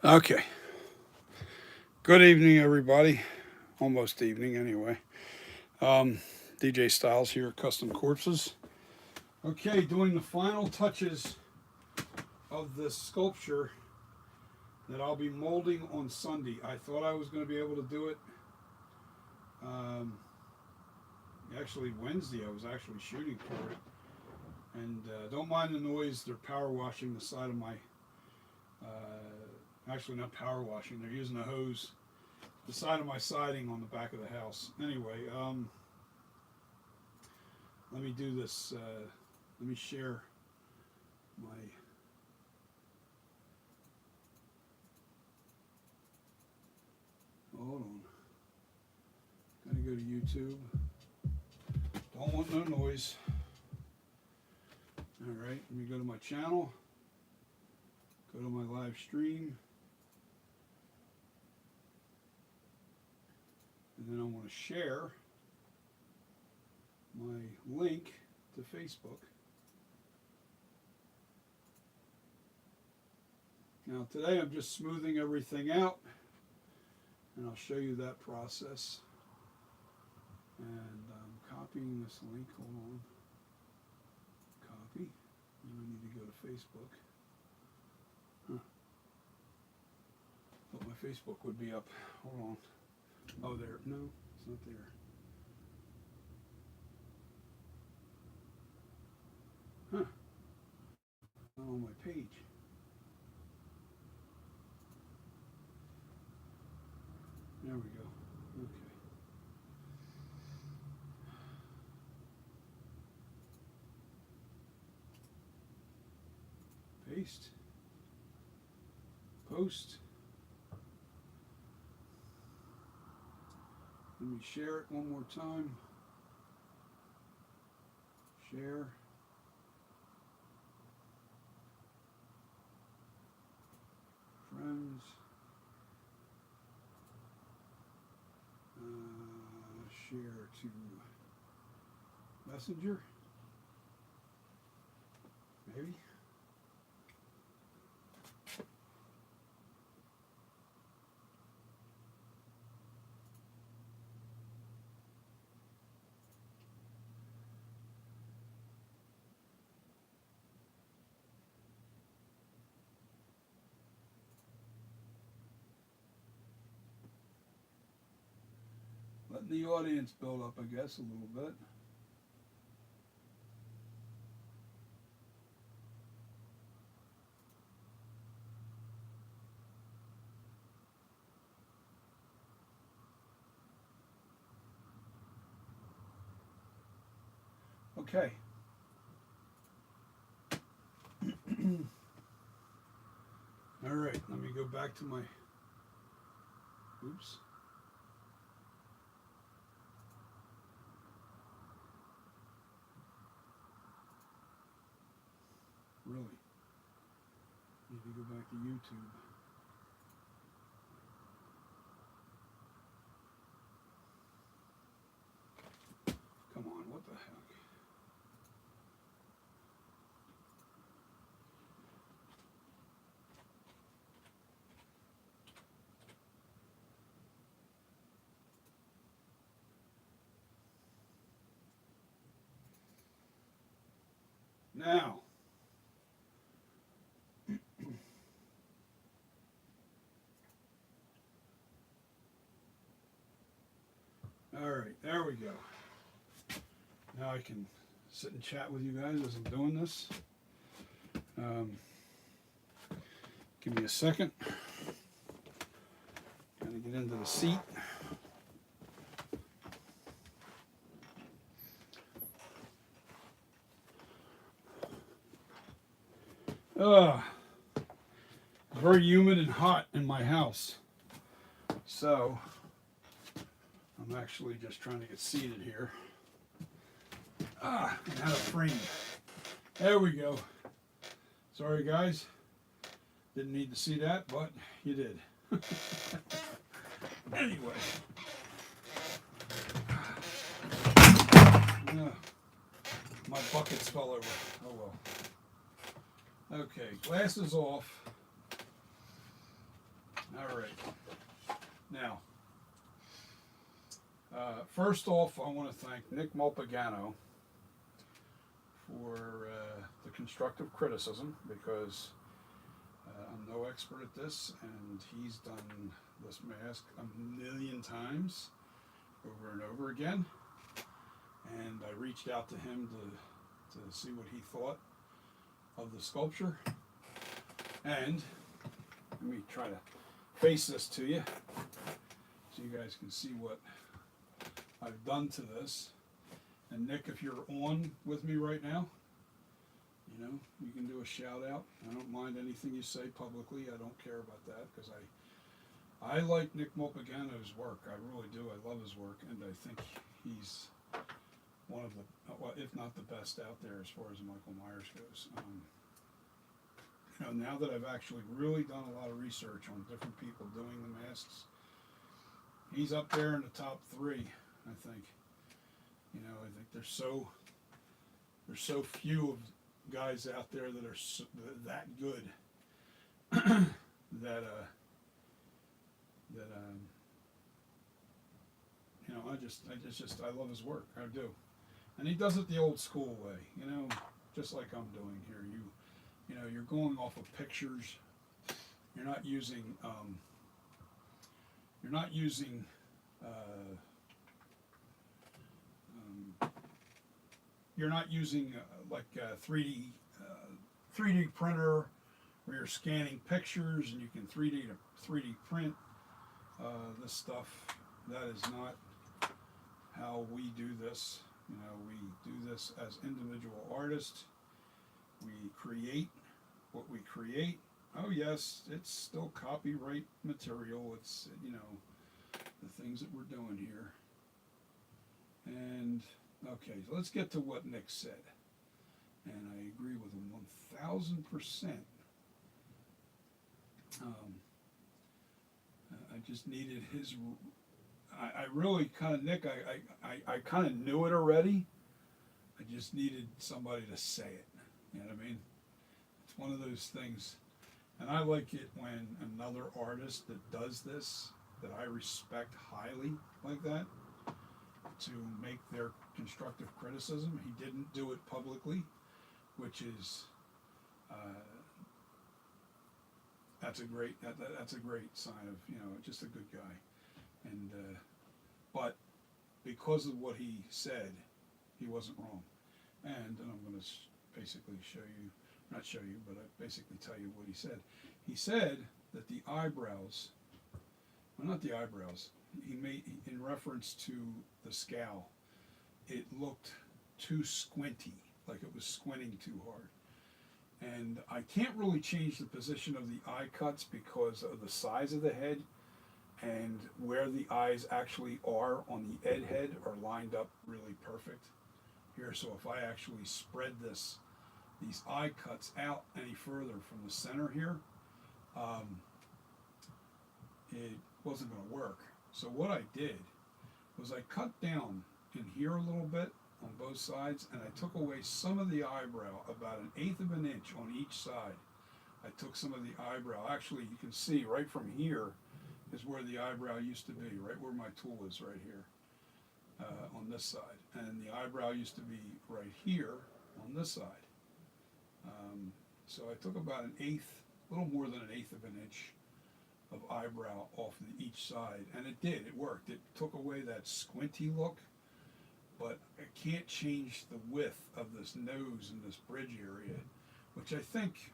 Okay. Good evening, everybody. Almost evening, anyway. DJ Styles here at Custom Corpses. Okay, doing the final touches of this sculpture that I'll be molding on Sunday. I thought I was going to be able to do it. Actually, Wednesday I was actually shooting for it. And don't mind the noise. They're power washing the side of my. Actually, not power washing. They're using a hose. The side of my siding on the back of the house. Anyway, let me do this. Let me share my. Hold on. Gotta go to YouTube. Don't want no noise. All right, let me go to my channel. Go to my live stream. And then I want to share my link to Facebook. Now today I'm just smoothing everything out, and I'll show you that process. And I'm copying this link. Hold on. Copy. And I need to go to Facebook. Thought my Facebook would be up. Hold on. Oh, there. No, it's not there. Huh. Not on my page. There we go. Okay. Paste. Post. Let me share it one more time. Share. Friends. Share to Messenger. Maybe. Letting the audience build up, I guess, a little bit. Okay. All right, let me go back to my, oops. Really? Need to go back to YouTube. Come on, what the heck? Now, all right, there we go. Now I can sit and chat with you guys as I'm doing this. Give me a second. Gotta get into the seat. It's very humid and hot in my house. So, I'm actually just trying to get seated here. And out of frame. There we go. Sorry, guys. Didn't need to see that, but you did. Anyway. My buckets fell over. Oh well. Okay, glasses off. All right. Now, first off, I want to thank Nick Mulpagano for the constructive criticism, because I'm no expert at this, and he's done this mask a million times over and over again. And I reached out to him to see what he thought of the sculpture. And let me try to face this to you so you guys can see what I've done to this. And Nick, if you're on with me right now, you know, you can do a shout out. I don't mind anything you say publicly. I don't care about that, because I like Nick Mulpagano's work. I really do. I love his work, and I think he's one of the, well, if not the best out there as far as Michael Myers goes. You know, now that I've actually really done a lot of research on different people doing the masks, he's up there in the top 3, I think. You know, I think there's so few of guys out there that are that good that you know, I love his work. I do. And he does it the old school way, you know, just like I'm doing here. You know, you're going off of pictures. You're not using like a 3D printer where you're scanning pictures and you can 3D print this stuff. That is not how we do this. You know, we do this as individual artists. We create what we create. Oh yes, it's still copyright material. It's, you know, the things that we're doing here. And okay, so let's get to what Nick said. And I agree with him 1000%. I just needed his. I really kind of, Nick, I kind of knew it already. I just needed somebody to say it. You know what I mean? It's one of those things. And I like it when another artist that does this, that I respect highly like that, to make their constructive criticism. He didn't do it publicly, which is, that's a great sign of, you know, just a good guy. And but because of what he said, he wasn't wrong. And I'm going to basically show you, not show you, but I basically tell you what he said. He said that the eyebrows, well, not the eyebrows, he made, in reference to the scowl, it looked too squinty, like it was squinting too hard. And I can't really change the position of the eye cuts because of the size of the head, and where the eyes actually are on the head are lined up really perfect here. So if I actually spread these eye cuts out any further from the center here, it wasn't going to work. So what I did was I cut down in here a little bit on both sides, and I took away some of the eyebrow, about 1/8 of an inch on each side. I took some of the eyebrow. Actually, you can see right from here is where the eyebrow used to be, right where my tool is, right here on this side. And the eyebrow used to be right here on this side. So I took about 1/8, a little more than 1/8 of an inch of eyebrow off each side. And it did, it worked. It took away that squinty look, but I can't change the width of this nose and this bridge area, which I think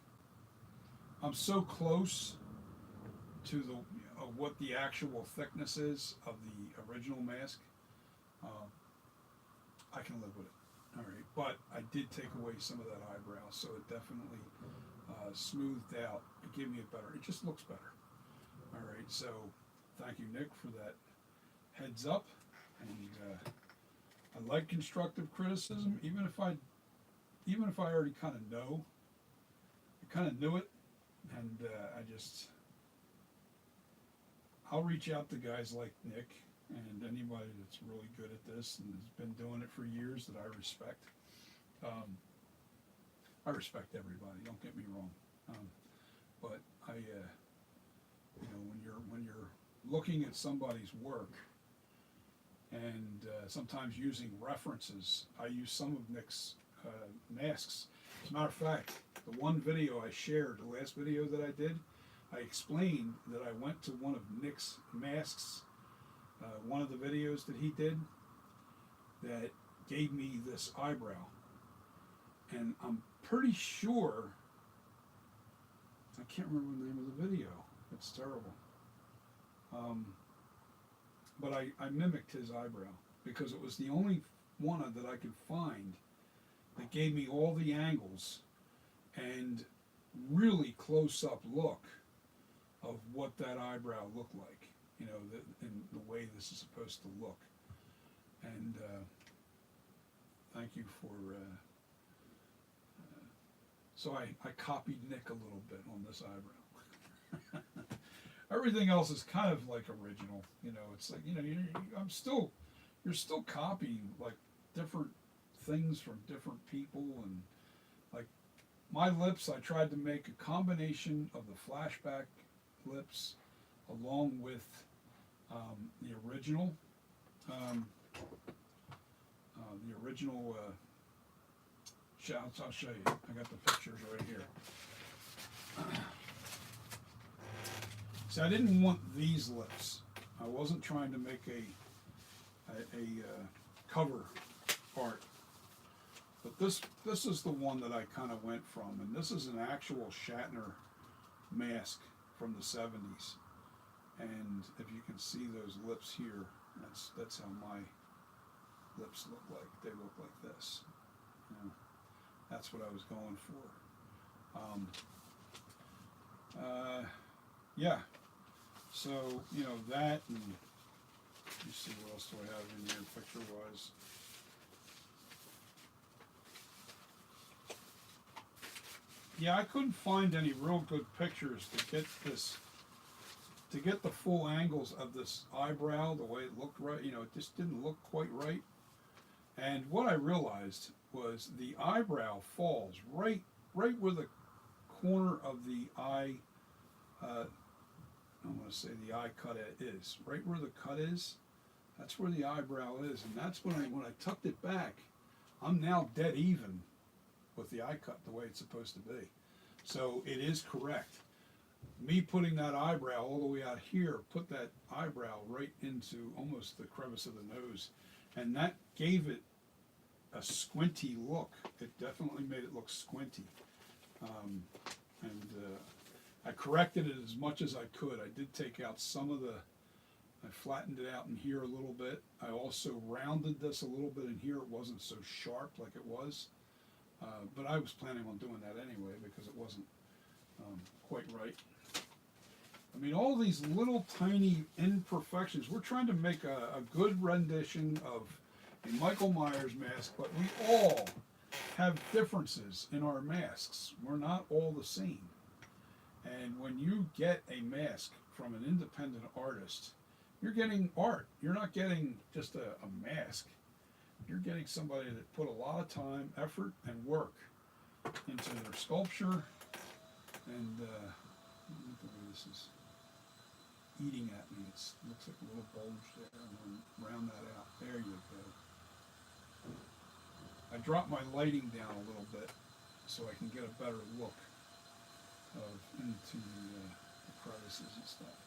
I'm so close to what the actual thickness is of the original mask. I can live with it. All right, but I did take away some of that eyebrow, so it definitely smoothed out. It gave me a better, it just looks better. All right, so thank you, Nick, for that heads up. And I like constructive criticism, even if I already kind of know. I kind of knew it, and I'll reach out to guys like Nick and anybody that's really good at this and has been doing it for years that I respect. I respect everybody, don't get me wrong. But I, you know, when when you're looking at somebody's work and sometimes using references. I use some of Nick's masks. As a matter of fact, the one video I shared, the last video that I did, I explained that I went to one of Nick's masks, one of the videos that he did, that gave me this eyebrow. And I'm pretty sure, I can't remember the name of the video. It's terrible. But I mimicked his eyebrow because it was the only one that I could find that gave me all the angles and really close-up look of what that eyebrow looked like, you know, in the way this is supposed to look. And thank you for, so I copied Nick a little bit on this eyebrow. Everything else is kind of like original, you know, it's like, you know, you're still copying like different things from different people. And like my lips, I tried to make a combination of the flashback lips along with the original I'll show you. I got the pictures right here. See, I didn't want these lips. I wasn't trying to make a cover art. But this is the one that I kind of went from, and this is an actual Shatner mask from the 70s. And if you can see those lips here, that's how my lips look like. They look like this. You know, that's what I was going for. Yeah. So, you know, that, and let me see what else do I have in here picture-wise. Yeah, I couldn't find any real good pictures to get this, to get the full angles of this eyebrow, the way it looked right. You know, it just didn't look quite right. And what I realized was the eyebrow falls right where the corner of the eye, I want to say the eye cut is. Right where the cut is, that's where the eyebrow is. And that's when I tucked it back, I'm now dead even with the eye cut the way it's supposed to be. So it is correct. Me putting that eyebrow all the way out here put that eyebrow right into almost the crevice of the nose. And that gave it a squinty look. It definitely made it look squinty. I corrected it as much as I could. I did take out some of I flattened it out in here a little bit. I also rounded this a little bit in here. It wasn't so sharp like it was. But I was planning on doing that anyway because it wasn't quite right. I mean, all these little tiny imperfections. We're trying to make a good rendition of a Michael Myers mask, but we all have differences in our masks. We're not all the same. And when you get a mask from an independent artist, you're getting art. You're not getting just a mask. You're getting somebody that put a lot of time, effort, and work into their sculpture. And look the way this is eating at me. It looks like a little bulge there. I'm going to round that out. There you go. I dropped my lighting down a little bit so I can get a better look into the crevices and stuff.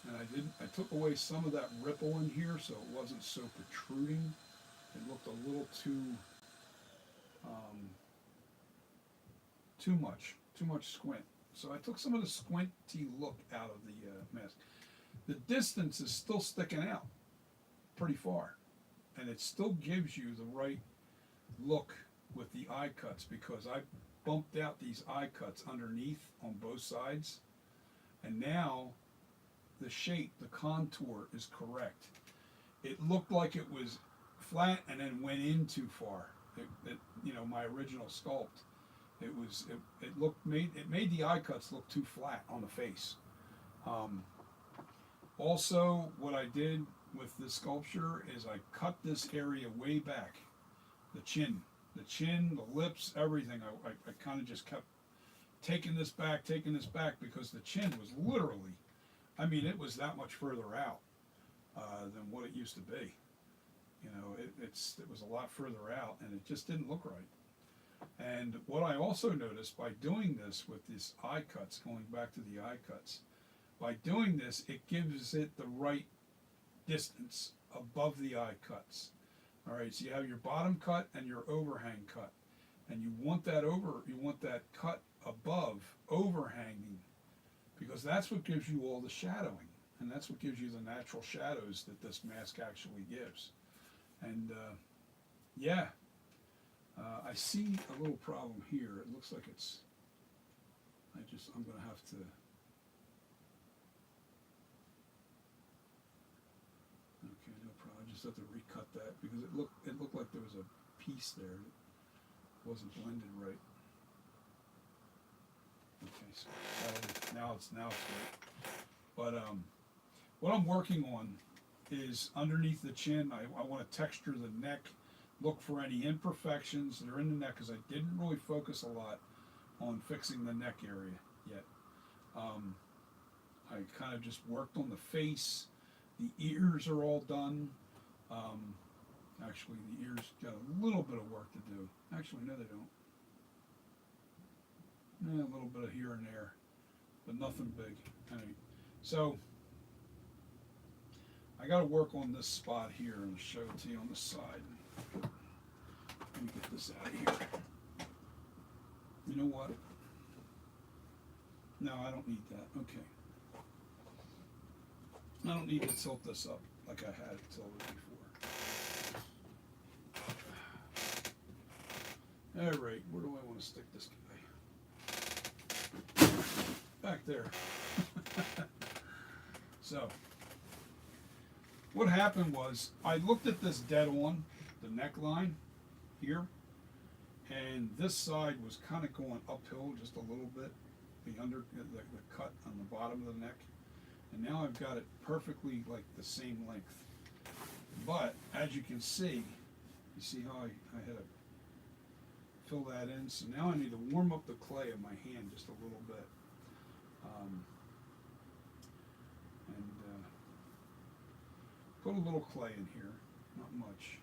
And I took away some of that ripple in here so it wasn't so protruding. It looked a little too much squint. So I took some of the squinty look out of the mask. The distance is still sticking out pretty far, and it still gives you the right look with the eye cuts because I bumped out these eye cuts underneath on both sides, and now the shape, the contour is correct. It looked like it was flat and then went in too far. You know, my original sculpt, it made the eye cuts look too flat on the face. Also, what I did with this sculpture is I cut this area way back, the chin, the lips, everything. I kind of just kept taking this back because the chin was literally I mean, it was that much further out than what it used to be. You know, it was a lot further out, and it just didn't look right. And what I also noticed by doing this with these eye cuts, going back to the eye cuts, by doing this, it gives it the right distance above the eye cuts. All right, so you have your bottom cut and your overhang cut, and you want that cut above, overhanging, because that's what gives you all the shadowing, and that's what gives you the natural shadows that this mask actually gives. And yeah, I see a little problem here. It looks like it's, I'm going to have to, okay, no problem. I just have to recut that because it looked like there was a piece there that wasn't blended right. Okay, so now it's right. But what I'm working on is underneath the chin. I want to texture the neck, look for any imperfections that are in the neck, because I didn't really focus a lot on fixing the neck area yet. I kind of just worked on the face. The ears are all done. Actually, the ears got a little bit of work to do. Actually, no, they don't. Yeah, a little bit of here and there, but nothing big. Anyway, so I got to work on this spot here and show it to you on the side. Let me get this out of here. You know what? No, I don't need that. Okay. I don't need to tilt this up like I had it tilted before. All right, where do I want to stick this guy? Back there. So, what happened was I looked at this dead on, the neckline here, and this side was kind of going uphill just a little bit, the cut on the bottom of the neck, and now I've got it perfectly like the same length. But as you can see, you see how I had to fill that in. So now I need to warm up the clay in my hand just a little bit, and put a little clay in here, not much.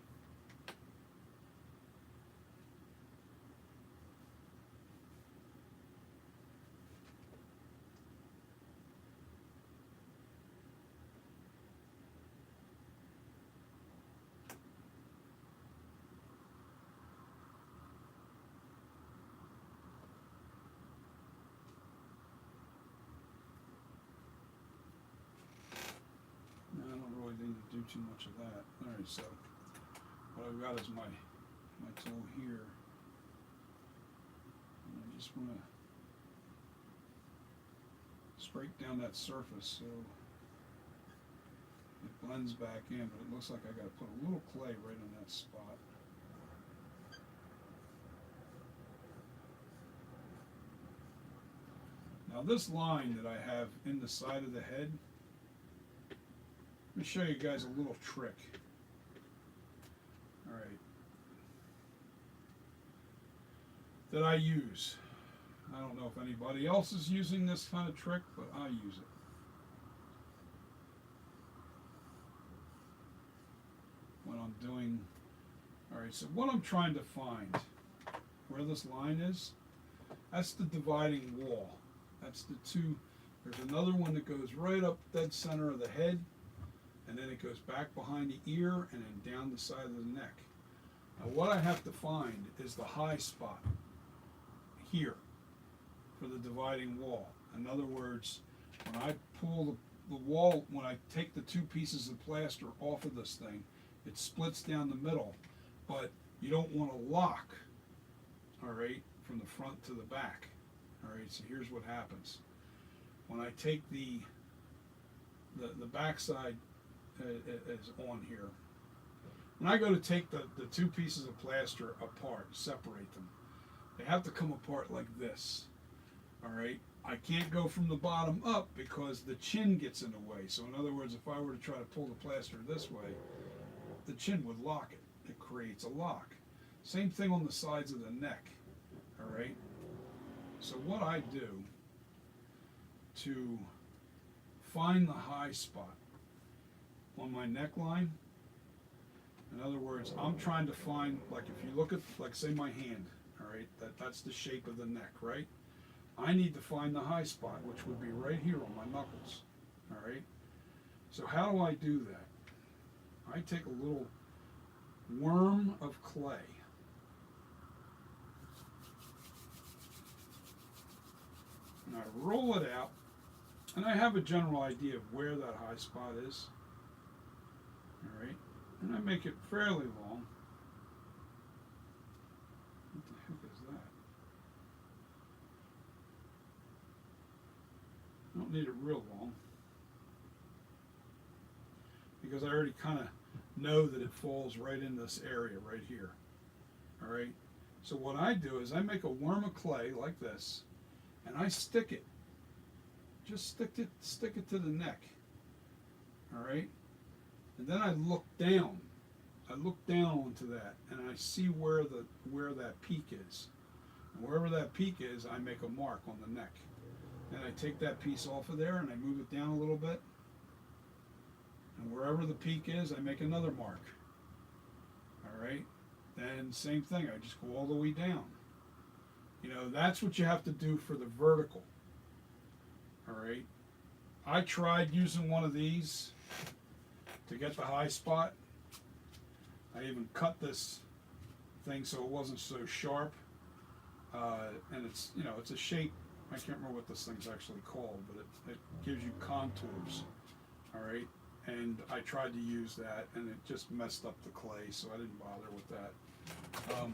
Do too much of that. All right, so what I've got is my tool here, and I just want to scrape down that surface so it blends back in, but it looks like I got to put a little clay right on that spot. Now this line that I have in the side of the head, let me show you guys a little trick. All right. That I use. I don't know if anybody else is using this kind of trick, but I use it. When I'm doing, all right, so what I'm trying to find, where this line is, that's the dividing wall. That's the two, there's another one that goes right up dead center of the head, and then it goes back behind the ear and then down the side of the neck. Now what I have to find is the high spot here for the dividing wall. In other words, when I pull the wall, when I take the two pieces of plaster off of this thing, it splits down the middle, but you don't want to lock, all right, from the front to the back. All right, so here's what happens. When I take the back side is on here. When I go to take the two pieces of plaster apart, separate them, they have to come apart like this. All right, I can't go from the bottom up because the chin gets in the way. So in other words, if I were to try to pull the plaster this way, the chin would lock it. It creates a lock. Same thing on the sides of the neck. All right. So what I do to find the high spot on my neckline. In other words, I'm trying to find, like if you look at, like say my hand, all right, that's the shape of the neck, right? I need to find the high spot, which would be right here on my knuckles, all right? So how do I do that? I take a little worm of clay. And I roll it out, and I have a general idea of where that high spot is, all right? And I make it fairly long. What the heck is that? I don't need it real long, because I already kind of know that it falls right in this area right here. All right. So what I do is I make a worm of clay like this, and I stick it. Just stick it to the neck. All right. And then I look down. I look down onto that, and I see where that peak is. And wherever that peak is, I make a mark on the neck. Then I take that piece off of there and I move it down a little bit. And wherever the peak is, I make another mark. All right. Then same thing. I just go all the way down. You know, that's what you have to do for the vertical. All right. I tried using one of these to get the high spot. I even cut this thing so it wasn't so sharp. And it's, you know, it's a shape. I can't remember what this thing's actually called, but it gives you contours. All right. And I tried to use that, and it just messed up the clay, so I didn't bother with that. All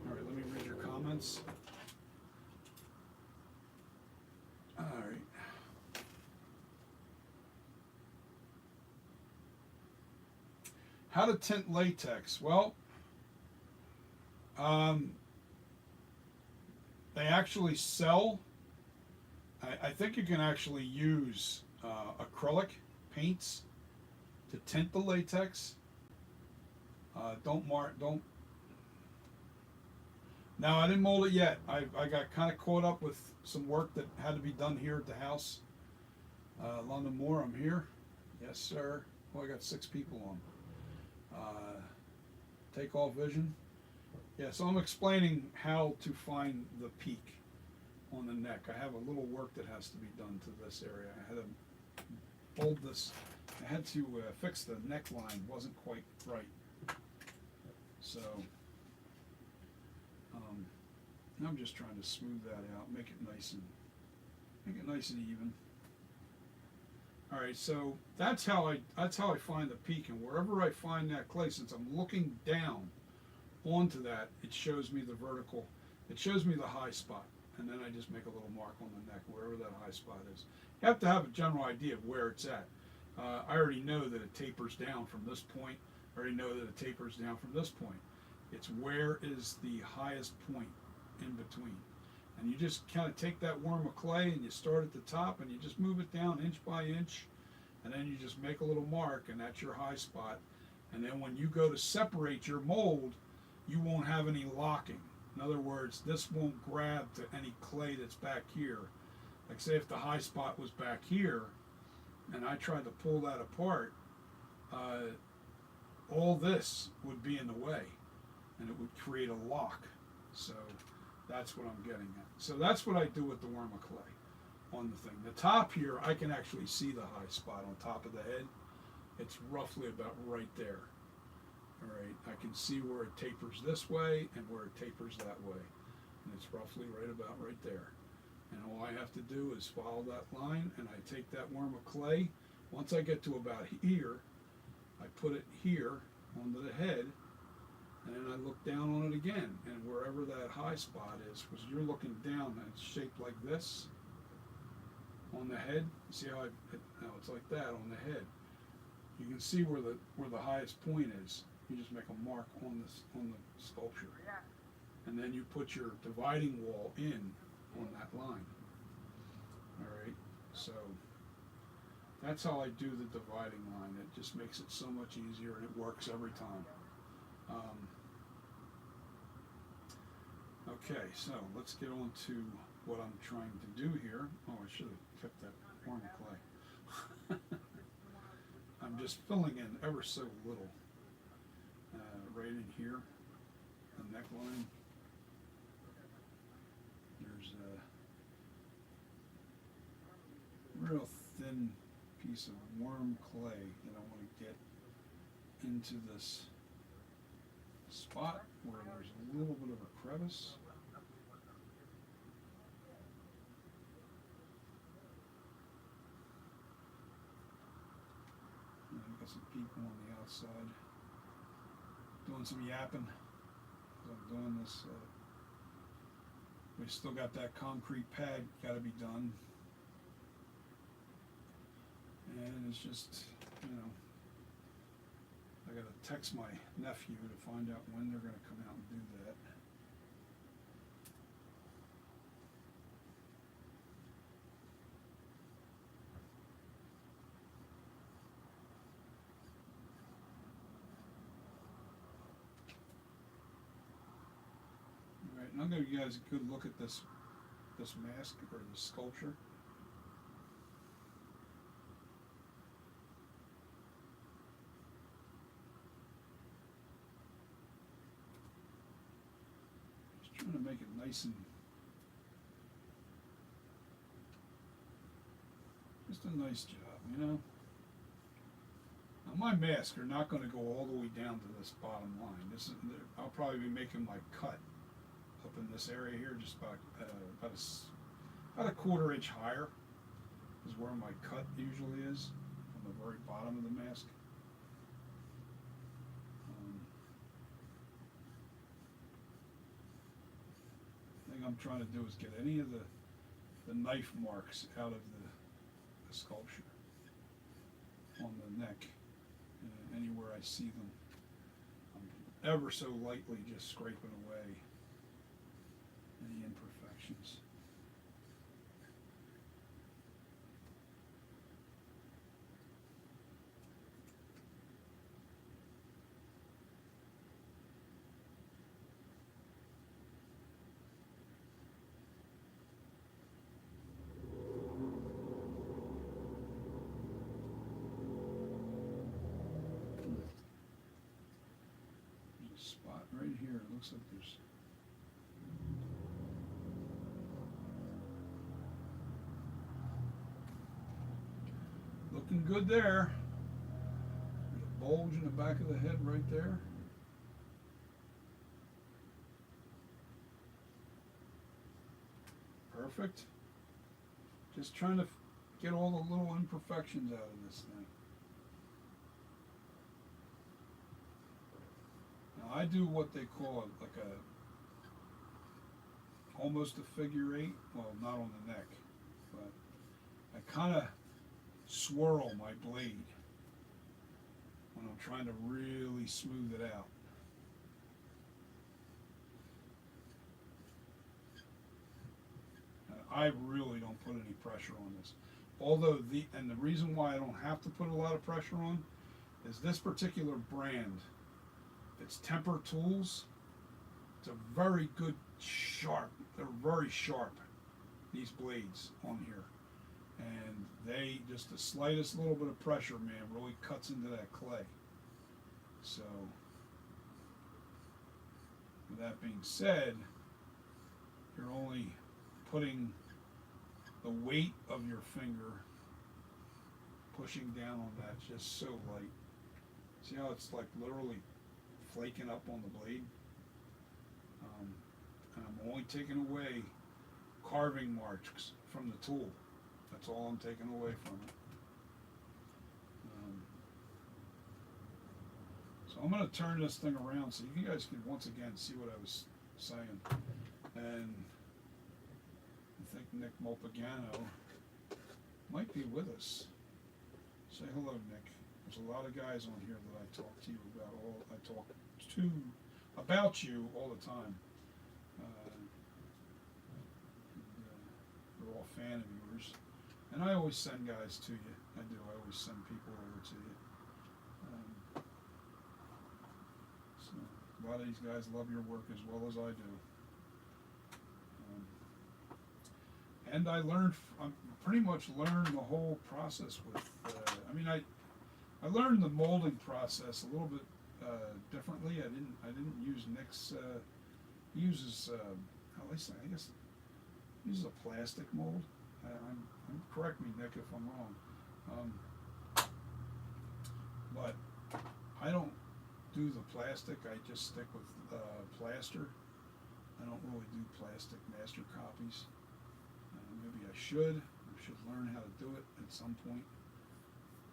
right, let me read your comments. All right. How to tint latex? Well, they actually sell. I think you can actually use acrylic paints to tint the latex. Don't. Now I didn't mold it yet. I got kind of caught up with some work that had to be done here at the house. London Moore, I'm here. Yes, sir. Oh, I got 6 people on. Take off vision. Yeah, so I'm explaining how to find the peak on the neck. I have a little work that has to be done to this area. I had to hold this. I had to fix the neckline. Wasn't quite right. So I'm just trying to smooth that out, make it nice and even. All right, so that's how I find the peak, and wherever I find that clay, since I'm looking down onto that, it shows me the vertical. It shows me the high spot, and then I just make a little mark on the neck wherever that high spot is. You have to have a general idea of where it's at. I already know that it tapers down from this point. I already know that it tapers down from this point. It's where is the highest point in between. And you just kind of take that worm of clay and you start at the top and you just move it down inch by inch, and then you just make a little mark, and that's your high spot. And then when you go to separate your mold, you won't have any locking. In other words, this won't grab to any clay that's back here. Like say if the high spot was back here and I tried to pull that apart, all this would be in the way and it would create a lock. So that's what I'm getting at. So that's what I do with the worm of clay on the thing. The top here, I can actually see the high spot on top of the head. It's roughly about right there. All right, I can see where it tapers this way and where it tapers that way. And it's roughly right about right there. And all I have to do is follow that line, and I take that worm of clay. Once I get to about here, I put it here onto the head, and then I look down on it again. And wherever that high spot is, because you're looking down, and it's shaped like this on the head. See how now it's like that on the head. You can see where the highest point is. You just make a mark on the sculpture, and then you put your dividing wall in on that line. All right, so that's how I do the dividing line. It just makes it so much easier, and it works every time. Okay, so let's get on to what I'm trying to do here. Oh, I should have kept that worm of clay. I'm just filling in ever so little right in here, the neckline. There's a real thin piece of warm clay that I want to get into this spot where there's a little bit of a crevice. And I've got some people on the outside doing some yapping as I'm doing this. We still got that concrete pad got to be done. And it's just, I got to text my nephew to find out when they're going to come out and do that. All right, and I'm going to give you guys a good look at this mask or this sculpture. Trying to make it nice and just a nice job, Now my masks are not going to go all the way down to this bottom line. I'll probably be making my cut up in this area here, just about a quarter inch higher is where my cut usually is, from the very bottom of the mask. I'm trying to do is get any of the knife marks out of the sculpture on the neck, anywhere I see them. I'm ever so lightly just scraping away any imperfections. Right here, it looks like there's looking good there. There's a bulge in the back of the head right there. Perfect. Just trying to get all the little imperfections out of this thing. I do what they call almost a figure eight. Well, not on the neck, but I kind of swirl my blade when I'm trying to really smooth it out. And I really don't put any pressure on this. Although the reason why I don't have to put a lot of pressure on is this particular brand. It's Temper Tools. It's a very good sharp. They're very sharp, these blades on here. And they, just the slightest little bit of pressure, man, really cuts into that clay. So, with that being said, you're only putting the weight of your finger pushing down on that just so light. See how it's like literally flaking up on the blade? And I'm only taking away carving marks from the tool. That's all I'm taking away from it. So I'm going to turn this thing around so you guys can once again see what I was saying. And I think Nick Mulpagano might be with us. Say hello, Nick. There's a lot of guys on here that I talk to you about. About you all the time. They're all fan of yours, and I always send guys to you. I do. I always send people over to you. So a lot of these guys love your work as well as I do. and I learned, I pretty much learned the whole process with, I mean, I learned the molding process a little bit differently. I didn't use Nick's, he uses, at least I guess, he uses a plastic mold. Correct me, Nick, if I'm wrong. But I don't do the plastic, I just stick with plaster. I don't really do plastic master copies. Maybe I should learn how to do it at some point.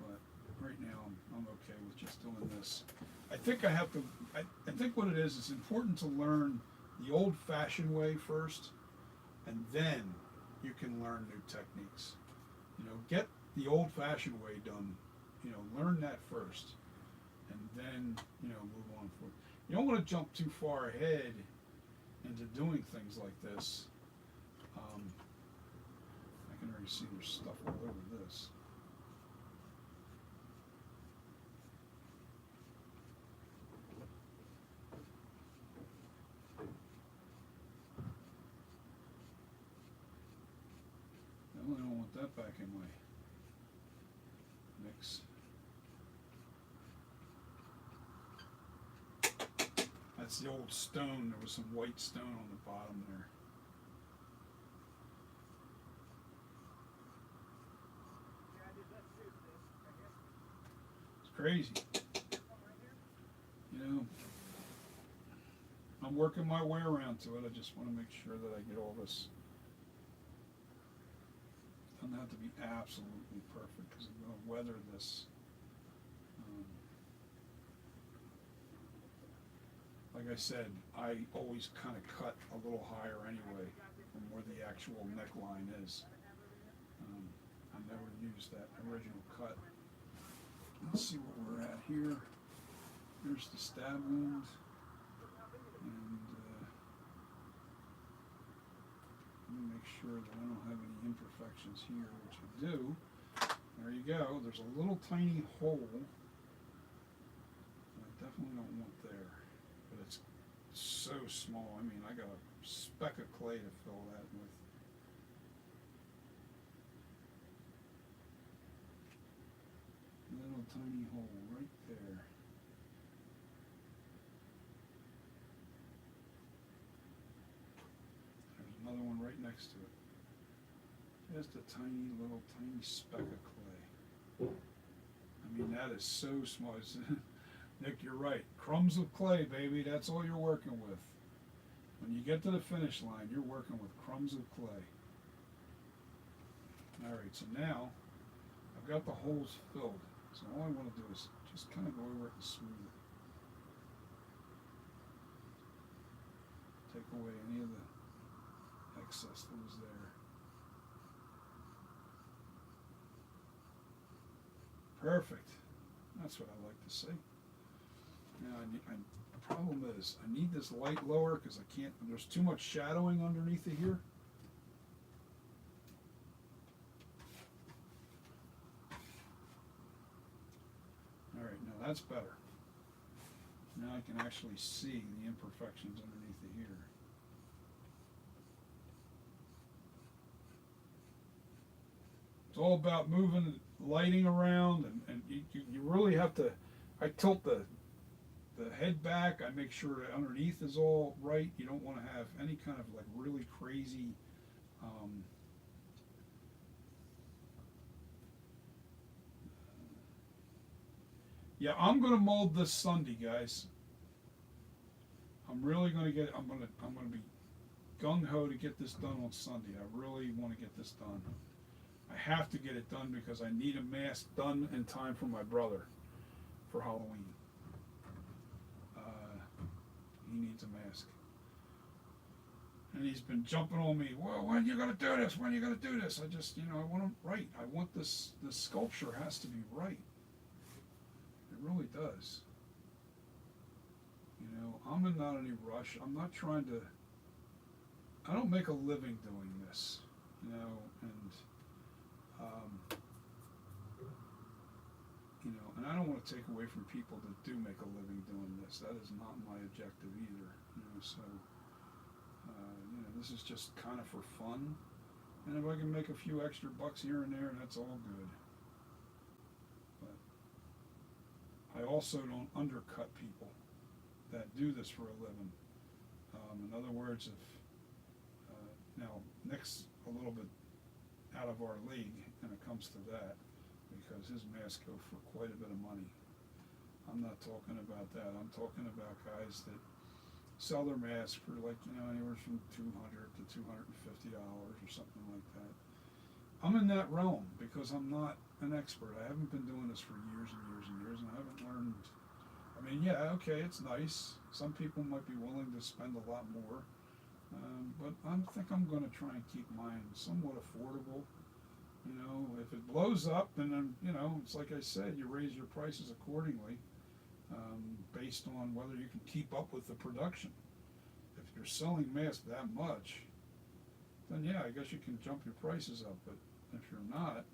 But right now I'm okay with just doing this. I think I have to, I think what it is, it's important to learn the old-fashioned way first, and then you can learn new techniques. You know, get the old-fashioned way done, you know, learn that first, and then, you know, move on forward. You don't want to jump too far ahead into doing things like this. I can already see there's stuff all over this. I really don't want that back in my mix. That's the old stone. There was some white stone on the bottom there. It's crazy. You know, I'm working my way around to it. I just want to make sure that I get all this. It doesn't have to be absolutely perfect because I'm going to weather this. Like I said, I always kind of cut a little higher anyway from where the actual neckline is. I never used that original cut. Let's see what we're at here. Here's the stab wound. And let me make sure that I don't have any imperfections here, which I do. There you go. There's a little tiny hole that I definitely don't want there. But it's so small. I mean, I got a speck of clay to fill that with. Little tiny hole right there. There's another one right next to it. Just a tiny speck of clay. I mean, that is so small. Nick, you're right. Crumbs of clay, baby. That's all you're working with. When you get to the finish line, you're working with crumbs of clay. All right, so now I've got the holes filled. So all I want to do is just kind of go over it and smooth it. Take away any of the excess that was there. Perfect. That's what I like to see. Now, the problem is I need this light lower because I can't, there's too much shadowing underneath it here. All right, now that's better. Now I can actually see the imperfections underneath it here. It's all about moving lighting around, and you really have to, I tilt the head back, I make sure that underneath is all right. You don't want to have any kind of like really crazy yeah, I'm gonna mold this Sunday, guys. I'm really gonna get, I'm gonna be gung-ho to get this done on Sunday. I really want to get this done. I have to get it done because I need a mask done in time for my brother for Halloween. He needs a mask. And he's been jumping on me, well, when are you gonna do this? When are you gonna do this? I just, you know, I want him right. I want this sculpture has to be right. It really does. You know, I'm in not any rush. I'm not trying to, I don't make a living doing this, you know, and you know, and I don't want to take away from people that do make a living doing this. That is not my objective either, you know, so, you know, this is just kind of for fun, And if I can make a few extra bucks here and there, that's all good. But I also don't undercut people that do this for a living. In other words, if now Nick's a little bit out of our league when it comes to that, because his masks go for quite a bit of money. I'm not talking about that. I'm talking about guys that sell their masks for like, anywhere from $200 to $250 or something like that. I'm in that realm because I'm not an expert. I haven't been doing this for years and years and years, and I haven't learned. I mean, yeah, okay, it's nice. Some people might be willing to spend a lot more, but I think I'm going to try and keep mine somewhat affordable. If it blows up, then it's like I said, you raise your prices accordingly, based on whether you can keep up with the production. If you're selling masks that much, then yeah, I guess you can jump your prices up. But if you're not,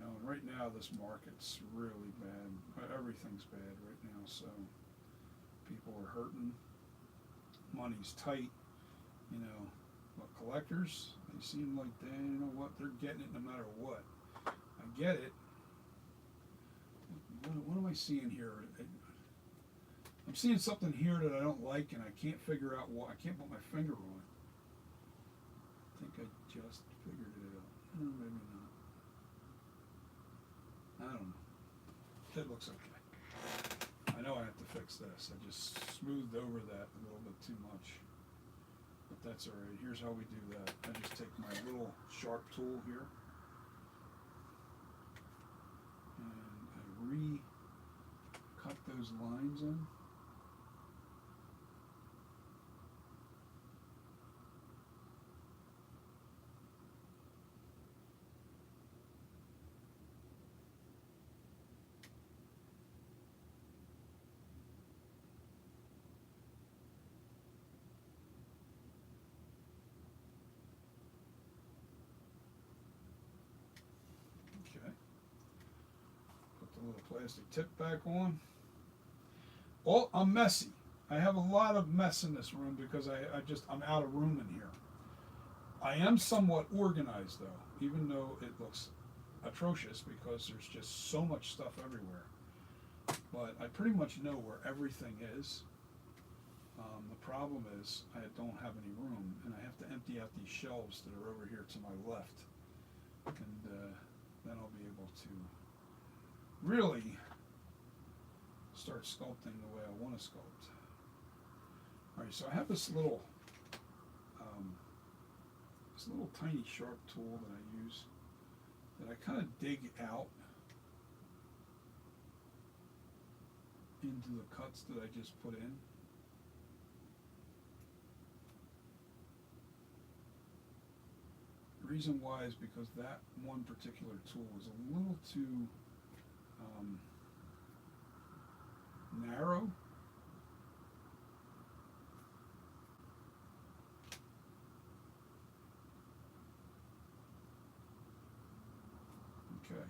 and right now this market's really bad. Everything's bad right now, so people are hurting. Money's tight, But collectors, they seem like they're getting it no matter what. I get it. What am I seeing here? I'm seeing something here that I don't like, and I can't figure out why. I can't put my finger on it. I think I just figured it out. Maybe not. I don't know. That looks okay. I know I have to fix this. I just smoothed over that a little bit too much. But that's alright. Here's how we do that. I just take my little sharp tool here, and I re-cut those lines in. Little plastic tip back on. Oh, I'm messy. I have a lot of mess in this room because I'm out of room in here. I am somewhat organized though, even though it looks atrocious because there's just so much stuff everywhere. But I pretty much know where everything is. The problem is I don't have any room, and I have to empty out these shelves that are over here to my left, and then I'll be able to really start sculpting the way I want to sculpt. Alright, so I have this little tiny sharp tool that I use that I kind of dig out into the cuts that I just put in. The reason why is because that one particular tool is a little too narrow. Okay,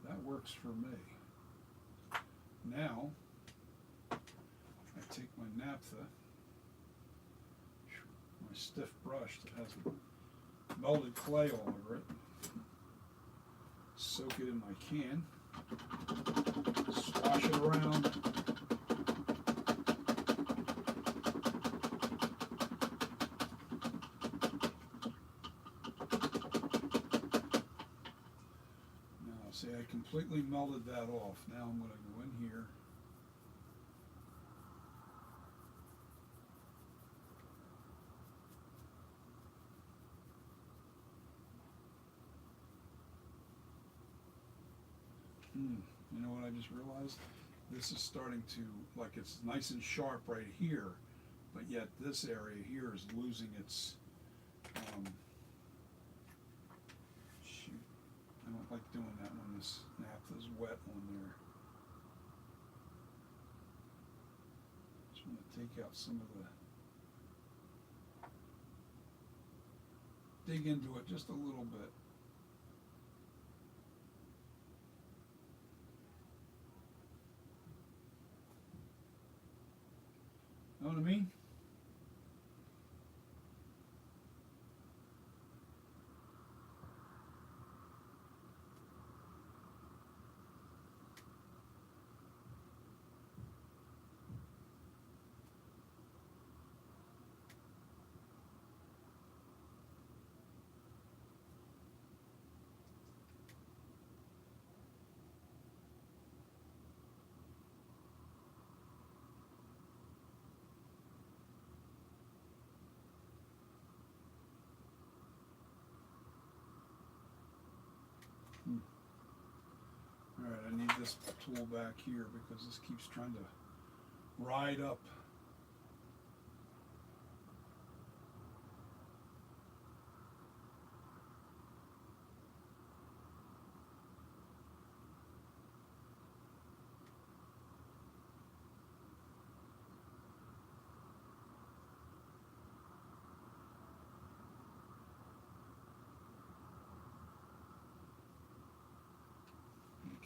that works for me. Now I take my naphtha, my stiff brush that has melted clay all over it, soak it in my can, swash it around, now see, I completely melted that off. Now I'm going to go in here you know what I just realized? This is starting to, like, it's nice and sharp right here, but yet this area here is losing its, shoot, I don't like doing that when this naphtha is wet on there. Just want to take out some of the, dig into it just a little bit. Know what I mean? this tool back here because this keeps trying to ride up.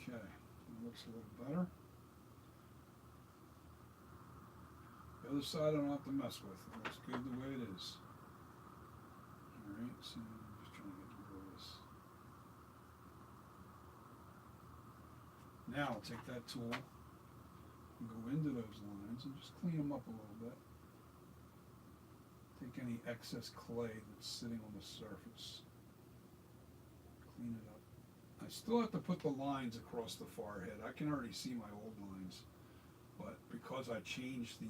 Okay, it looks a little better. The other side I don't have to mess with. It looks good the way it is. Alright, so I'm just trying to get rid of this. Now I'll take that tool and go into those lines and just clean them up a little bit. Take any excess clay that's sitting on the surface. Clean it up. I still have to put the lines across the forehead. I can already see my old lines, but because I changed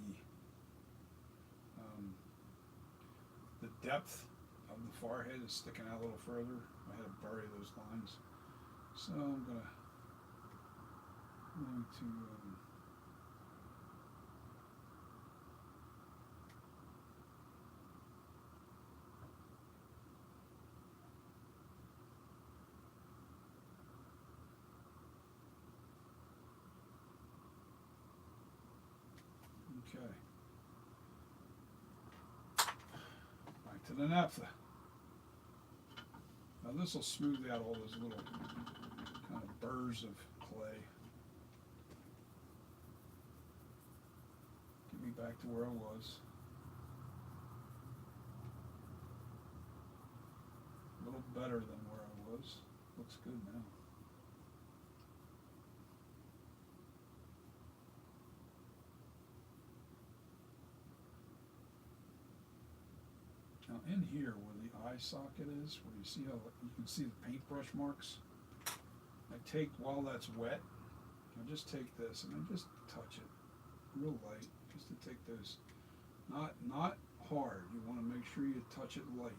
the depth of the forehead is sticking out a little further, I had to bury those lines. So I'm going to okay. Back to the naphtha. Now this will smooth out all those little kind of burrs of clay. Get me back to where I was. A little better than where I was. Looks good now. Now in here where the eye socket is, where you see how you can see the paintbrush marks, I take, while that's wet, I just take this and I just touch it real light, just to take those, not hard. You want to make sure you touch it light.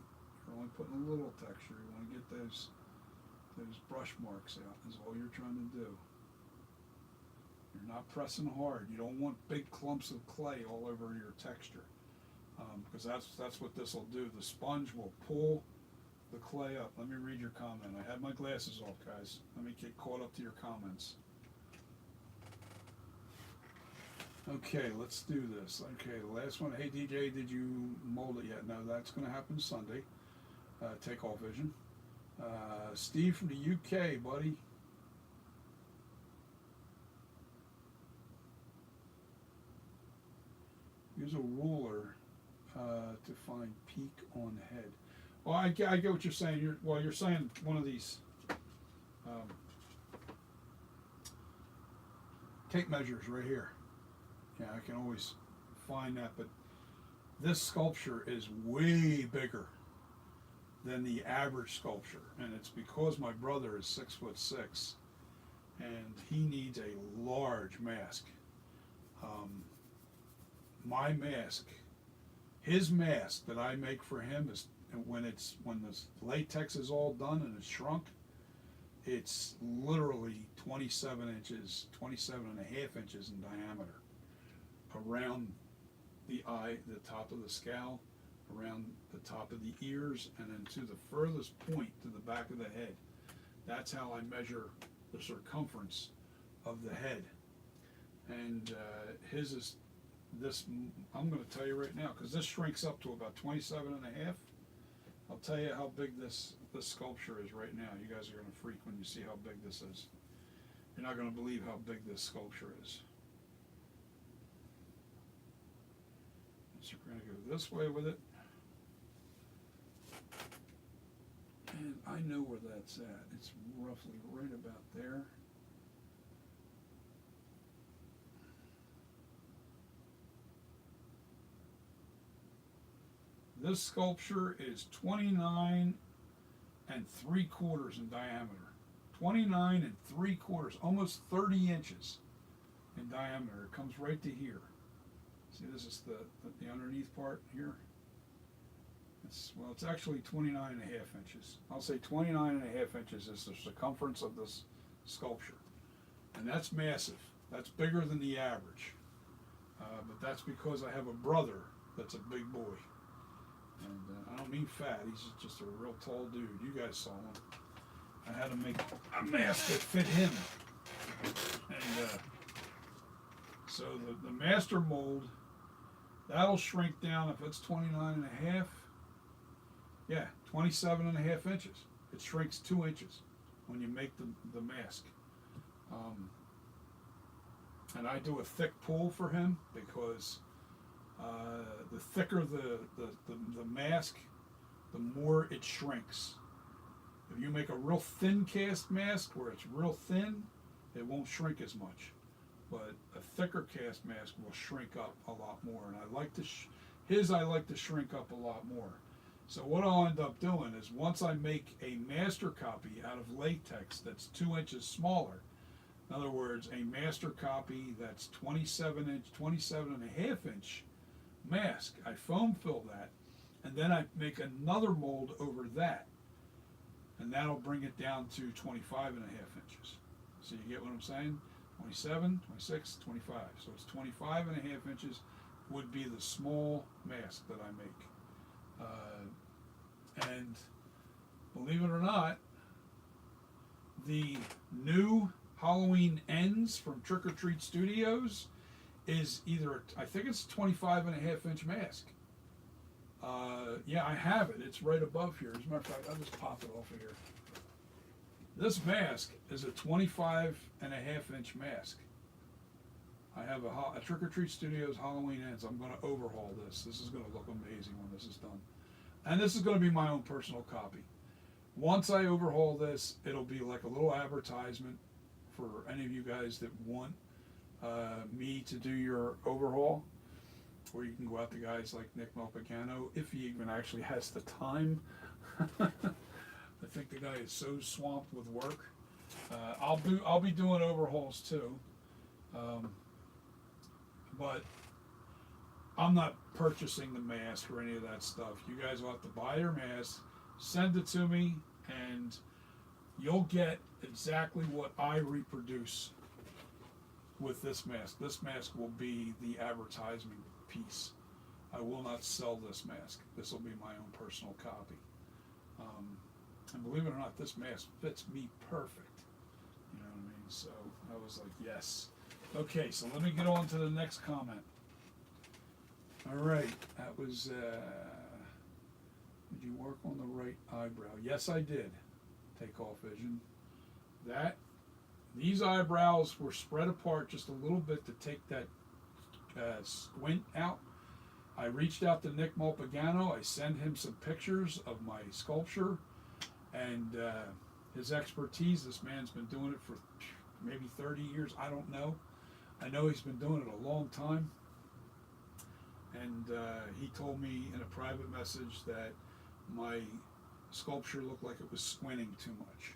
You're only putting a little texture. You want to get those brush marks out is all you're trying to do. You're not pressing hard. You don't want big clumps of clay all over your texture. Because that's what this will do. The sponge will pull the clay up. Let me read your comment. I had my glasses off, guys. Let me get caught up to your comments. Okay, let's do this. Okay, the last one. Hey DJ, did you mold it yet? No, that's going to happen Sunday. Takeoff Vision. Steve from the UK, buddy. Use a ruler to find peak on head. Well, I get what you're saying. You're saying one of these tape measures right here. Yeah, I can always find that, but this sculpture is way bigger than the average sculpture, and it's because my brother is 6'6", and he needs a large mask. My mask, his mask that I make for him is when the latex is all done and it's shrunk, it's literally 27 inches, 27 and a half inches in diameter around the eye, the top of the scowl, around the top of the ears, and then to the furthest point to the back of the head. That's how I measure the circumference of the head. And his is this, I'm going to tell you right now, because this shrinks up to about 27 and a half. I'll tell you how big this sculpture is right now. You guys are going to freak when you see how big this is. You're not going to believe how big this sculpture is. So we're going to go this way with it. And I know where that's at. It's roughly right about there. This sculpture is 29 3/4 in diameter. 29 3/4, almost 30 inches in diameter. It comes right to here. See, this is the underneath part here. It's actually 29 and a half inches. I'll say 29 and a half inches is the circumference of this sculpture. And that's massive. That's bigger than the average. But that's because I have a brother that's a big boy. And I don't mean fat, he's just a real tall dude. You guys saw him. I had to make a mask that fit him. And so the master mold, that'll shrink down if it's 29 and a half. Yeah, 27 and a half inches. It shrinks 2 inches when you make the mask. And I do a thick pull for him because the thicker the mask, the more it shrinks. If you make a real thin cast mask where it's real thin, it won't shrink as much. But a thicker cast mask will shrink up a lot more. And I like to I like to shrink up a lot more. So what I'll end up doing is once I make a master copy out of latex that's 2 inches smaller, in other words, a master copy that's 27 and a half inch mask, I foam fill that, and then I make another mold over that, and that'll bring it down to 25 and a half inches. So you get what I'm saying? 27, 26, 25. So it's 25 and a half inches would be the small mask that I make. And believe it or not, the new Halloween Ends from Trick or Treat Studios is either, I think it's a 25 and a half inch mask. Yeah, I have it. It's right above here. As a matter of fact, I'll just pop it off of here. This mask is a 25 and a half inch mask. I have a Trick or Treat Studios Halloween Ends. I'm going to overhaul this. This is going to look amazing when this is done. And this is going to be my own personal copy. Once I overhaul this, it'll be like a little advertisement for any of you guys that want me to do your overhaul, or you can go out to guys like Nick Malpagano if he even actually has the time. I think the guy is so swamped with work. I'll be doing overhauls too, but I'm not purchasing the mask or any of that stuff. You guys will have to buy your mask, send it to me, and you'll get exactly what I reproduce with this mask. This mask will be the advertising piece. I will not sell this mask. This will be my own personal copy. And believe it or not, this mask fits me perfect. You know what I mean? So I was like, yes. Okay, so let me get on to the next comment. All right, that was, did you work on the right eyebrow? Yes, I did. Take off vision. These eyebrows were spread apart just a little bit to take that squint out. I reached out to Nick Malpagano. I sent him some pictures of my sculpture and his expertise. This man's been doing it for maybe 30 years. I don't know. I know he's been doing it a long time. And he told me in a private message that my sculpture looked like it was squinting too much.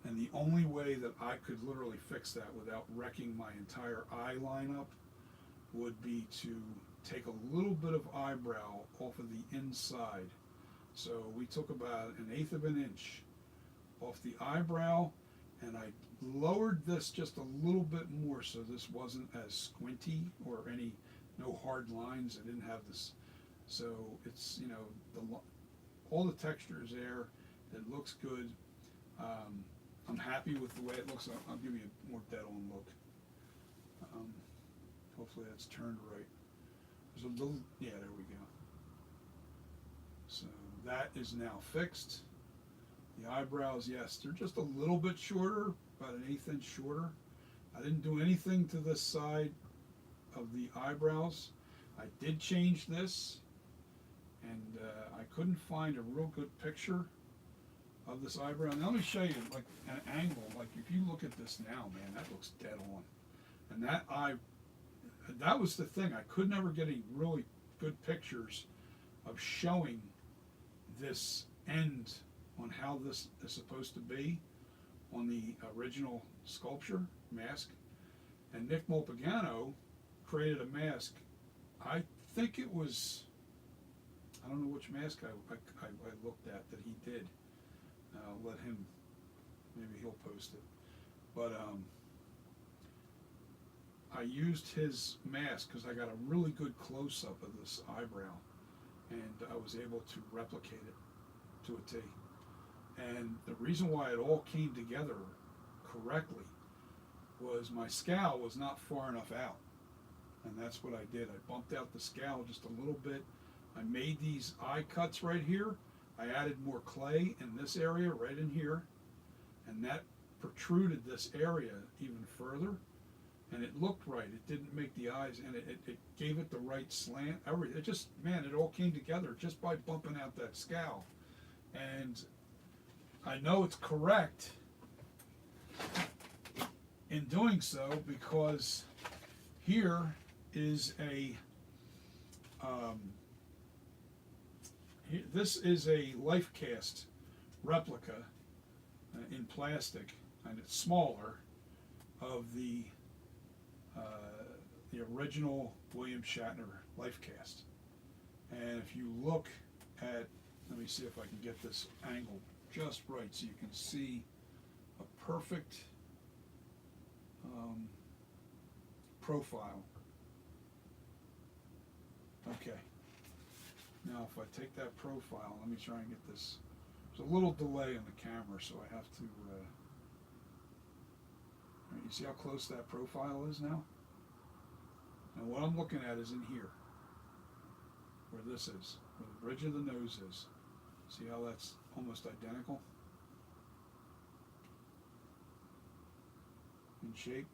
And the only way that I could literally fix that without wrecking my entire eye lineup would be to take a little bit of eyebrow off of the inside. So we took about 1/8 of an inch off the eyebrow, and I lowered this just a little bit more so this wasn't as squinty or no hard lines. I didn't have this, so it's, you know, all the texture is there. It looks good. I'm happy with the way it looks. I'll give you a more dead-on look. Hopefully that's turned right. There's a little, yeah, there we go. So that is now fixed. The eyebrows, yes, they're just a little bit shorter, about 1/8 inch shorter. I didn't do anything to this side of the eyebrows. I did change this, and I couldn't find a real good picture of this eyebrow. Now let me show you like an angle. Like if you look at this now, man, that looks dead on. And that was the thing. I could never get any really good pictures of showing this end on how this is supposed to be on the original sculpture mask. And Nick Malpagano created a mask. I think it was, I don't know which mask I looked at that he did. I'll let him, maybe he'll post it. But I used his mask because I got a really good close-up of this eyebrow, and I was able to replicate it to a T. And the reason why it all came together correctly was my scowl was not far enough out. And that's what I did. I bumped out the scowl just a little bit. I made these eye cuts right here. I added more clay in this area right in here, and that protruded this area even further, and it looked right. It didn't make the eyes, and it gave it the right slant. It just, man, it all came together just by bumping out that scowl. And I know it's correct in doing so because here is this is a life cast replica in plastic, and it's smaller, of the original William Shatner life cast. And if you look at, let me see if I can get this angle just right so you can see a perfect profile. Okay. Now if I take that profile, let me try and get this. There's a little delay in the camera, so I have to, right, you see how close that profile is now? And what I'm looking at is in here, where this is, where the bridge of the nose is. See how that's almost identical in shape?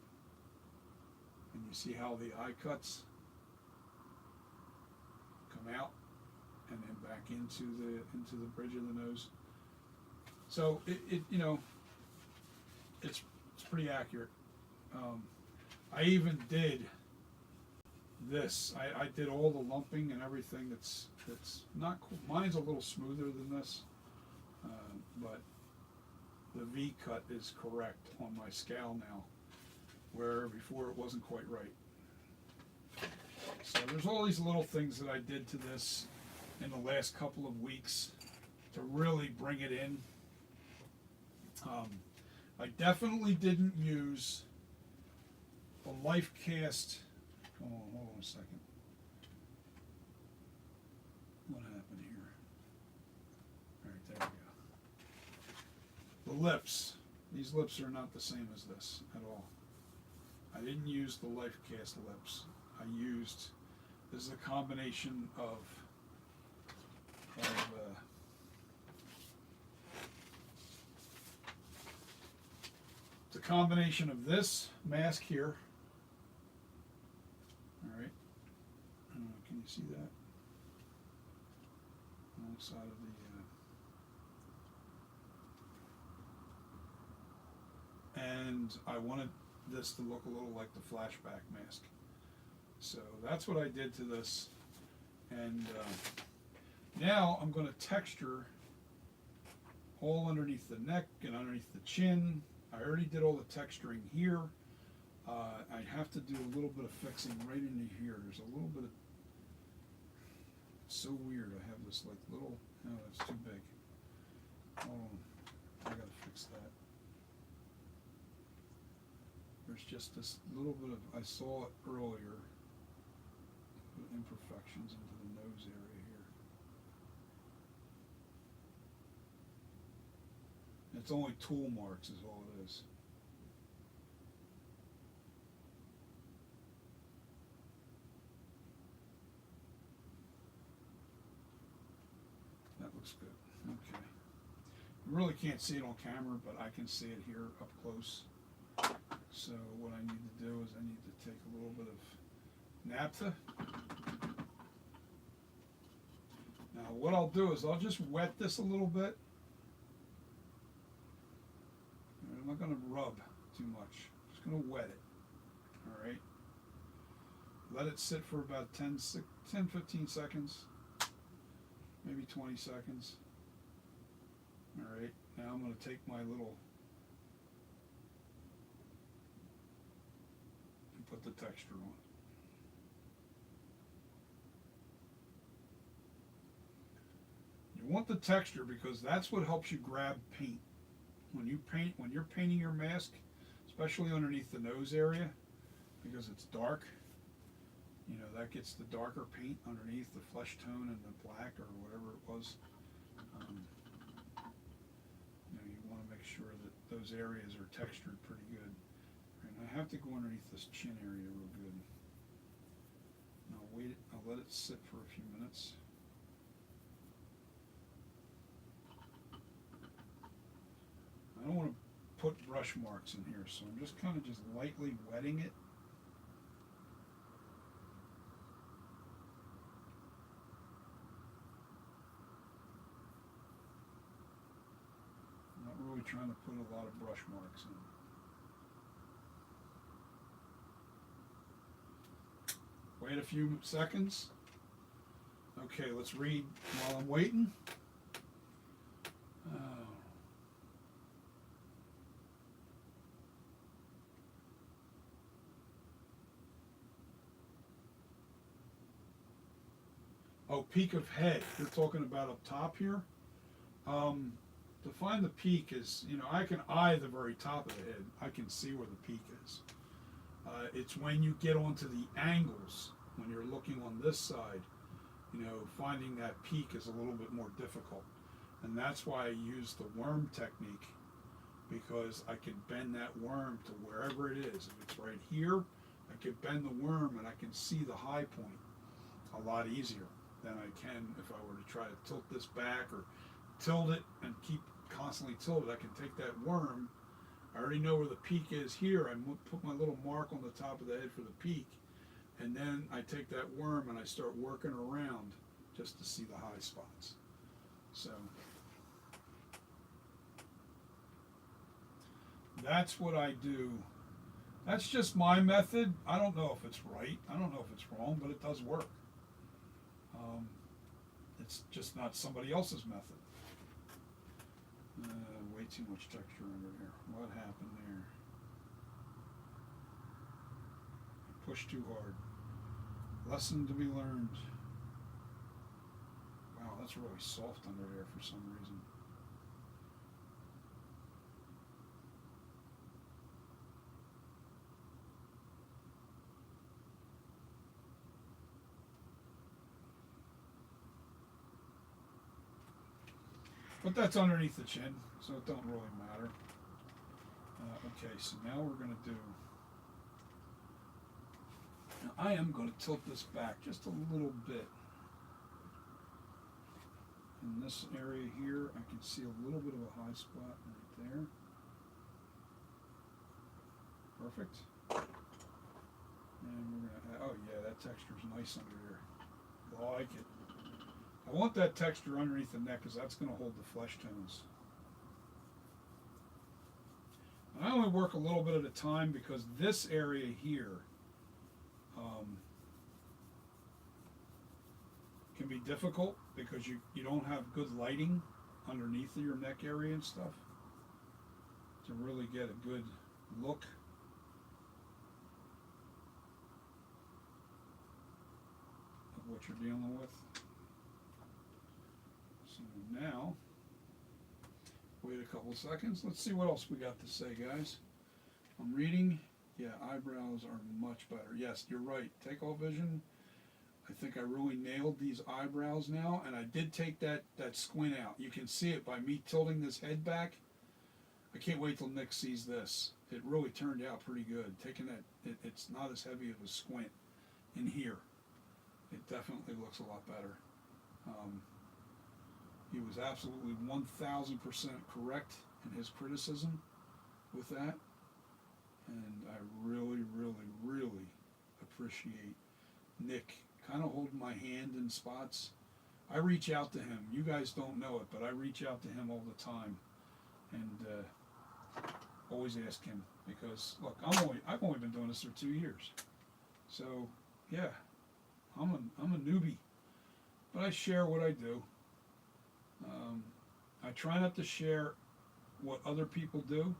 And you see how the eye cuts come out and then back into the bridge of the nose. So it you know, it's pretty accurate. I even did this. I did all the lumping and everything. That's not cool. Mine's a little smoother than this, but the V cut is correct on my scowl now, where before it wasn't quite right. So there's all these little things that I did to this in the last couple of weeks to really bring it in. I definitely didn't use the life cast. Hold on a second. What happened here? All right, there we go. The lips. These lips are not the same as this at all. I didn't use the life cast lips. I used, this is a combination of it's a combination of this mask here. All right, can you see that? Alongside of the, and I wanted this to look a little like the flashback mask. So that's what I did to this, and now I'm going to texture all underneath the neck and underneath the chin. I already did all the texturing here. I have to do a little bit of fixing right into here. There's a little bit of, it's so weird. I have this like little, no, that's too big. Oh, I gotta fix that. There's just this little bit of, I saw it earlier, imperfections into the nose area here. It's only tool marks is all it is. That looks good. Okay. You really can't see it on camera, but I can see it here up close. So what I need to do is I need to take a little bit of naphtha. Now what I'll do is I'll just wet this a little bit. I'm not going to rub too much. I'm just going to wet it. All right. Let it sit for about 10, 15 seconds, maybe 20 seconds. All right. Now I'm going to take my little and put the texture on. You want the texture because that's what helps you grab paint. When you're painting your mask, especially underneath the nose area, because it's dark. You know, that gets the darker paint underneath the flesh tone and the black or whatever it was. You know, you want to make sure that those areas are textured pretty good. And I have to go underneath this chin area real good. And I'll wait it, I'll let it sit for a few minutes. I don't want to put brush marks in here, so I'm just kind of just lightly wetting it. Not really trying to put a lot of brush marks in. Wait a few seconds. Okay, let's read while I'm waiting. Oh, peak of head. You're talking about up top here. To find the peak is, you know, I can eye the very top of the head. I can see where the peak is. It's when you get onto the angles, when you're looking on this side, you know, finding that peak is a little bit more difficult. And that's why I use the worm technique, because I can bend that worm to wherever it is. If it's right here, I can bend the worm and I can see the high point a lot easier than I can if I were to try to tilt this back or tilt it and keep constantly tilted. I can take that worm, I already know where the peak is here, I put my little mark on the top of the head for the peak, and then I take that worm and I start working around just to see the high spots. So that's what I do. That's just my method. I don't know if it's right, I don't know if it's wrong, but it does work. It's just not somebody else's method. Way too much texture under there. What happened there? I pushed too hard. Lesson to be learned. Wow, that's really soft under there for some reason. But that's underneath the chin, so it don't really matter. Okay, so now we're going to do... Now I am going to tilt this back just a little bit. In this area here, I can see a little bit of a high spot right there. Perfect. And we're going to add... Oh yeah, that texture's nice under there. I like it. I want that texture underneath the neck because that's going to hold the flesh tones. And I only work a little bit at a time because this area here can be difficult because you don't have good lighting underneath your neck area and stuff to really get a good look. Of what you're dealing with. So now, wait a couple seconds. Let's see what else we got to say, guys. I'm reading. Yeah, eyebrows are much better. Yes, you're right. Take all vision. I think I really nailed these eyebrows now, and I did take that squint out. You can see it by me tilting this head back. I can't wait till Nick sees this. It really turned out pretty good. Taking that, it's not as heavy of a squint in here. It definitely looks a lot better. He was absolutely 1,000% correct in his criticism with that. And I really, really, really appreciate Nick kind of holding my hand in spots. I reach out to him. You guys don't know it, but I reach out to him all the time. And always ask him because, look, I've only been doing this for 2 years. So, yeah, I'm a newbie. But I share what I do. I try not to share what other people do,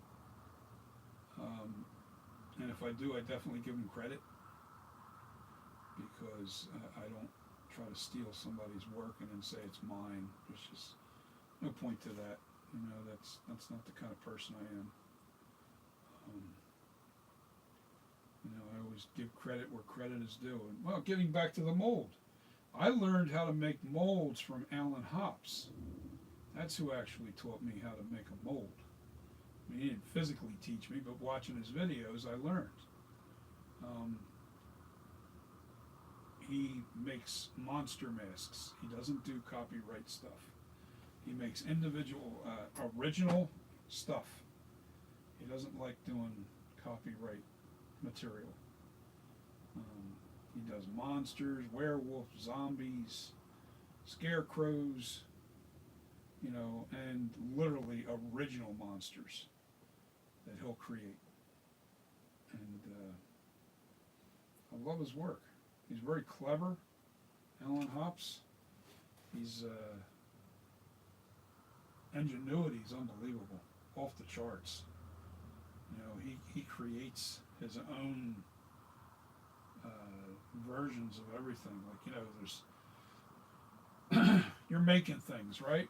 and if I do, I definitely give them credit because I don't try to steal somebody's work and then say it's mine. There's just no point to that. You know, that's not the kind of person I am. You know, I always give credit where credit is due. And, well, getting back to the mold, I learned how to make molds from Alan Hops. That's who actually taught me how to make a mold. I mean, he didn't physically teach me, but watching his videos, I learned. Um, he makes monster masks. He doesn't do copyright stuff. He makes individual, original stuff. He doesn't like doing copyright material. He does monsters, werewolves, zombies, scarecrows, you know, and literally original monsters that he'll create. And I love his work. He's very clever, Alan Hops. He's ingenuity is unbelievable, off the charts. You know, he creates his own versions of everything. Like, you know, there's you're making things, right?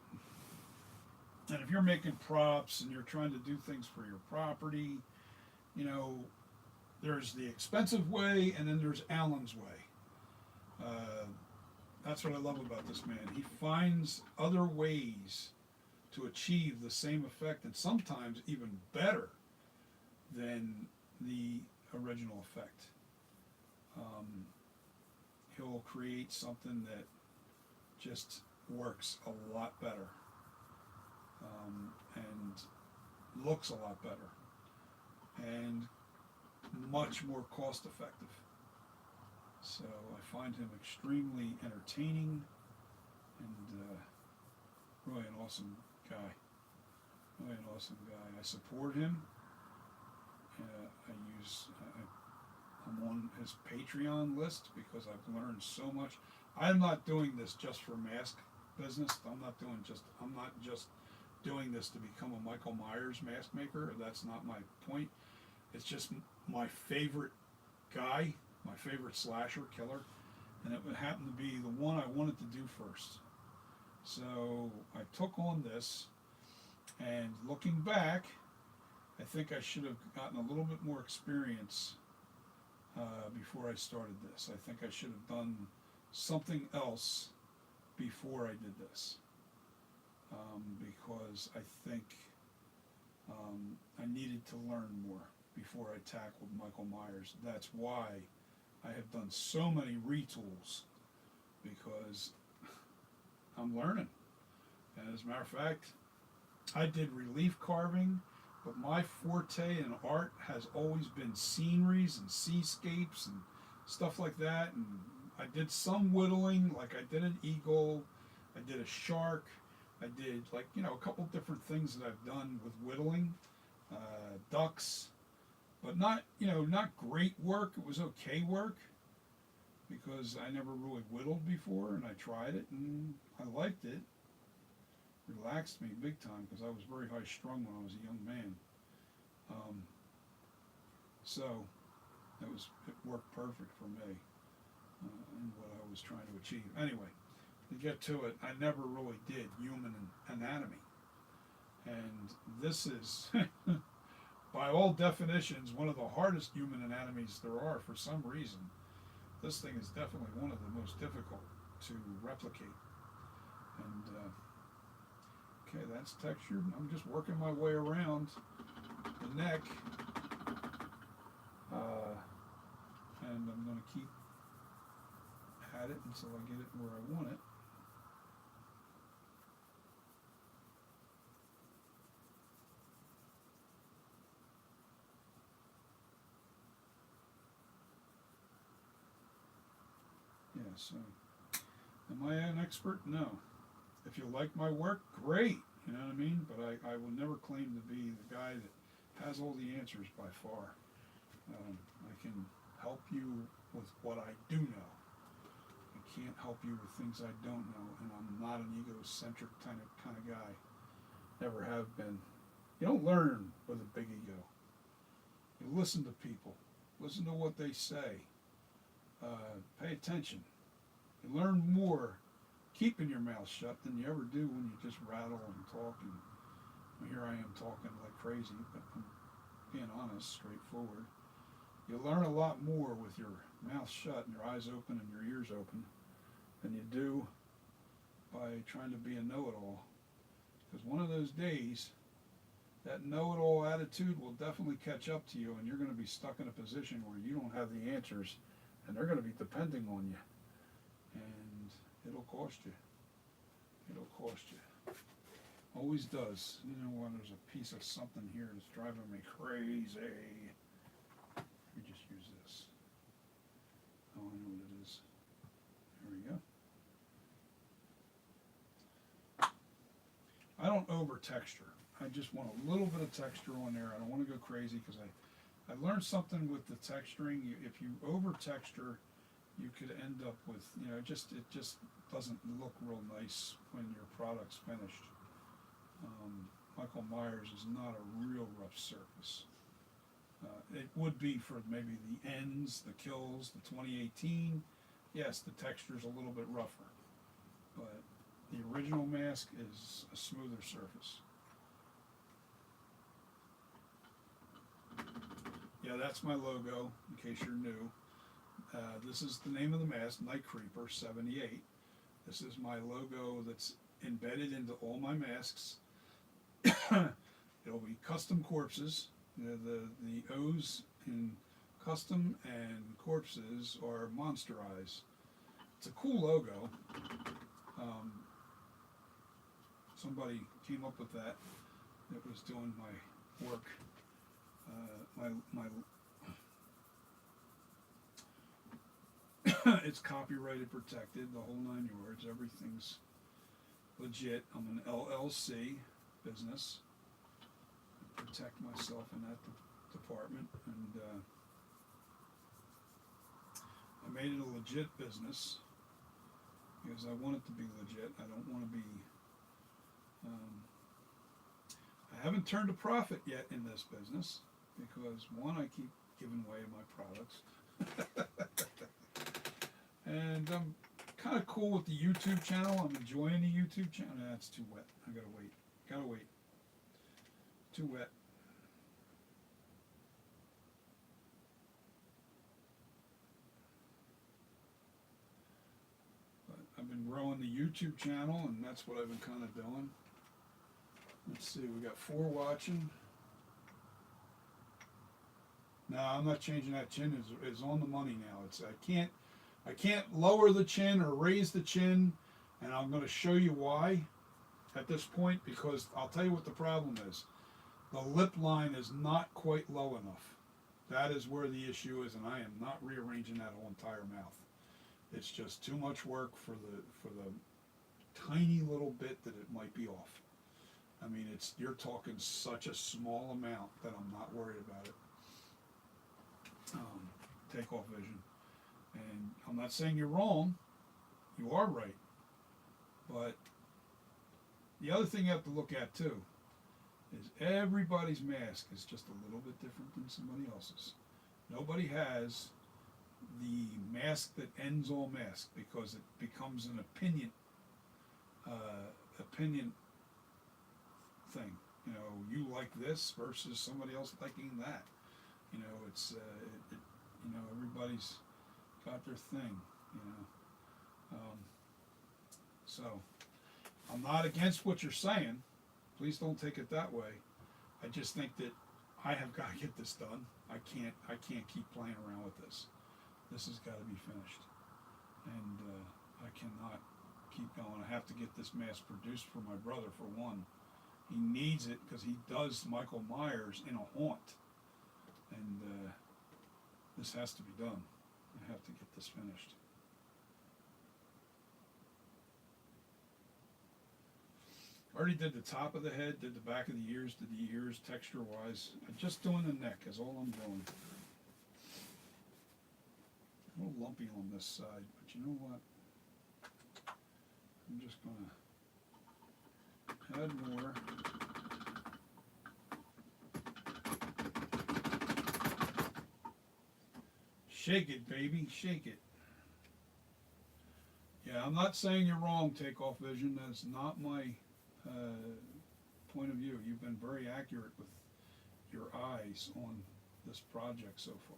And if you're making props and you're trying to do things for your property, you know, there's the expensive way and then there's Alan's way. That's what I love about this man. He finds other ways to achieve the same effect and sometimes even better than the original effect. He'll create something that just works a lot better and looks a lot better and much more cost effective. So I find him extremely entertaining and really an awesome guy. Really an awesome guy. I support him. I'm on his Patreon list because I've learned so much. I'm not doing this just for mask business. I'm not just doing this to become a Michael Myers mask maker. That's not my point. It's just my favorite guy, my favorite slasher killer, and it would happen to be the one I wanted to do first. So I took on this, and looking back, I think I should have gotten a little bit more experience before I started this. I think I should have done something else before I did this, because I think I needed to learn more before I tackled Michael Myers. That's why I have done so many retools, because I'm learning. And as a matter of fact, I did relief carving, but my forte in art has always been sceneries and seascapes and stuff like that. And I did some whittling, like I did an eagle, I did a shark, I did, like, you know, a couple different things that I've done with whittling, ducks, but not, you know, not great work. It was okay work because I never really whittled before, and I tried it and I liked it. Relaxed me big time because I was very high strung when I was a young man. So it worked perfect for me and what I was trying to achieve. Anyway, to get to it, I never really did human anatomy, and this is by all definitions one of the hardest human anatomies there are. For some reason, this thing is definitely one of the most difficult to replicate. And okay, that's textured. I'm just working my way around the neck, and I'm going to keep at it until I get it where I want it. Yeah, so am I an expert? No. If you like my work, great, you know what I mean? But I will never claim to be the guy that has all the answers by far. I can help you with what I do know. I can't help you with things I don't know, and I'm not an egocentric kind of guy. Never have been. You don't learn with a big ego. You listen to people. Listen to what they say. Pay attention. You learn more keeping your mouth shut than you ever do when you just rattle and talk. And here I am talking like crazy, but I'm being honest, straightforward. you learn a lot more with your mouth shut and your eyes open and your ears open than you do by trying to be a know-it-all. Because one of those days, that know-it-all attitude will definitely catch up to you, and you're going to be stuck in a position where you don't have the answers, and they're going to be depending on you. And it'll cost you. It'll cost you. Always does. You know, when there's a piece of something here that's driving me crazy. Let me just use this. Oh, I know what it is. There we go. I don't over texture. I just want a little bit of texture on there. I don't want to go crazy because I learned something with the texturing. If you over texture, you could end up with, you know, it just doesn't look real nice when your product's finished. Michael Myers is not a real rough surface. It would be for maybe the ends, the kills, the 2018. Yes, the texture's a little bit rougher, but the original mask is a smoother surface. Yeah, that's my logo, in case you're new. This is the name of the mask, NightCreeper 78. This is my logo that's embedded into all my masks. It'll be custom corpses. The O's in custom and corpses are monster eyes. It's a cool logo. Somebody came up with that. It was doing my work. It's copyrighted, protected, the whole 9 yards. Everything's legit. I'm an LLC business. I protect myself in that department, and I made it a legit business because I want it to be legit. I don't want to be. I haven't turned a profit yet in this business because, one, I keep giving away my products. And I'm kind of cool with the YouTube channel. I'm enjoying the YouTube channel. Nah, it's too wet. I gotta wait. Gotta wait. Too wet. But I've been growing the YouTube channel, and that's what I've been kind of doing. Let's see, we got 4 watching. No, I'm not changing that chin. It's on the money now. I can't lower the chin or raise the chin, and I'm going to show you why at this point, because I'll tell you what the problem is. The lip line is not quite low enough. That is where the issue is, and I am not rearranging that whole entire mouth. It's just too much work for the tiny little bit that it might be off. I mean, you're talking such a small amount that I'm not worried about it. Takeoff vision. And I'm not saying you're wrong. You are right. But the other thing you have to look at too is everybody's mask is just a little bit different than somebody else's. Nobody has the mask that ends all masks because it becomes an opinion thing. You know, you like this versus somebody else liking that. You know, it's you know, everybody's got their thing. You know, so I'm not against what you're saying. Please don't take it that way. I just think that I have got to get this done. I can't keep playing around with this. This has got to be finished, and I cannot keep going. I have to get this mask produced for my brother, for one. He needs it because he does Michael Myers in a haunt, and this has to be done. I have to get this finished. Already did the top of the head, did the back of the ears, did the ears texture-wise. I'm just doing the neck is all I'm doing. A little lumpy on this side, but you know what? I'm just going to add more. Shake it, baby, shake it. Yeah, I'm not saying you're wrong, Takeoff Vision. That's not my point of view. You've been very accurate with your eyes on this project so far.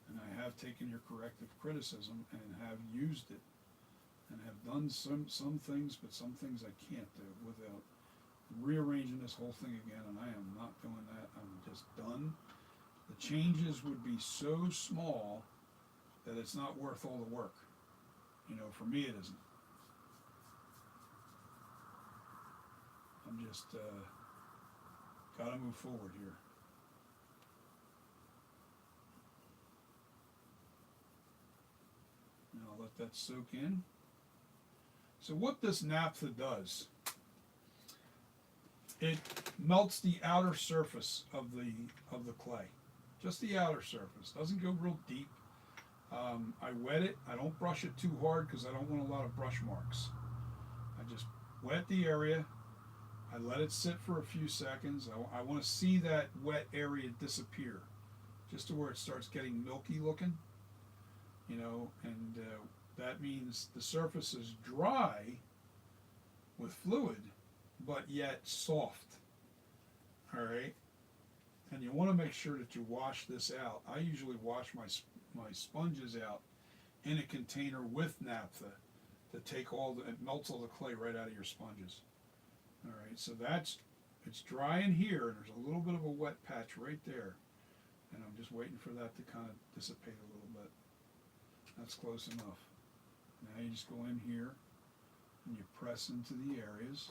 And I have taken your corrective criticism and have used it and have done some things, but some things I can't do without rearranging this whole thing again, and I am not doing that. I'm just done. The changes would be so small that it's not worth all the work. You know, for me it isn't. I'm just gotta move forward here. Now I'll let that soak in. So what this naphtha does, it melts the outer surface of the clay, just the outer surface. Doesn't go real deep. I wet it. I don't brush it too hard because I don't want a lot of brush marks. I just wet the area. I let it sit for a few seconds. I want to see that wet area disappear, just to where it starts getting milky looking, you know, and that means the surface is dry with fluid, but yet soft. All right, and you want to make sure that you wash this out. I usually wash my sponges out in a container with naphtha to take it melts all the clay right out of your sponges. All right, so it's dry in here, and there's a little bit of a wet patch right there, and I'm just waiting for that to kind of dissipate a little bit. That's close enough. Now you just go in here and you press into the areas.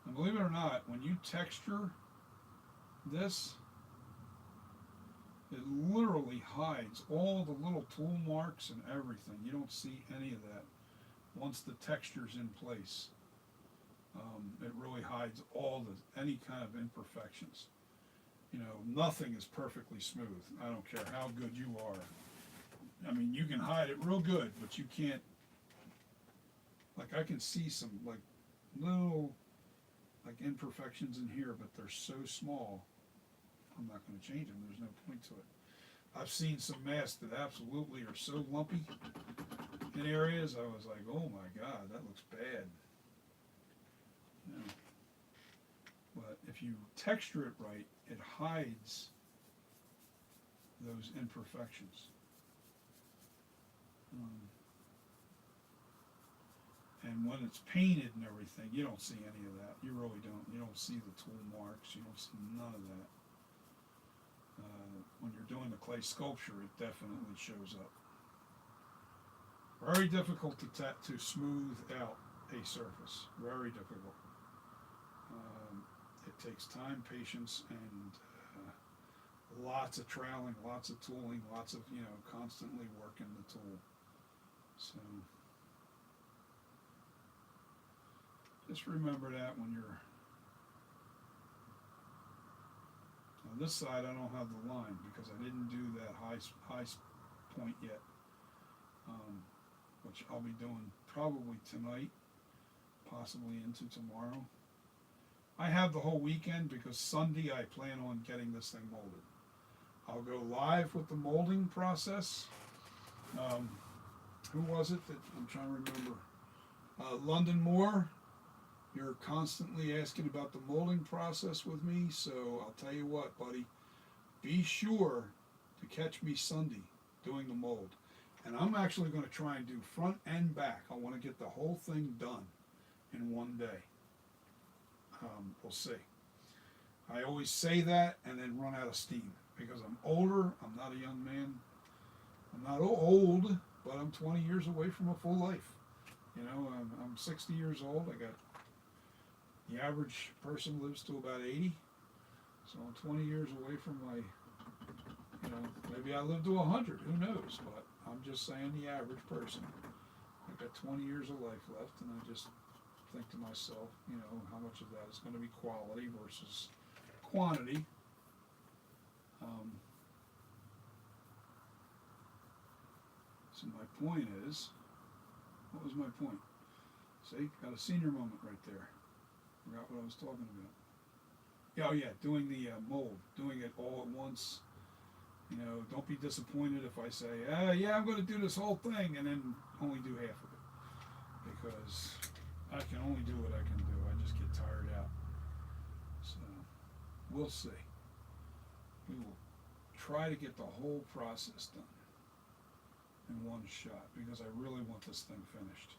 And believe it or not, when you texture this, it literally hides all the little tool marks and everything. You don't see any of that once the texture's in place. It really hides any kind of imperfections. You know, nothing is perfectly smooth. I don't care how good you are. I mean, you can hide it real good, but you can't. Like, I can see some little imperfections in here, but they're so small. I'm not going to change them. There's no point to it. I've seen some masks that absolutely are so lumpy in areas. I was like, oh my God, that looks bad. You know, but if you texture it right, it hides those imperfections. And when it's painted and everything, you don't see any of that. You really don't. You don't see the tool marks. You don't see none of that. When you're doing the clay sculpture, it definitely shows up. Very difficult to smooth out a surface. Very difficult. It takes time, patience, and lots of troweling, lots of tooling, lots of, constantly working the tool. So just remember that when you're on this side. I don't have the line because I didn't do that high point yet, which I'll be doing probably tonight, possibly into tomorrow. I have the whole weekend because Sunday I plan on getting this thing molded. I'll go live with the molding process. Who was it that I'm trying to remember? London Moore. You're constantly asking about the molding process with me, so I'll tell you what, buddy. Be sure to catch me Sunday doing the mold. And I'm actually going to try and do front and back. I want to get the whole thing done in one day. We'll see. I always say that and then run out of steam because I'm older. I'm not a young man. I'm not old, but I'm 20 years away from a full life. You know, I'm 60 years old. The average person lives to about 80. So I'm 20 years away from my, maybe I live to 100. Who knows? But I'm just saying the average person. I've got 20 years of life left, and I just think to myself, how much of that is going to be quality versus quantity. So my point is, what was my point? See, got a senior moment right there. Forgot what I was talking about. Yeah, oh yeah, doing the mold, doing it all at once. Don't be disappointed if I say, yeah, I'm going to do this whole thing, and then only do half of it. Because I can only do what I can do. I just get tired out. So we'll see. We will try to get the whole process done in one shot because I really want this thing finished.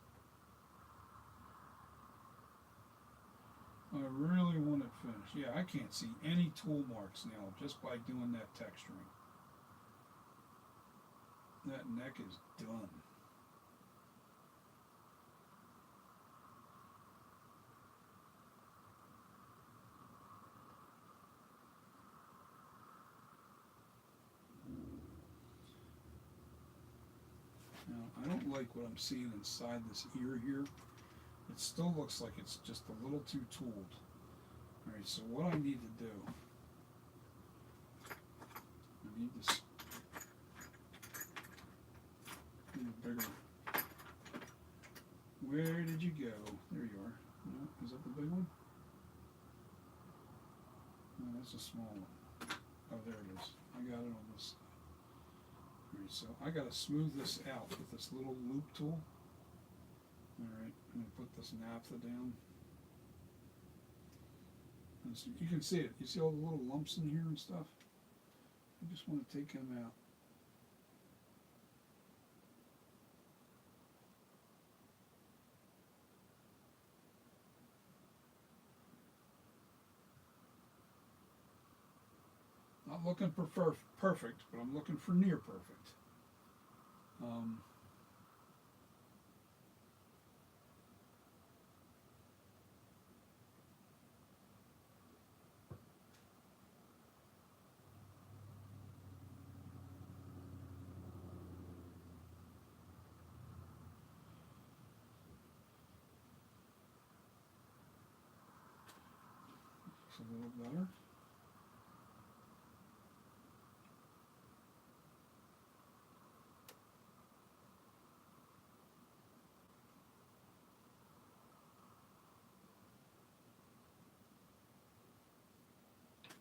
I really want it finished. Yeah, I can't see any tool marks now just by doing that texturing. That neck is done. Now, I don't like what I'm seeing inside this ear here. It still looks like it's just a little too tooled. Alright, so what I need to do, I need this bigger. Where did you go? There you are. No, is that the big one? No, that's a small one. Oh, there it is. I got it on this side. Alright, so I gotta smooth this out with this little loop tool. Alright, I'm gonna put this naphtha down. And so you can see it. You see all the little lumps in here and stuff? I just want to take them out. Not looking for perfect, but I'm looking for near perfect. Looks a little better.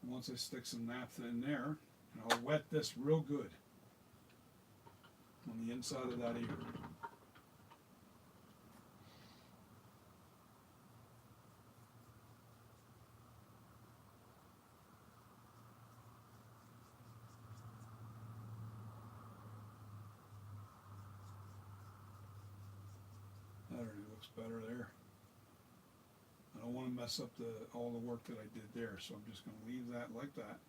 Once I stick some naphtha in there, and I'll wet this real good on the inside of that ear. That already looks better there. I don't want to mess up all the work that I did there, so I'm just going to leave that like that.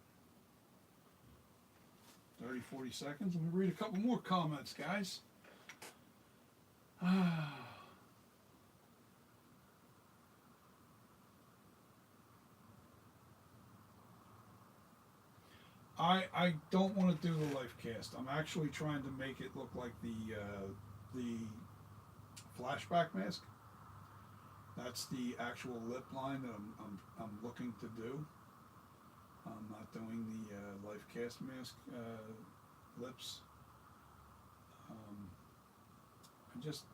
30, 40 seconds. Let me read a couple more comments, guys. I don't want to do the life cast. I'm actually trying to make it look like the flashback mask. That's the actual lip line that I'm looking to do. I'm not doing the life cast mask lips. I just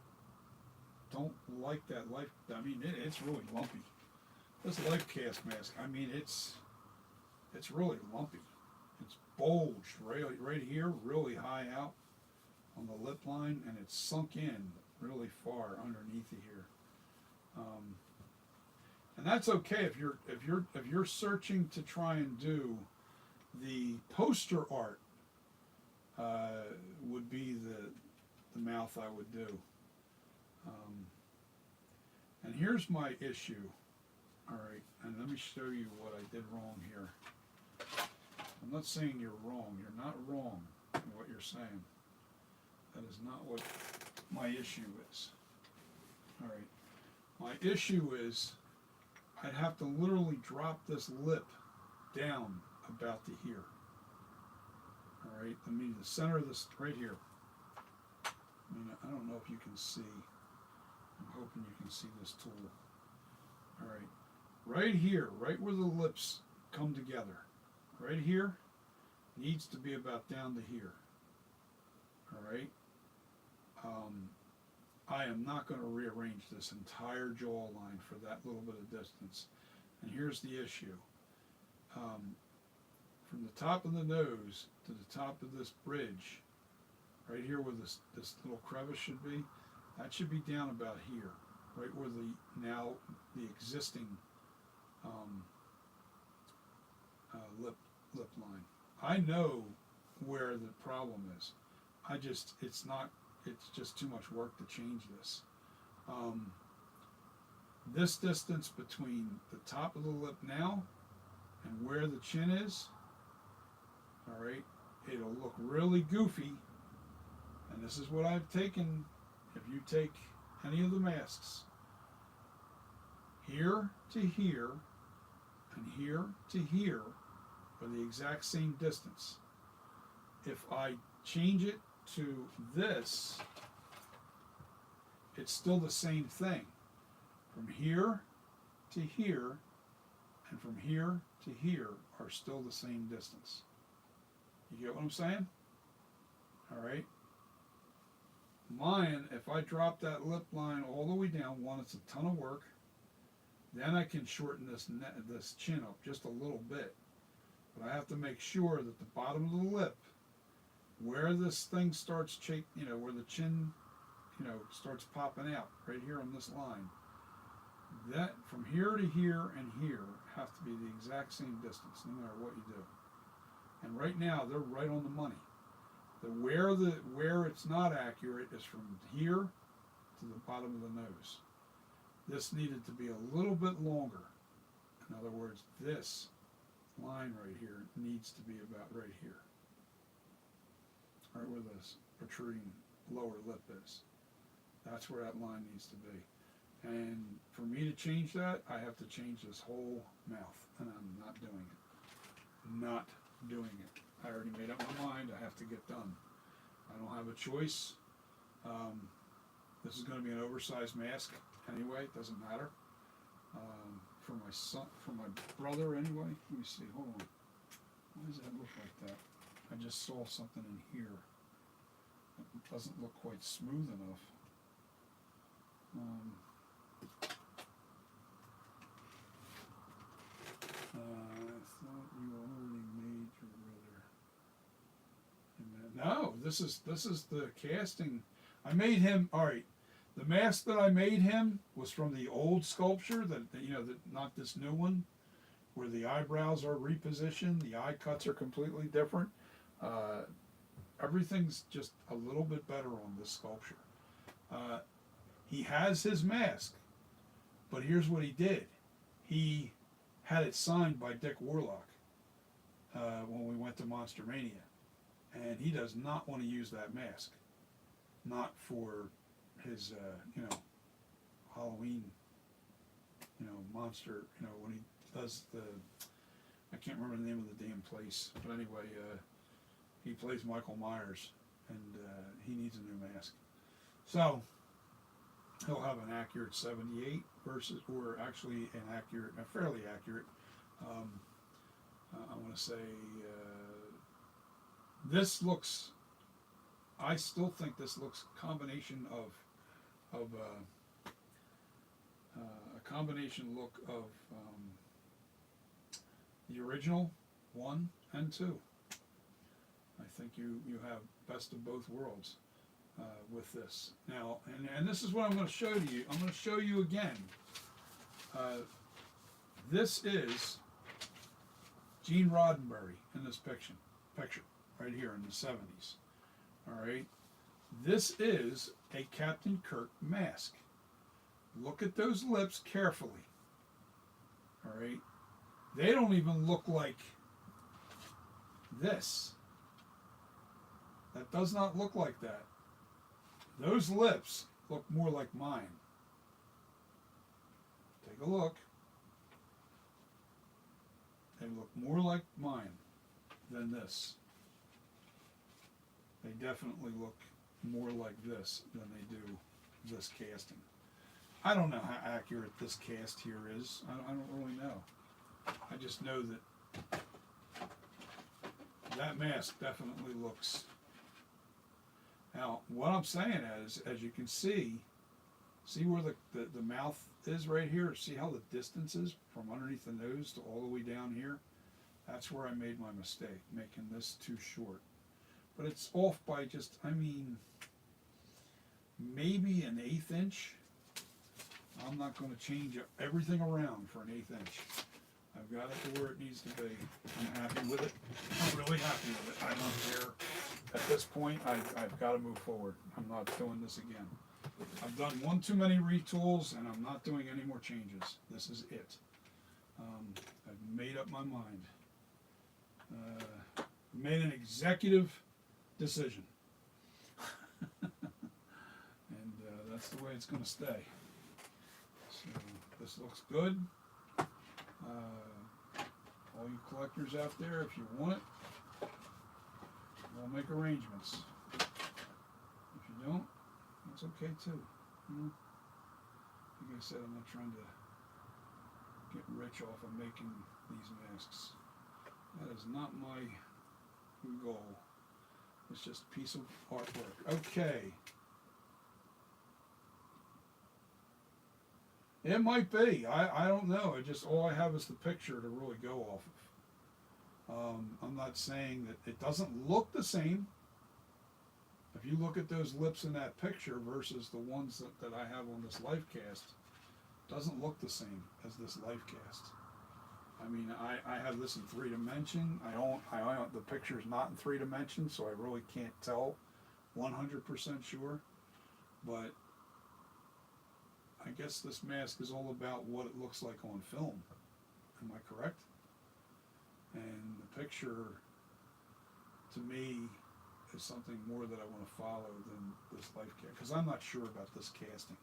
don't like that life. I mean, it's really lumpy. This life cast mask. I mean, it's really lumpy. It's bulged right here, really high out on the lip line, and it's sunk in really far underneath here. And that's okay if you're searching to try and do the poster art. Would be the mouth I would do. And here's my issue. All right, and let me show you what I did wrong here. I'm not saying you're wrong. You're not wrong in what you're saying. That is not what my issue is. All right. My issue is I'd have to literally drop this lip down about to here. All right. I mean, the center of this right here. I mean, I don't know if you can see. I'm hoping you can see this tool. All right. Right here, right where the lips come together. Right here needs to be about down to here. All right. I am not going to rearrange this entire jawline for that little bit of distance. And here's the issue. From the top of the nose to the top of this bridge, right here where this little crevice should be, that should be down about here. right where the existing lip line. I know where the problem is. It's just too much work to change this. This distance between the top of the lip now and where the chin is, all right, it'll look really goofy. And this is what I've taken. If you take any of the masks, here to here and here to here are the exact same distance. If I change it to this, it's still the same thing. From here to here and from here to here are still the same distance. You get what I'm saying? All right. Mine, if I drop that lip line all the way down, one, it's a ton of work. Then I can shorten this chin up just a little bit. But I have to make sure that the bottom of the lip, where this thing starts where the chin, starts popping out, right here on this line, that from here to here and here have to be the exact same distance, no matter what you do. And right now, they're right on the money. Where it's not accurate is from here to the bottom of the nose. This needed to be a little bit longer. In other words, this line right here needs to be about right here. Right where this protruding lower lip is. That's where that line needs to be. And for me to change that, I have to change this whole mouth. And I'm not doing it. Not doing it. I already made up my mind. I have to get done. I don't have a choice. This is going to be an oversized mask anyway. It doesn't matter. For my son, for my brother anyway. Let me see. Hold on. Why does that look like that? I just saw something in here. It doesn't look quite smooth enough. I thought you already made your brother. No, this is the casting. I made him. All right. The mask that I made him was from the old sculpture, that not this new one, where the eyebrows are repositioned, the eye cuts are completely different. Everything's just a little bit better on this sculpture. He has his mask, but here's what he did. He had it signed by Dick Warlock when we went to Monster Mania, and he does not want to use that mask, not for his Halloween monster, when he does I can't remember the name of the damn place, but anyway, he plays Michael Myers, and he needs a new mask. So he'll have an accurate 78 or actually a fairly accurate, I want to say, this looks, I still think this looks a combination look of the original 1 and 2. I think you have best of both worlds with this. Now, and this is what I'm going to show to you. I'm going to show you again. This is Gene Roddenberry in this picture right here in the 70s. All right. This is a Captain Kirk mask. Look at those lips carefully. All right. They don't even look like this. That does not look like that. Those lips look more like mine. Take a look. They look more like mine than this. They definitely look more like this than they do this casting. I don't know how accurate this cast here is. I don't really know. I just know that that mask definitely looks. Now, what I'm saying is, as you can see where the mouth is right here? See how the distance is from underneath the nose to all the way down here? That's where I made my mistake, making this too short. But it's off by just, maybe an 1/8 inch. I'm not going to change everything around for an 1/8 inch. I've got it to where it needs to be. I'm happy with it. I'm really happy with it. I don't care. At this point, I've got to move forward. I'm not doing this again. I've done one too many retools, and I'm not doing any more changes. This is it. I've made up my mind. Made an executive decision. And that's the way it's going to stay. So this looks good. All you collectors out there, if you want it, we'll make arrangements. If you don't, that's okay too. You know? Like I said, I'm not trying to get rich off of making these masks. That is not my goal. It's just a piece of artwork. Okay. It might be. I don't know. All I have is the picture to really go off of. I'm not saying that it doesn't look the same. If you look at those lips in that picture versus the ones that I have on this live cast, it doesn't look the same as this live cast. I mean, I have this in 3 dimension. The picture's not in 3 dimensions, so I really can't tell 100% sure. But I guess this mask is all about what it looks like on film. Am I correct? And the picture, to me, is something more that I want to follow than this life cast. Because I'm not sure about this casting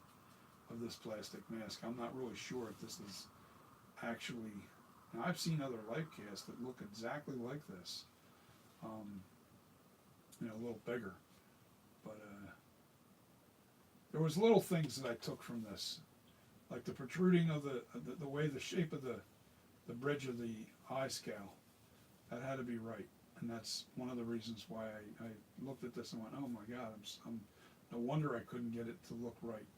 of this plastic mask. I'm not really sure if this is actually... Now, I've seen other life casts that look exactly like this. A little bigger. But there was little things that I took from this, like the protruding of the way the shape of the bridge of the eye scowl. That had to be right, and that's one of the reasons why I looked at this and went, oh my God, I'm no wonder I couldn't get it to look right,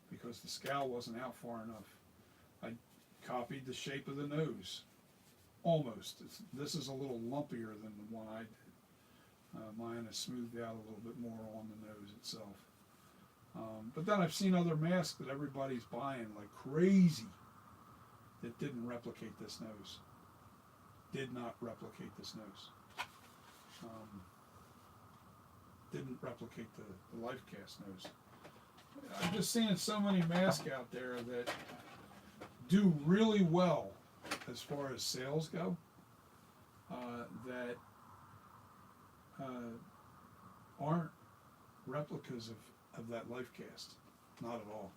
because the scowl wasn't out far enough. I copied the shape of the nose, almost. This is a little lumpier than the one I did. Mine is smoothed out a little bit more on the nose itself. But then I've seen other masks that everybody's buying like crazy that didn't replicate this nose. Did not replicate this nose. Didn't replicate the life cast nose. I'm just seeing so many masks out there that do really well as far as sales go, that aren't replicas of that life cast. Not at all.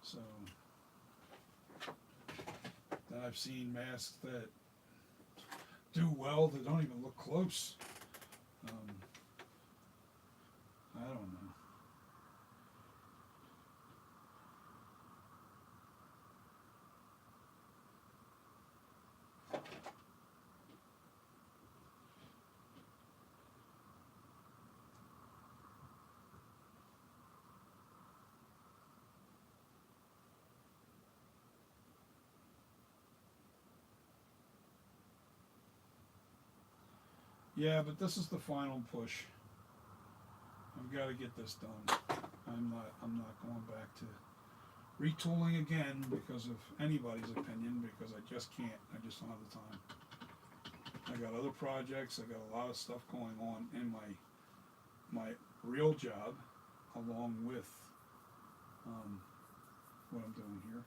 So then I've seen masks that do well that don't even look close. I don't know. Yeah, but this is the final push. I've got to get this done. I'm not going back to retooling again because of anybody's opinion, because I just can't. I just don't have the time. I got other projects. I got a lot of stuff going on in my real job, along with what I'm doing here.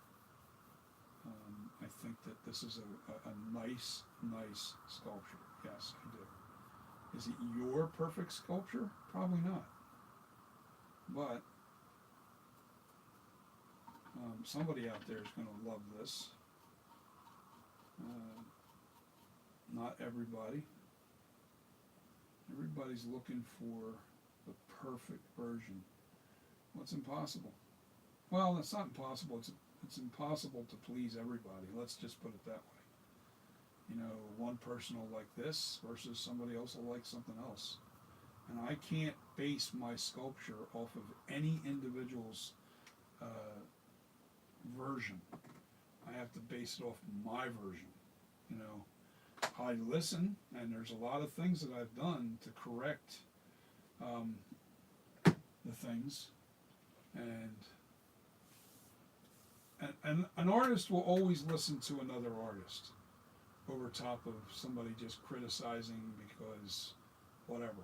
I think that this is a nice sculpture. Yes, I do. Is it your perfect sculpture? Probably not. But somebody out there is going to love this. Not everybody. Everybody's looking for the perfect version. What's impossible? Well, it's not impossible. It's impossible to please everybody. Let's just put it that way. You know, one person will like this versus somebody else will like something else. And I can't base my sculpture off of any individual's version. I have to base it off my version. You know, I listen, and there's a lot of things that I've done to correct the things. And and an artist will always listen to another artist over top of somebody just criticizing because whatever.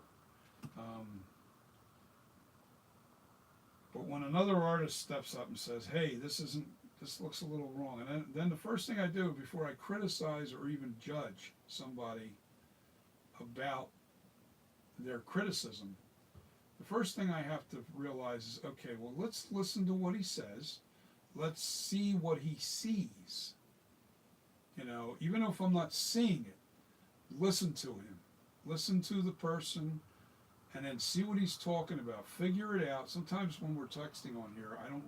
Um, but when another artist steps up and says, "Hey, this looks a little wrong," and then the first thing I do before I criticize or even judge somebody about their criticism, the first thing I have to realize is, okay, well, let's listen to what he says. Let's see what he sees. You know, even if I'm not seeing it, listen to him. Listen to the person and then see what he's talking about. Figure it out. Sometimes when we're texting on here, I'm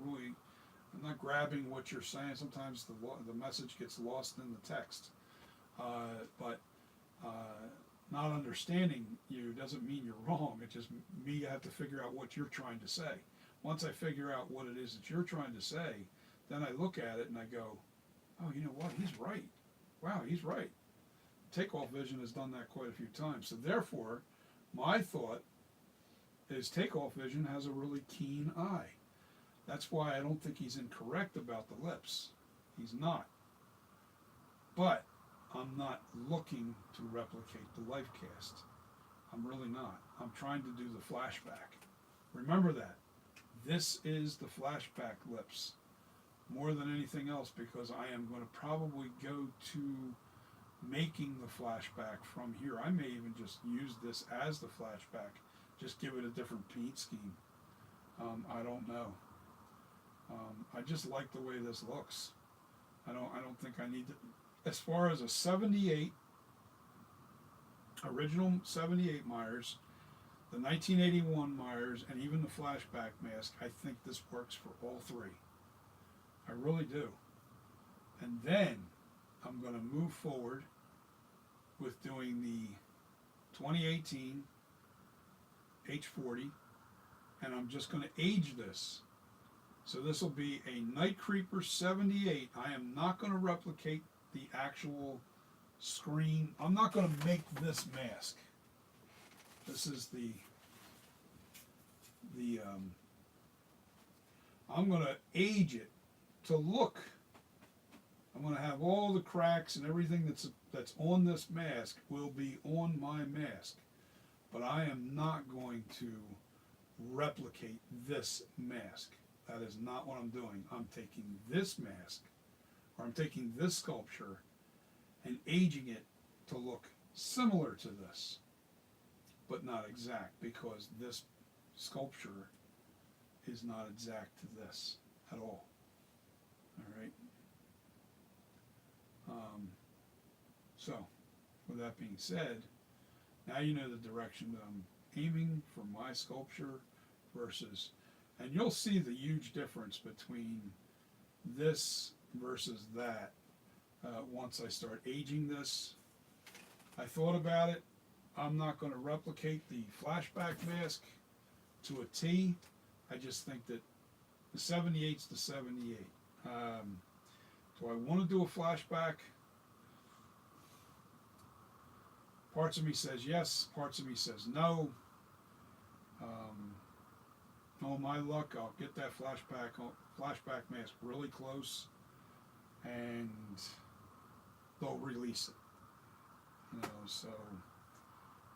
not grabbing what you're saying. Sometimes the message gets lost in the text. But not understanding you doesn't mean you're wrong. It just me I have to figure out what you're trying to say. Once I figure out what it is that you're trying to say, then I look at it and I go, oh, you know what? He's right. Wow, he's right. Takeoff Vision has done that quite a few times. So therefore, my thought is Takeoff Vision has a really keen eye. That's why I don't think he's incorrect about the lips. He's not. But I'm not looking to replicate the life cast. I'm really not. I'm trying to do the flashback. Remember that. This is the flashback lips more than anything else because I am going to probably go to making the flashback from here. I may even just use this as the flashback, just give it a different paint scheme. I don't know. I just like the way this looks. I don't think I need to. As far as a 78, original 78 Myers, the 1981 Myers, and even the flashback mask, I think this works for all three. I really do. And then I'm going to move forward with doing the 2018 H40, and I'm just going to age this. So this will be a NightCreeper 78. I am not going to replicate the actual screen. I'm not going to make this mask. This is I'm going to age it to look. I'm going to have all the cracks and everything that's on this mask will be on my mask. But I am not going to replicate this mask. That is not what I'm doing. I'm taking this mask, or I'm taking this sculpture and aging it to look similar to this, but not exact, because this sculpture is not exact to this at all. All right. So, with that being said, now you know the direction that I'm aiming for my sculpture versus, and you'll see the huge difference between this versus that once I start aging this. I thought about it. I'm not going to replicate the flashback mask to a T. I just think that the 78's the 78. Do I want to do a flashback? Parts of me says yes, parts of me says no. On my luck, I'll get that flashback mask really close, and they'll release it. You know, so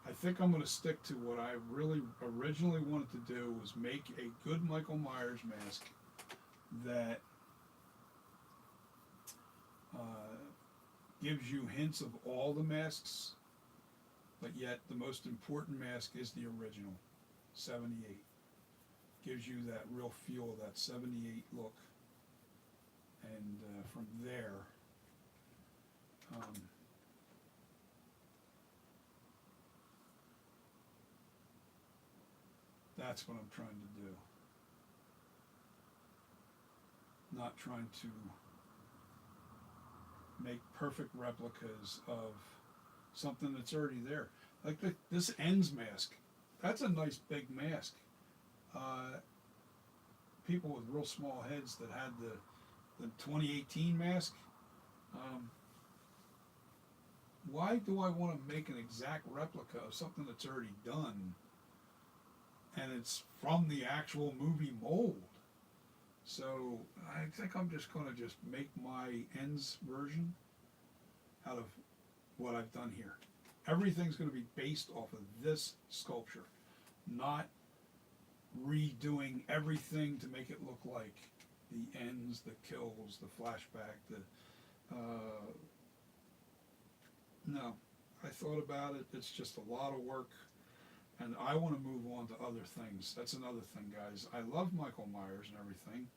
I think I'm going to stick to what I really originally wanted to do, was make a good Michael Myers mask that gives you hints of all the masks, but yet the most important mask is the original 78. Gives you that real feel, that 78 look, and from there that's what I'm trying to do. Not trying to make perfect replicas of something that's already there. Like this ends mask. That's a nice big mask. People with real small heads that had the 2018 mask. Why do I want to make an exact replica of something that's already done and it's from the actual movie mold? So I think I'm just going to just make my ends version out of what I've done here. Everything's going to be based off of this sculpture, not redoing everything to make it look like the ends, the kills, the flashback, no. I thought about it. It's just a lot of work, and I want to move on to other things. That's another thing, guys. I love Michael Myers and everything,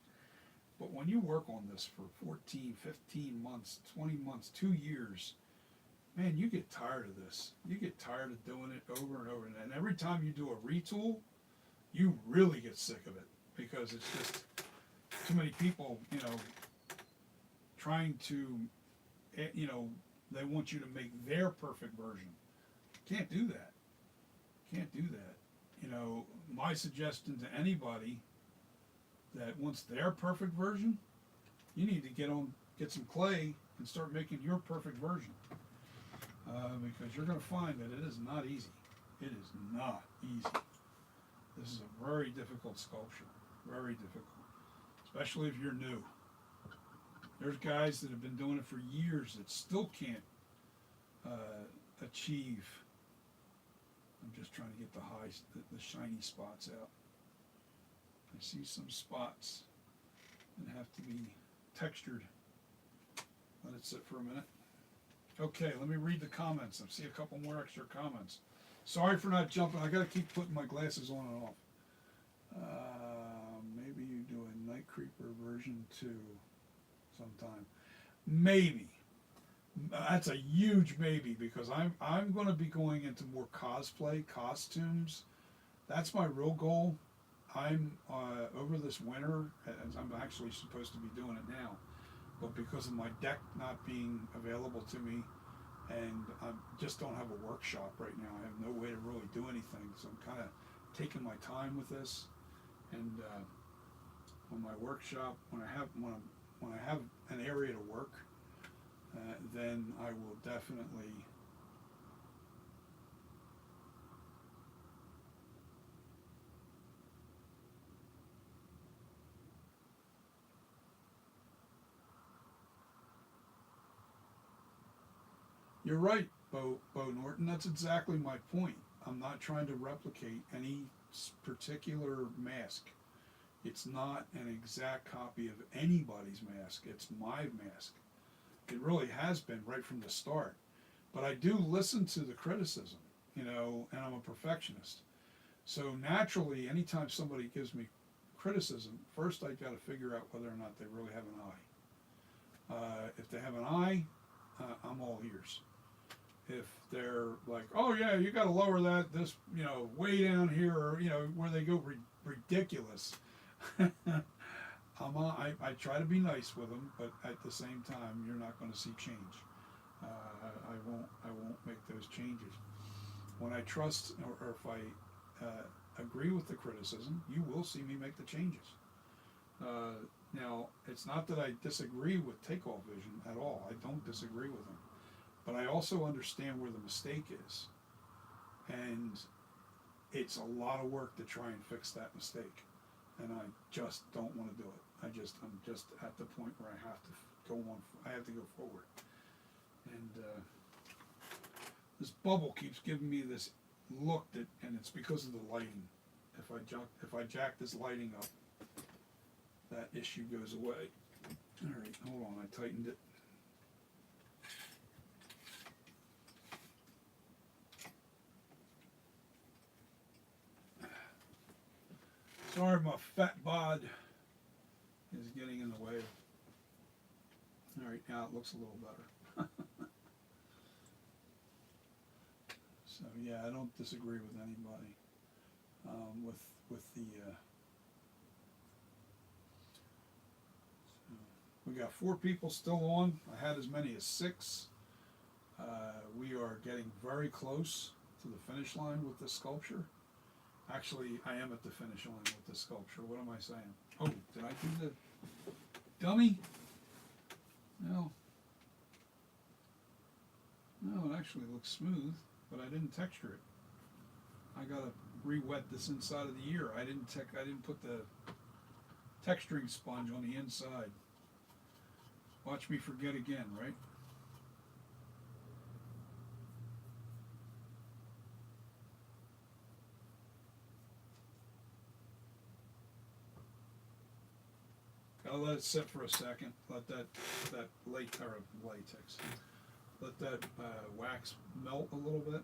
but when you work on this for 14, 15 months, 20 months, 2 years, man, you get tired of this. You get tired of doing it over and over. And every time you do a retool, you really get sick of it because it's just too many people, trying to, they want you to make their perfect version. Can't do that. Can't do that. My suggestion to anybody that wants their perfect version, you need to get some clay and start making your perfect version. Because you're going to find that it is not easy. It is not easy. This is a very difficult sculpture. Very difficult. Especially if you're new. There's guys that have been doing it for years that still can't achieve. I'm just trying to get the shiny spots out. I see some spots that have to be textured. Let it sit for a minute. Okay, let me read the comments. I see a couple more extra comments. Sorry for not jumping. I got to keep putting my glasses on and off. Maybe you do a NightCreeper version 2 sometime. Maybe. That's a huge maybe because I'm going to be going into more cosplay, costumes. That's my real goal. I'm over this winter, as I'm actually supposed to be doing it now, but because of my deck not being available to me, and I just don't have a workshop right now. I have no way to really do anything, so I'm kind of taking my time with this. And when my workshop, when I have an area to work, then I will definitely You're right, Bo Norton. That's exactly my point. I'm not trying to replicate any particular mask. It's not an exact copy of anybody's mask. It's my mask. It really has been right from the start. But I do listen to the criticism, and I'm a perfectionist. So naturally, anytime somebody gives me criticism, first I've got to figure out whether or not they really have an eye. If they have an eye, I'm all ears. If they're like, oh yeah, you got to lower this, way down here, or where they go ridiculous. I try to be nice with them, but at the same time, you're not going to see change. I won't make those changes. When I trust, or if I agree with the criticism, you will see me make the changes. Now, it's not that I disagree with Takeoff Vision at all. I don't disagree with them. But I also understand where the mistake is. And it's a lot of work to try and fix that mistake. And I just don't want to do it. I'm just at the point where I have to go on. I have to go forward. And this bubble keeps giving me this look and it's because of the lighting. If I jack this lighting up, that issue goes away. All right, hold on. I tightened it. Sorry, my fat bod is getting in the way. All right, now it looks a little better. So yeah, I don't disagree with anybody with the. So we got 4 people still on. I had as many as 6. We are getting very close to the finish line with this sculpture. Actually, I am at the finish line with this sculpture. What am I saying? Oh, did I do the dummy? No. No, it actually looks smooth, but I didn't texture it. I gotta re-wet this inside of the ear. I didn't put the texturing sponge on the inside. Watch me forget again, right? Gotta let it sit for a second. Let that latex. Let that wax melt a little bit.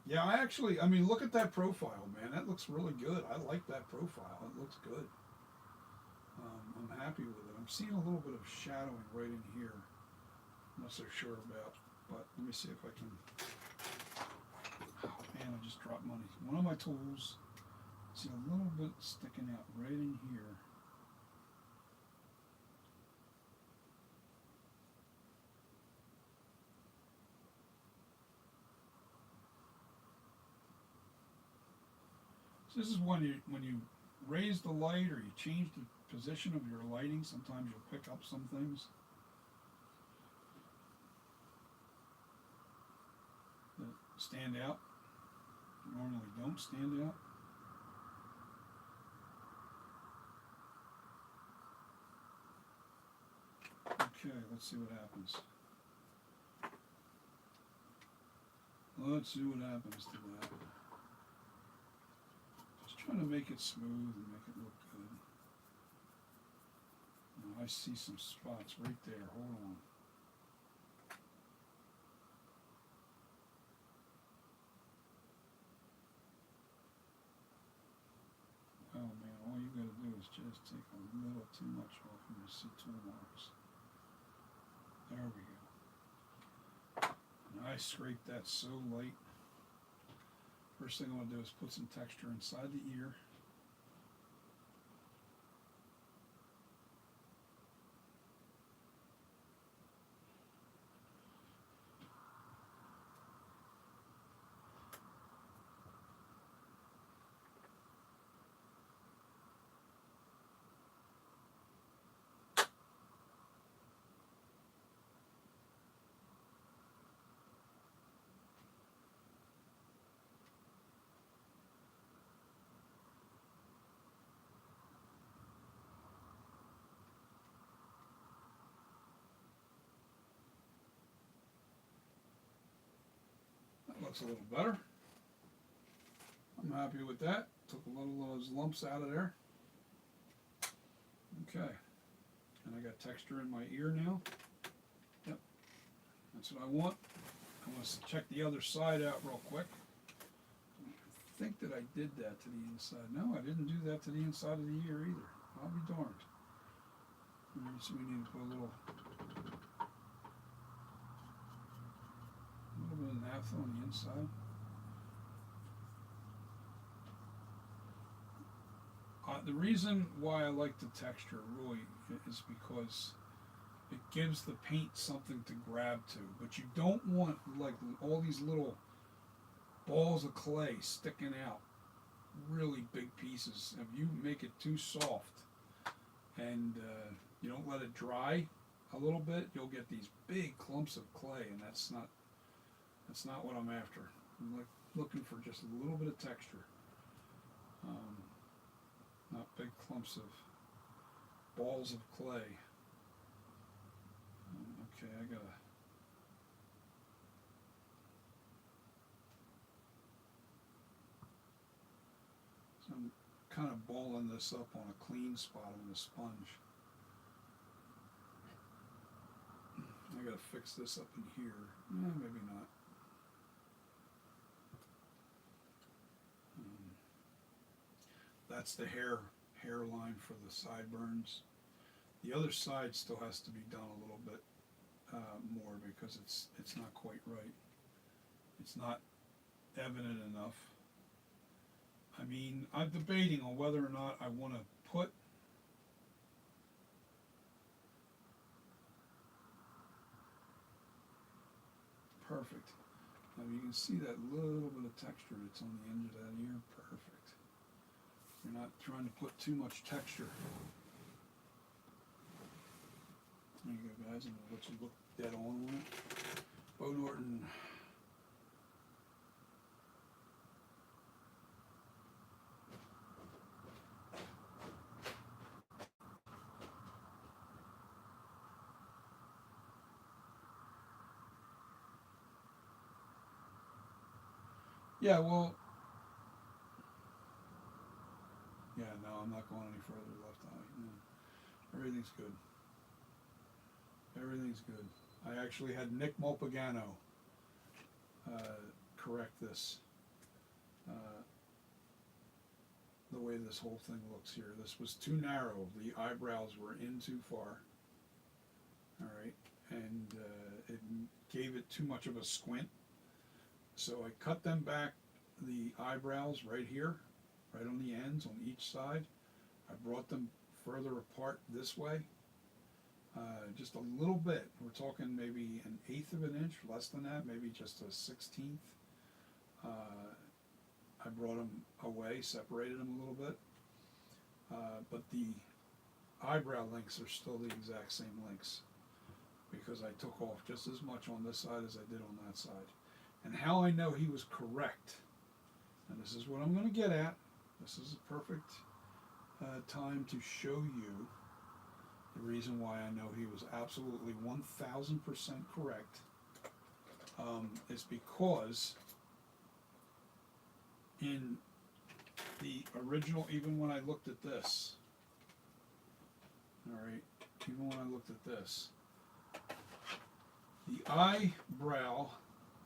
Yeah, I mean, look at that profile, man. That looks really good. I like that profile. It looks good. I'm happy with it. I'm seeing a little bit of shadowing right in here. I'm not so sure about, but let me see if I can. Oh man, I just dropped money. One of my tools. See a little bit sticking out right in here. So this is when you raise the light or you change the position of your lighting. Sometimes you'll pick up some things that stand out. Normally don't stand out. Okay, let's see what happens. Let's see what happens to that. Just trying to make it smooth and make it look good. Now, I see some spots right there. Hold on. Oh man, all you gotta do is just take a little too much off and you see tool marks. There we go. And I scraped that so light. First thing I want to do is put some texture inside the ear. Looks a little better. I'm happy with that. Took a little of those lumps out of there. Okay. And I got texture in my ear now. Yep. That's what I want. I want to check the other side out real quick. I think that I did that to the inside. No, I didn't do that to the inside of the ear either. I'll be darned. So we need to put a little bit of naphtha on the inside. The reason why I like the texture really is because it gives the paint something to grab to, but you don't want like all these little balls of clay sticking out, really big pieces. If you make it too soft and you don't let it dry a little bit, you'll get these big clumps of clay, and that's not what I'm after. I'm looking for just a little bit of texture. Not big clumps of balls of clay. Okay, I gotta. So I'm kind of balling this up on a clean spot on the sponge. I gotta fix this up in here. Maybe not. That's the hairline for the sideburns. The other side still has to be done a little bit more because it's not quite right. It's not evident enough. I mean, I'm debating on whether or not I want to put perfect. Now you can see that little bit of texture that's on the end of that ear. Perfect. You're not trying to put too much texture. There you go, guys. I'm going to let you look dead on it. Bo Norton. Yeah, well, yeah, no, I'm not going any further left on it. No. Everything's good. Everything's good. I actually had Nick Mulpagano correct this. Uh, the way this whole thing looks here. This was too narrow. The eyebrows were in too far. All right, and it gave it too much of a squint. So I cut them back, the eyebrows right here, right on the ends on each side. I brought them further apart this way, just a little bit. We're talking maybe an eighth of an inch, less than that, maybe just a 16th. I brought them away, separated them a little bit, but the eyebrow lengths are still the exact same lengths because I took off just as much on this side as I did on that side. And how I know he was correct, and this is what I'm going to get at, this is a perfect time to show you the reason why I know he was absolutely 1000% correct, is because in the original, even when I looked at this, all right, even when I looked at this, the eyebrow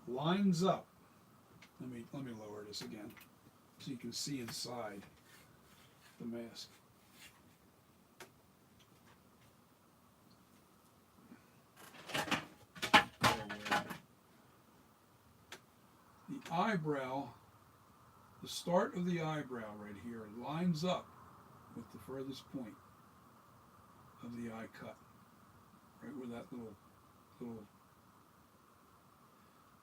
lines up. Let me lower this again so you can see inside the mask. The eyebrow, the start of the eyebrow right here lines up with the furthest point of the eye cut, right where that little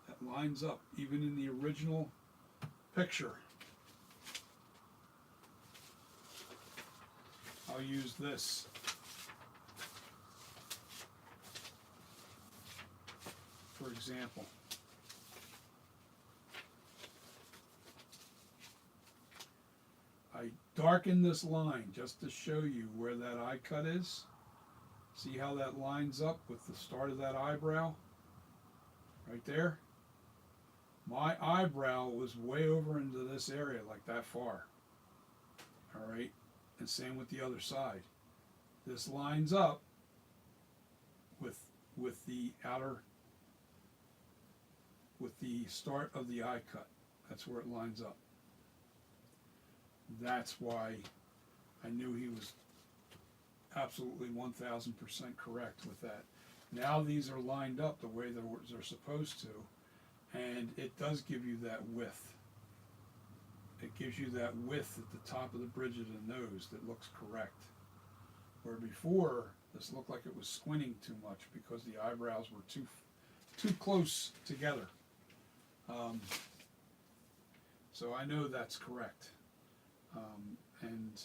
that lines up, even in the original picture. I'll use this. For example. I darken this line just to show you where that eye cut is. See how that lines up with the start of that eyebrow? Right there. My eyebrow was way over into this area, like that far. All right, and same with the other side. This lines up with the outer, with the start of the eye cut. That's where it lines up. That's why I knew he was absolutely 1000% correct with that. Now these are lined up the way they're supposed to, and it does give you that width. It gives you that width at the top of the bridge of the nose that looks correct. Where before, this looked like it was squinting too much because the eyebrows were too close together. So I know that's correct. And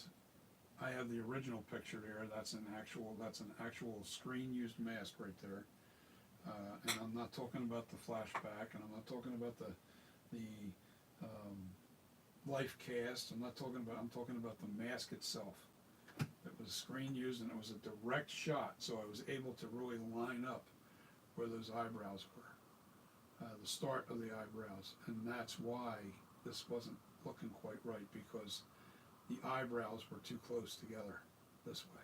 I have the original picture there. That's an actual screen used mask right there. And I'm not talking about the flashback, and I'm not talking about the life cast. I'm talking about the mask itself. It was screen used, and it was a direct shot, so I was able to really line up where those eyebrows were, the start of the eyebrows, and that's why this wasn't looking quite right, because the eyebrows were too close together this way.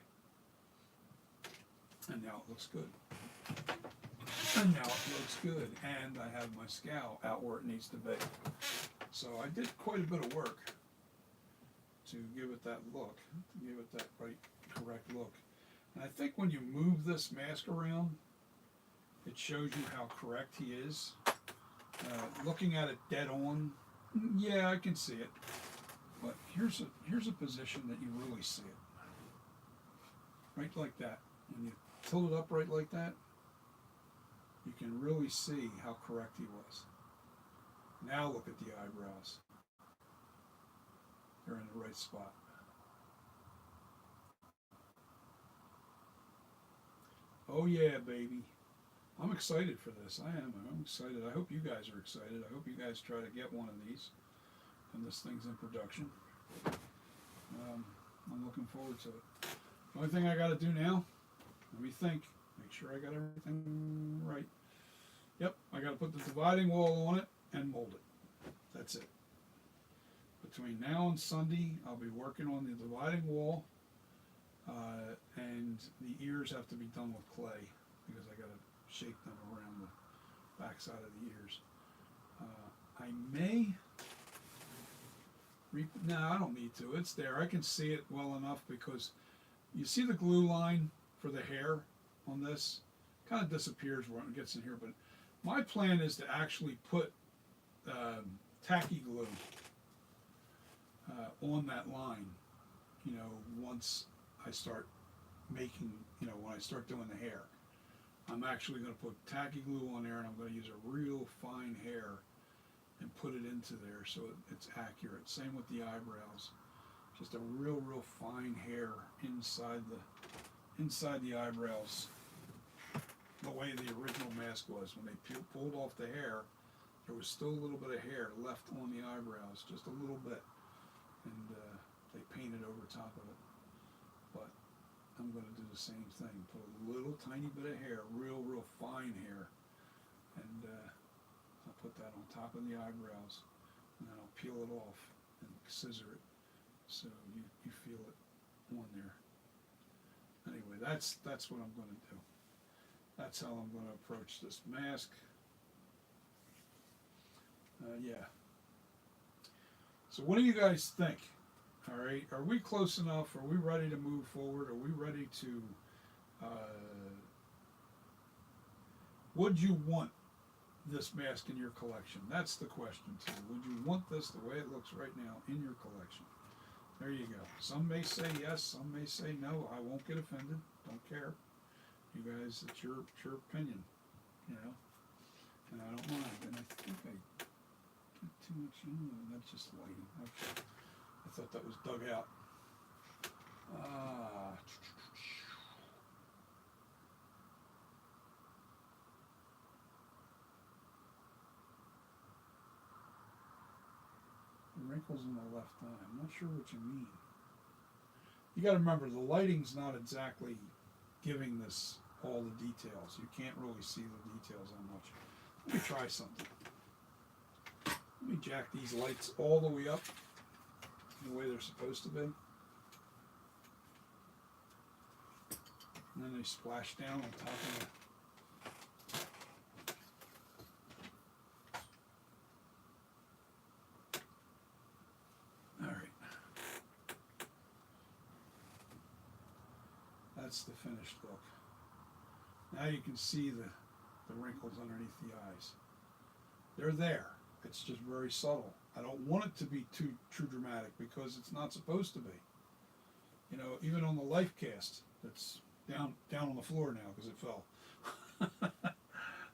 And now it looks good. And now it looks good, and I have my scowl out where it needs to be. So I did quite a bit of work to give it that look, to give it that right, correct look. And I think when you move this mask around, it shows you how correct he is. Looking at it dead on, yeah, I can see it. But here's a position that you really see it. Right like that. When you tilt it up right like that, you can really see how correct he was. Now look at the eyebrows. They're in the right spot. Oh yeah, baby. I'm excited for this. I am. I'm excited. I hope you guys are excited. I hope you guys try to get one of these when this thing's in production. I'm looking forward to it. The only thing I got to do now, let me think. Make sure I got everything right. Yep, I got to put the dividing wall on it and mold it. That's it. between now and Sunday, I'll be working on the dividing wall, and the ears have to be done with clay because I got to shape them around the backside of the ears. I may. No, I don't need to. It's there. I can see it well enough because you see the glue line for the hair on this kind of disappears when it gets in here. But my plan is to actually put tacky glue on that line. You know, once I start making, you know, when I start doing the hair, I'm actually going to put tacky glue on there, and I'm going to use a real fine hair and put it into there so it's accurate. Same with the eyebrows. Just a real fine hair inside the eyebrows. The way the original mask was. When they pulled off the hair, there was still a little bit of hair left on the eyebrows, just a little bit. And they painted over top of it. But I'm going to do the same thing. Put a little tiny bit of hair, real fine hair. And I'll put that on top of the eyebrows, and then I'll peel it off and scissor it so you feel it on there. Anyway, that's what I'm going to do. That's how I'm going to approach this mask. Yeah. So what do you guys think? All right, are we close enough? Are we ready to move forward? Are we ready to? Would you want this mask in your collection? That's the question too. Would you want this the way it looks right now in your collection? There you go. Some may say yes, some may say no. I won't get offended. Don't care. You guys, it's your opinion, you know. And I don't mind. And I think I get too much. That's just lighting. Okay. I thought that was dug out. Wrinkles in the left eye. I'm not sure what you mean. You got to remember, the lighting's not exactly giving this all the details. You can't really see the details on much. Let me try something. Let me jack these lights all the way up the way they're supposed to be. And then they splash down on top of it. That's the finished look. Now you can see the wrinkles underneath the eyes. They're there. It's just very subtle. I don't want it to be too dramatic because it's not supposed to be. You know, even on the life cast, that's down on the floor now because it fell.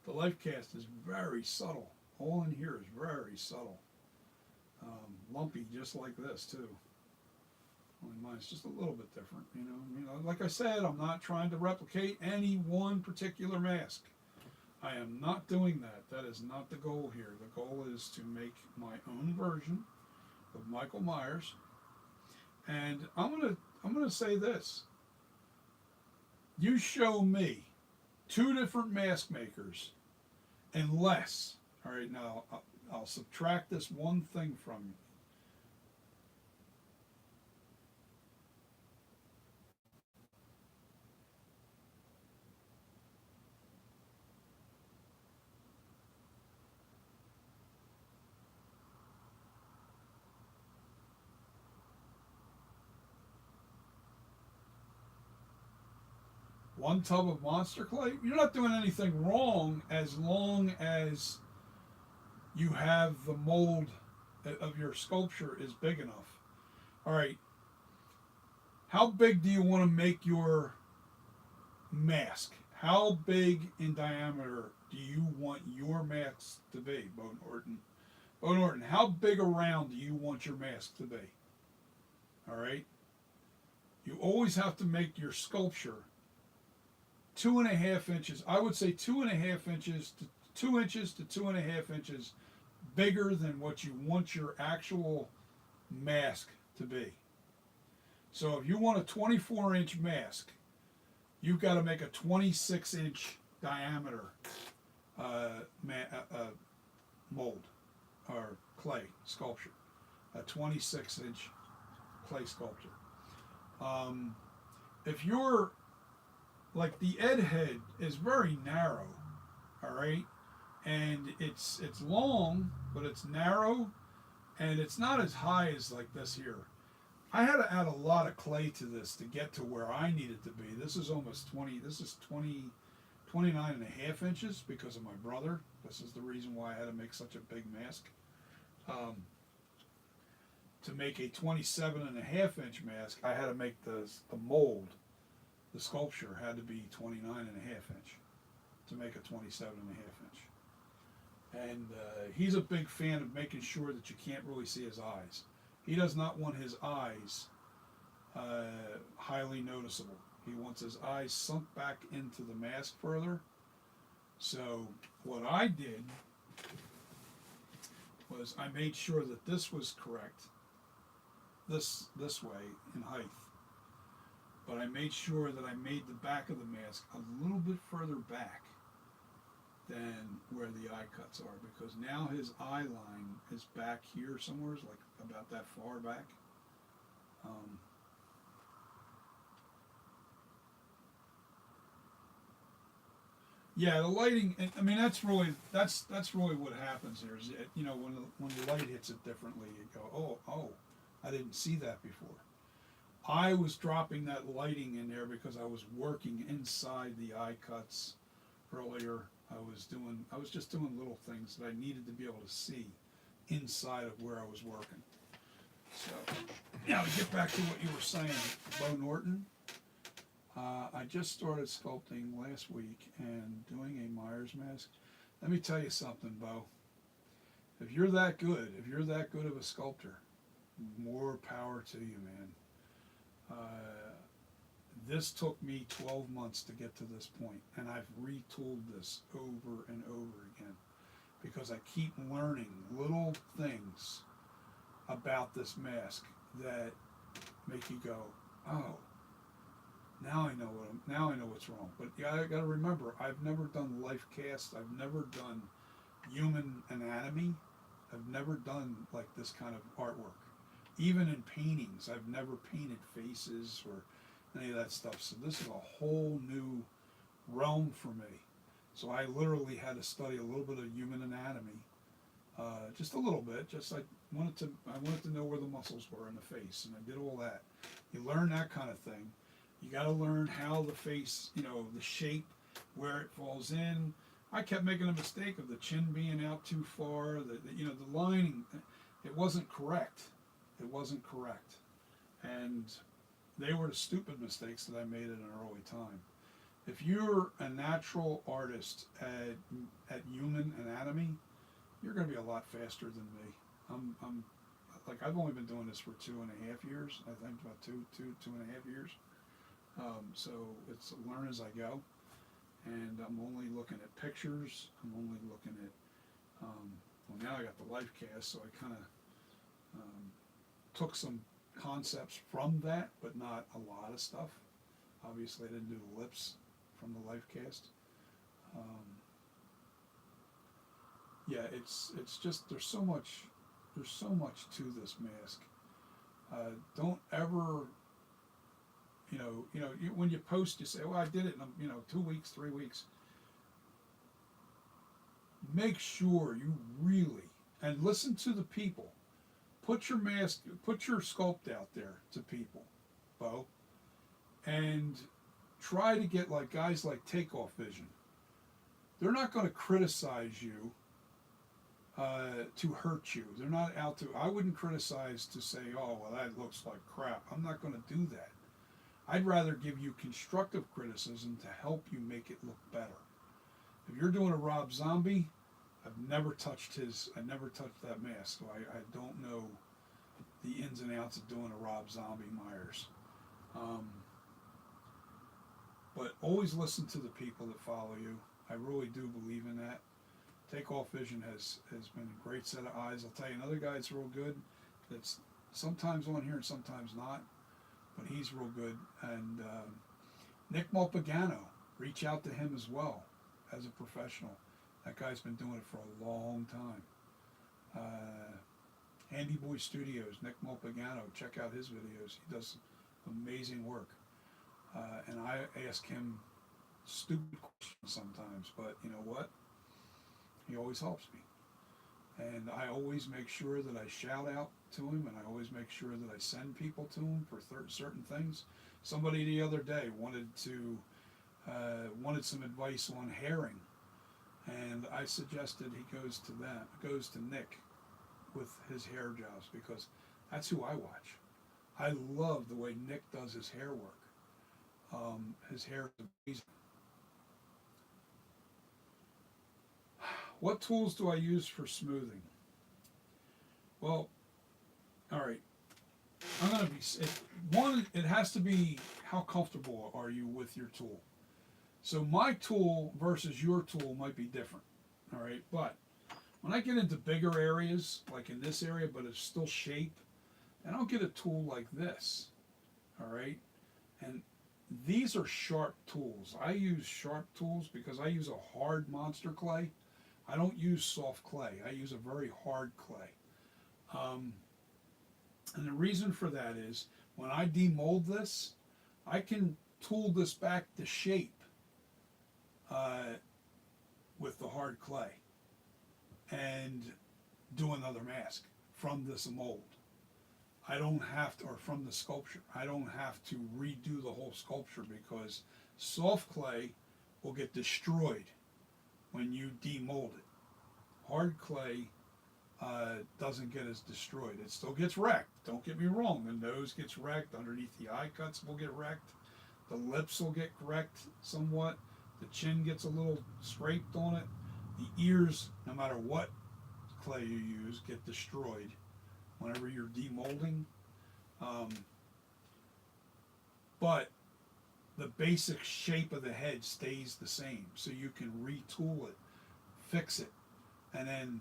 The life cast is very subtle. All in here is very subtle. Lumpy, just like this too. Only mine's just a little bit different, you know. Like I said, I'm not trying to replicate any one particular mask. I am not doing that. That is not the goal here. The goal is to make my own version of Michael Myers. And I'm gonna say this. You show me two different mask makers and less. All right, now I'll subtract this one thing from you. One tub of monster clay. You're not doing anything wrong as long as you have the mold of your sculpture is big enough. All right. How big do you want to make your mask? How big in diameter do you want your mask to be, Bo Norton? Bo Norton, how big around do you want your mask to be? All right. You always have to make your sculpture 2.5 inches. I would say 2.5 inches to 2 inches to 2.5 inches bigger than what you want your actual mask to be. So if you want a 24-inch mask, you've got to make a 26-inch diameter mold or clay sculpture. a 26-inch clay sculpture. If you're like the Ed head is very narrow, all right, and it's long, but it's narrow, and it's not as high as like this here. I had to add a lot of clay to this to get to where I needed to be. This is almost 20. This is 29 and a half inches because of my brother. This is the reason why I had to make such a big mask. To make a 27 and a half inch mask, I had to make the mold, the sculpture had to be 29 and a half inch to make a 27 and a half inch. And he's a big fan of making sure that you can't really see his eyes. He does not want his eyes highly noticeable. He wants his eyes sunk back into the mask further. So what I did was I made sure that this was correct, this way in height. But I made sure that I made the back of the mask a little bit further back than where the eye cuts are, because now his eye line is back here somewhere, like about that far back. Yeah, the lighting. I mean, that's really what happens here. Is it, when the light hits it differently, you go, oh, I didn't see that before. I was dropping that lighting in there because I was working inside the eye cuts earlier. I was just doing little things that I needed to be able to see inside of where I was working. So now to get back to what you were saying, Bo Norton. I just started sculpting last week and doing a Myers mask. Let me tell you something, Bo. If you're that good of a sculptor, more power to you, man. This took me 12 months to get to this point, and I've retooled this over and over again because I keep learning little things about this mask that make you go, oh, now I know what's wrong. But yeah, I got to remember, I've never done life cast. I've never done human anatomy. I've never done like this kind of artwork. Even in paintings, I've never painted faces or any of that stuff. So this is a whole new realm for me. So I literally had to study a little bit of human anatomy, just a little bit. Just I wanted to know where the muscles were in the face, and I did all that. You learn that kind of thing. You got to learn how the face, the shape, where it falls in. I kept making a mistake of the chin being out too far. The lining, it wasn't correct. It wasn't correct, and they were the stupid mistakes that I made at an early time. If you're a natural artist at human anatomy, you're going to be a lot faster than me. I've only been doing this for 2.5 years. I think about two and a half years. So it's learn as I go, and I'm only looking at pictures. I'm only looking at. Well, now I got the life cast, so I kind of took some concepts from that, but not a lot of stuff. Obviously, I didn't do the lips from the life cast. Yeah, it's just there's so much to this mask. Don't ever, when you post, you say, "Well, I did it in 2 weeks, 3 weeks." Make sure you really and listen to the people. Put your sculpt out there to people, Bo, and try to get like guys like Takeoff Vision. They're not going to criticize you to hurt you. They're not out to. I wouldn't criticize to say, "Oh, well, that looks like crap." I'm not going to do that. I'd rather give you constructive criticism to help you make it look better. If you're doing a Rob Zombie, I've never touched that mask, so I don't know the ins and outs of doing a Rob Zombie Myers. But always listen to the people that follow you. I really do believe in that. Takeoff Vision has been a great set of eyes. I'll tell you another guy that's real good, that's sometimes on here and sometimes not, but he's real good. And Nick Malpagano, reach out to him as well as a professional. That guy's been doing it for a long time. Handy Boy Studios, Nick Mulpagano. Check out his videos. He does amazing work. And I ask him stupid questions sometimes, but you know what? He always helps me. And I always make sure that I shout out to him, and I always make sure that I send people to him for certain things. Somebody the other day wanted some advice on herring, and I suggested he goes to Nick with his hair jobs, because that's who I watch. I love the way Nick does his hair work. His hair is amazing. What tools do I use for smoothing? Well, all right. I'm gonna be one. It has to be how comfortable are you with your tool. So my tool versus your tool might be different. All right, but when I get into bigger areas, like in this area, but it's still shape, and I'll get a tool like this. All right, and these are sharp tools. I use sharp tools because I use a hard monster clay. I don't use soft clay. I use a very hard clay. And the reason for that is when I demold this, I can tool this back to shape with the hard clay and do another mask from this mold. I don't have to, or from the sculpture, I don't have to redo the whole sculpture, because soft clay will get destroyed when you demold it. Hard clay doesn't get as destroyed. It still gets wrecked. Don't get me wrong. The nose gets wrecked. Underneath the eye cuts will get wrecked. The lips will get wrecked somewhat. The chin gets a little scraped on it. The ears, no matter what clay you use, get destroyed whenever you're demolding. But the basic shape of the head stays the same. So you can retool it, fix it, and then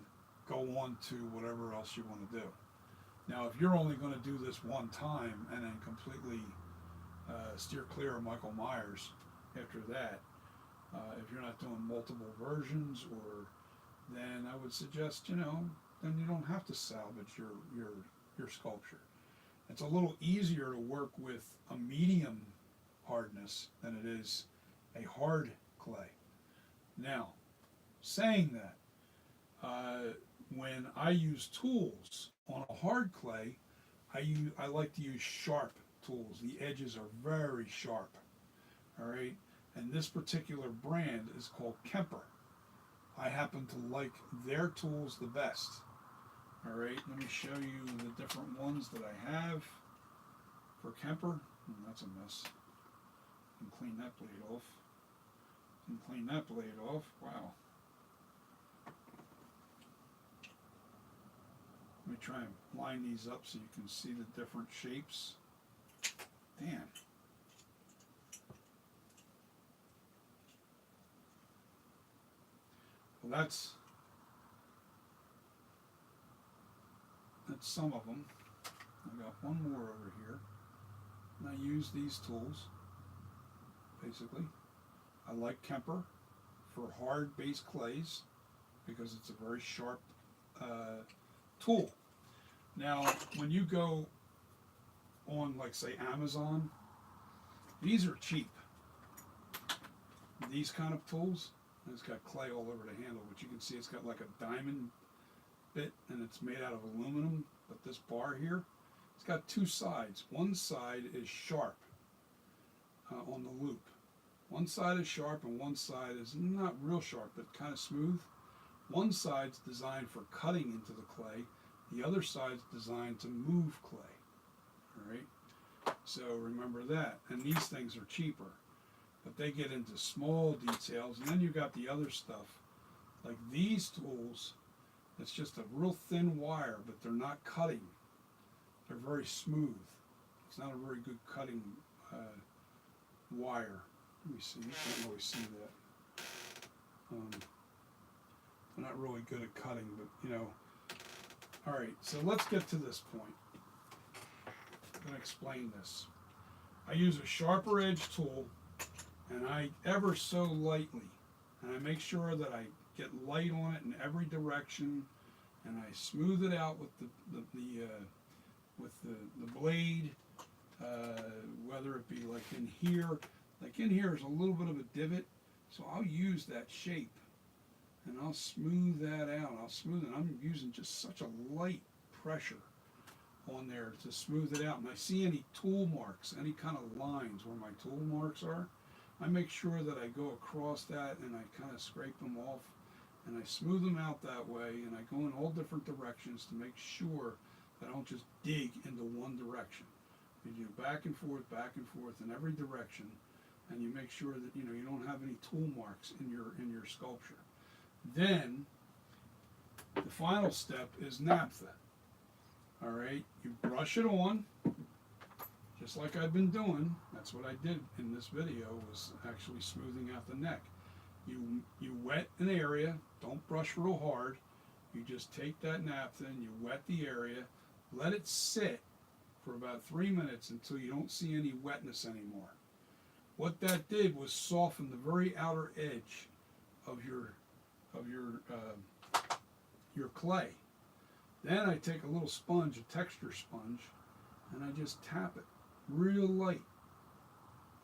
go on to whatever else you want to do. Now, if you're only going to do this one time and then completely steer clear of Michael Myers after that, if you're not doing multiple versions, or then I would suggest, then you don't have to salvage your sculpture. It's a little easier to work with a medium hardness than it is a hard clay. Now, saying that, when I use tools on a hard clay, I like to use sharp tools. The edges are very sharp. All right, and this particular brand is called Kemper. I happen to like their tools the best. All right, let me show you the different ones that I have for Kemper. That's a mess. And clean that blade off. And clean that blade off. Wow. Let me try and line these up so you can see the different shapes. Damn. Well, that's some of them. I got one more over here. And I use these tools, basically. I like Kemper for hard base clays because it's a very sharp tool. Now, when you go on, like, say, Amazon, these are cheap. These kind of tools, and it's got clay all over the handle, but you can see it's got like a diamond bit, and it's made out of aluminum. But this bar here, it's got two sides. One side is sharp on the loop. One side is sharp and one side is not real sharp, but kind of smooth. One side's designed for cutting into the clay. The other side's designed to move clay. All right. So remember that. And these things are cheaper, but they get into small details. And then you've got the other stuff, like these tools. It's just a real thin wire, but they're not cutting. They're very smooth. It's not a very good cutting wire. Let me see. You can't really see that. I'm not really good at cutting, but All right, so let's get to this point. I'm going to explain this. I use a sharper edge tool, and I ever so lightly, and I make sure that I get light on it in every direction, and I smooth it out with the blade, whether it be like in here. Like in here is a little bit of a divot, so I'll use that shape and I'll smooth that out. I'll smooth it. I'm using just such a light pressure on there to smooth it out. And I see any tool marks, any kind of lines where my tool marks are, I make sure that I go across that and I kind of scrape them off and I smooth them out that way, and I go in all different directions to make sure that I don't just dig into one direction. You do back and forth in every direction, and you make sure that you don't have any tool marks in your sculpture. Then the final step is naphtha. All right, you brush it on, just like I've been doing. That's what I did in this video, was actually smoothing out the neck. You wet an area, don't brush real hard. You just take that naphtha and you wet the area, let it sit for about 3 minutes until you don't see any wetness anymore. What that did was soften the very outer edge of your clay. Then I take a little sponge, a texture sponge, and I just tap it real light.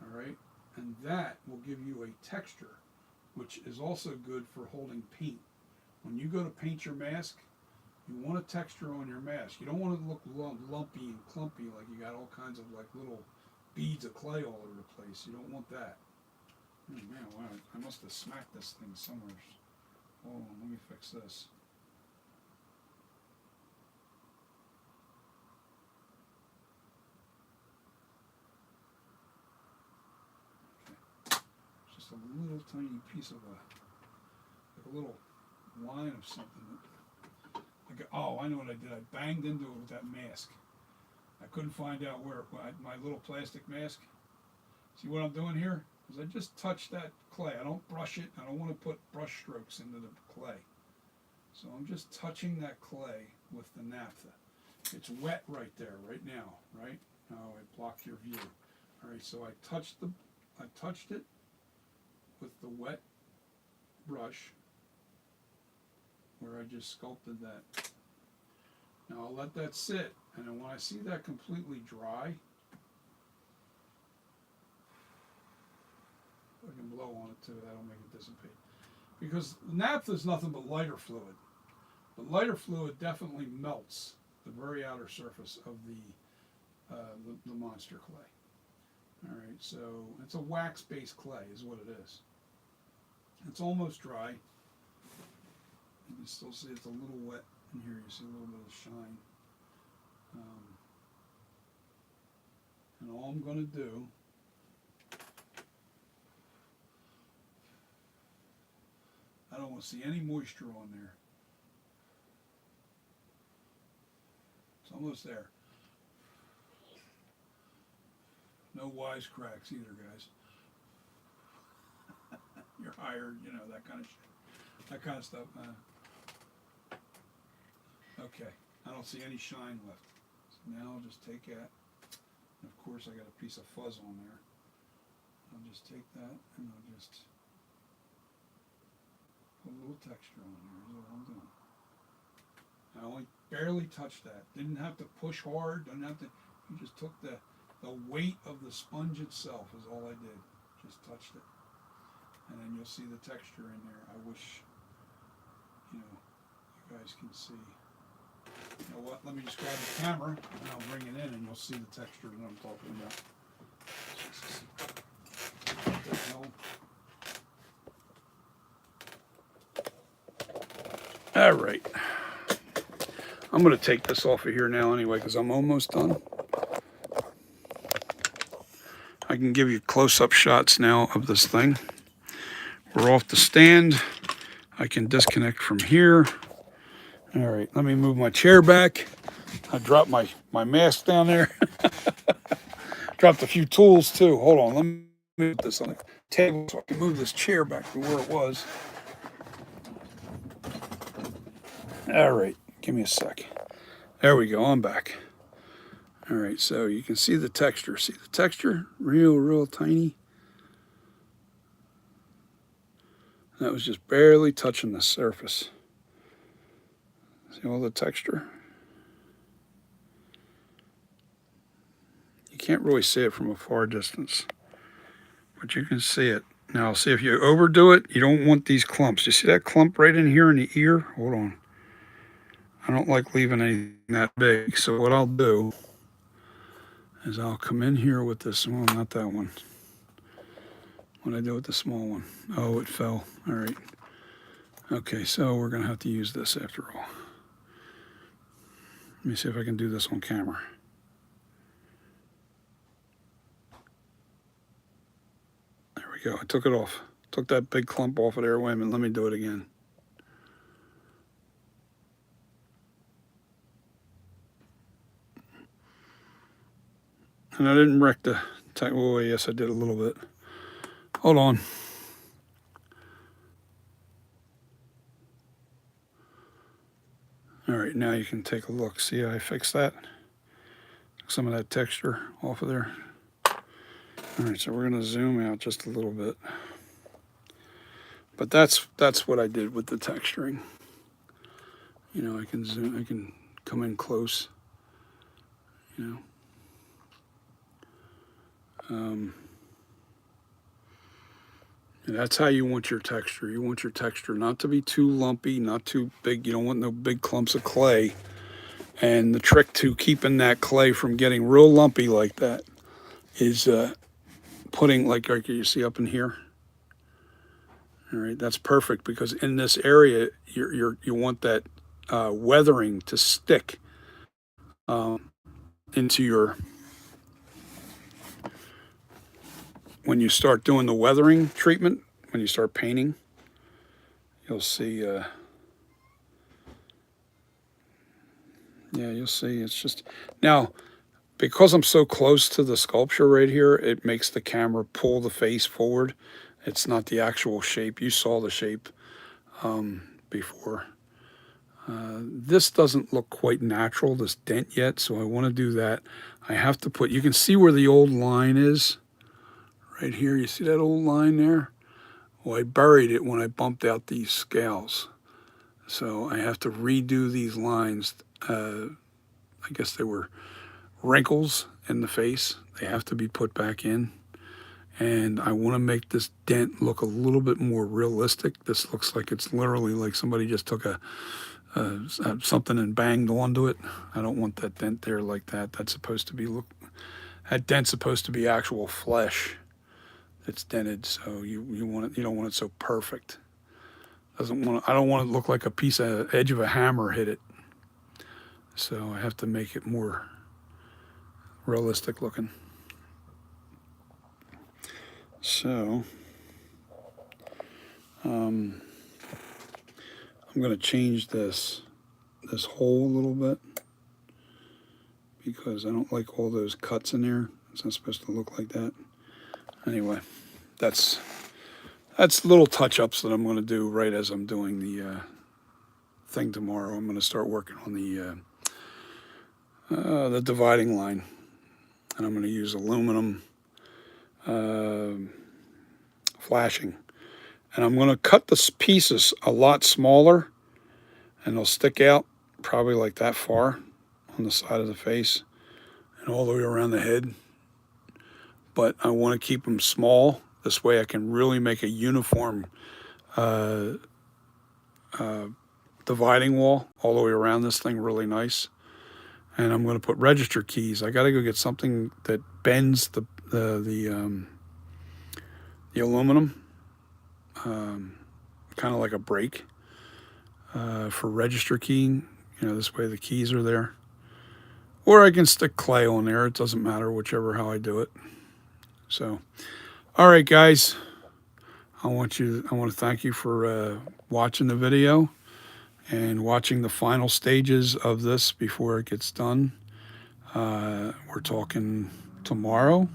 All right, and that will give you a texture, which is also good for holding paint. When you go to paint your mask, you want a texture on your mask. You don't want it to look lumpy and clumpy like you got all kinds of like little beads of clay all over the place. You don't want that. Oh man, wow, I must have smacked this thing somewhere. Hold on, let me fix this. Okay. Just a little tiny piece of a little line of something. Oh, I know what I did. I banged into it with that mask. I couldn't find out where my little plastic mask. See what I'm doing here? Is I just touch that clay. I don't brush it. I don't want to put brush strokes into the clay. So I'm just touching that clay with the naphtha. It's wet right there, right now, right? Oh, it blocked your view. All right, so I touched it with the wet brush where I just sculpted that. Now I'll let that sit, and then when I see that completely dry, I can blow on it too. That'll make it dissipate. Because naphtha is nothing but lighter fluid. But lighter fluid definitely melts the very outer surface of the monster clay. All right, so it's a wax-based clay is what it is. It's almost dry. You can still see it's a little wet in here. You see a little bit of shine. And all I'm going to do I don't want to see any moisture on there. It's almost there. No wisecracks either, guys. You're hired, that kind of shit. That kind of stuff. Okay, I don't see any shine left. So now I'll just take that. And of course, I got a piece of fuzz on there. I'll just take that and I'll just put a little texture on there. Is what I'm doing. I only barely touched that. Didn't have to push hard. Didn't have to. You just took the weight of the sponge itself is all I did. Just touched it, and then you'll see the texture in there. I wish you guys can see. You know what? Let me just grab the camera and I'll bring it in, and you'll see the texture that I'm talking about. What the hell? All right. I'm going to take this off of here now anyway because I'm almost done. I can give you close-up shots now of this thing. We're off the stand. I can disconnect from here. All right, let me move my chair back. I dropped my mask down there. Dropped a few tools too. Hold on, let me move this on the table so I can move this chair back to where it was. All right, give me a sec. There we go, I'm back. All right, so you can see the texture. See the texture? Real tiny. That was just barely touching the surface. See all the texture? You can't really see it from a far distance, but you can see it. Now, see, if you overdo it, you don't want these clumps. You see that clump right in here in the ear? Hold on. I don't like leaving anything that big, so what I'll do is I'll come in here with this one, not that one. What did I do with the small one? Oh, it fell. All right. Okay, so we're going to have to use this after all. Let me see if I can do this on camera. There we go. I took it off. Took that big clump off of there. Wait a minute. Let me do it again. And I didn't wreck the tank. Oh, yes, I did a little bit. Hold on. All right, now you can take a look. See how I fixed that? Some of that texture off of there. All right, so we're going to zoom out just a little bit. But that's what I did with the texturing. You know, I can zoom, I can come in close, you know. And that's how you want your texture. You want your texture not to be too lumpy, not too big. You don't want no big clumps of clay. And the trick to keeping that clay from getting real lumpy like that is putting, like you see up in here. All right, that's perfect, because in this area, you want that weathering to stick into your, when you start doing the weathering treatment, when you start painting, you'll see, yeah, you'll see, it's just, now, because I'm so close to the sculpture right here, it makes the camera pull the face forward. It's not the actual shape. You saw the shape before. This doesn't look quite natural, this dent yet, so I want to do that. I have to put, you can see where the old line is. Right here, you see that old line there? Well, I buried it when I bumped out these scales. So I have to redo these lines. I guess they were wrinkles in the face. They have to be put back in. And I want to make this dent look a little bit more realistic. This looks like it's literally like somebody just took something and banged onto it. I don't want that dent there like that. That's supposed to be, that dent's supposed to be actual flesh. It's dented, so you want it. You don't want it so perfect. I don't want it to look like a piece of edge of a hammer hit it. So I have to make it more realistic looking. So I'm going to change this hole a little bit, because I don't like all those cuts in there. It's not supposed to look like that. Anyway, that's little touch-ups that I'm going to do right as I'm doing the thing tomorrow. I'm going to start working on the dividing line, and I'm going to use aluminum flashing, and I'm going to cut the pieces a lot smaller, and they'll stick out probably like that far on the side of the face and all the way around the head. But I want to keep them small. This way I can really make a uniform dividing wall all the way around this thing really nice. And I'm going to put register keys. I got to go get something that bends the aluminum, kind of like a brake for register keying. You know, this way the keys are there. Or I can stick clay on there. It doesn't matter, whichever how I do it. So, all right, guys. I want to thank you for watching the video and watching the final stages of this before it gets done. We're talking tomorrow.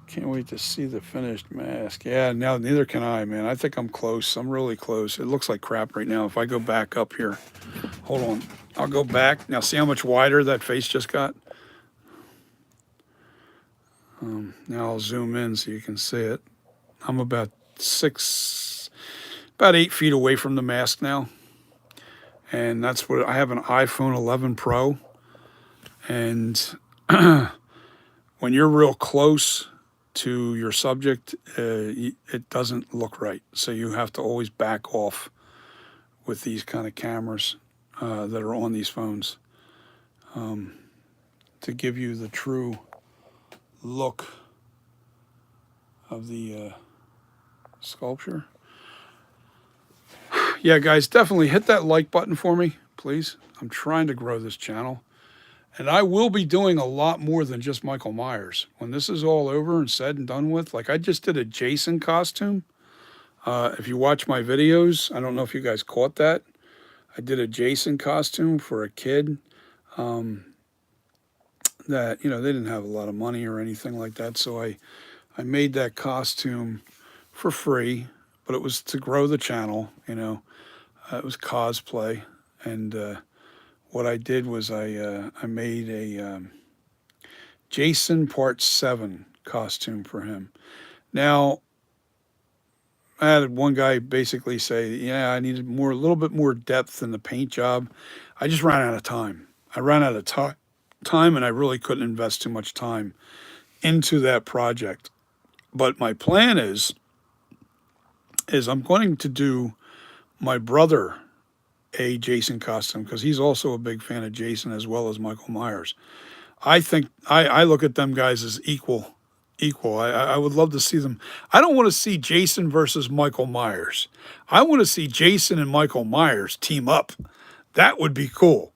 Can't wait to see the finished mask. Yeah, now neither can I, man. I think I'm close. I'm really close. It looks like crap right now. If I go back up here, hold on. I'll go back. Now see how much wider that face just got? Now I'll zoom in so you can see it. I'm about 6 about 8 feet away from the mask now. And that's what I have, an iPhone 11 Pro. And when you're real close to your subject, it doesn't look right. So you have to always back off with these kind of cameras that are on these phones to give you the true look of the sculpture. Yeah, guys, definitely hit that like button for me, please. I'm trying to grow this channel. And I will be doing a lot more than just Michael Myers. When this is all over and said and done with, like I just did a Jason costume. If you watch my videos, I don't know if you guys caught that. I did a Jason costume for a kid that, you know, they didn't have a lot of money or anything like that. So I made that costume for free, but it was to grow the channel, you know. It was cosplay. And what I did was I made a Jason Part 7 costume for him. Now, I had one guy basically say, yeah, I needed a little bit more depth in the paint job. I just ran out of time. I ran out of time, and I really couldn't invest too much time into that project. But my plan is I'm going to do my brother a Jason costume because he's also a big fan of Jason as well as Michael Myers. I think I look at them guys as equal. I would love to see them. I don't want to see Jason versus Michael Myers. I want to see Jason and Michael Myers team up. That would be cool.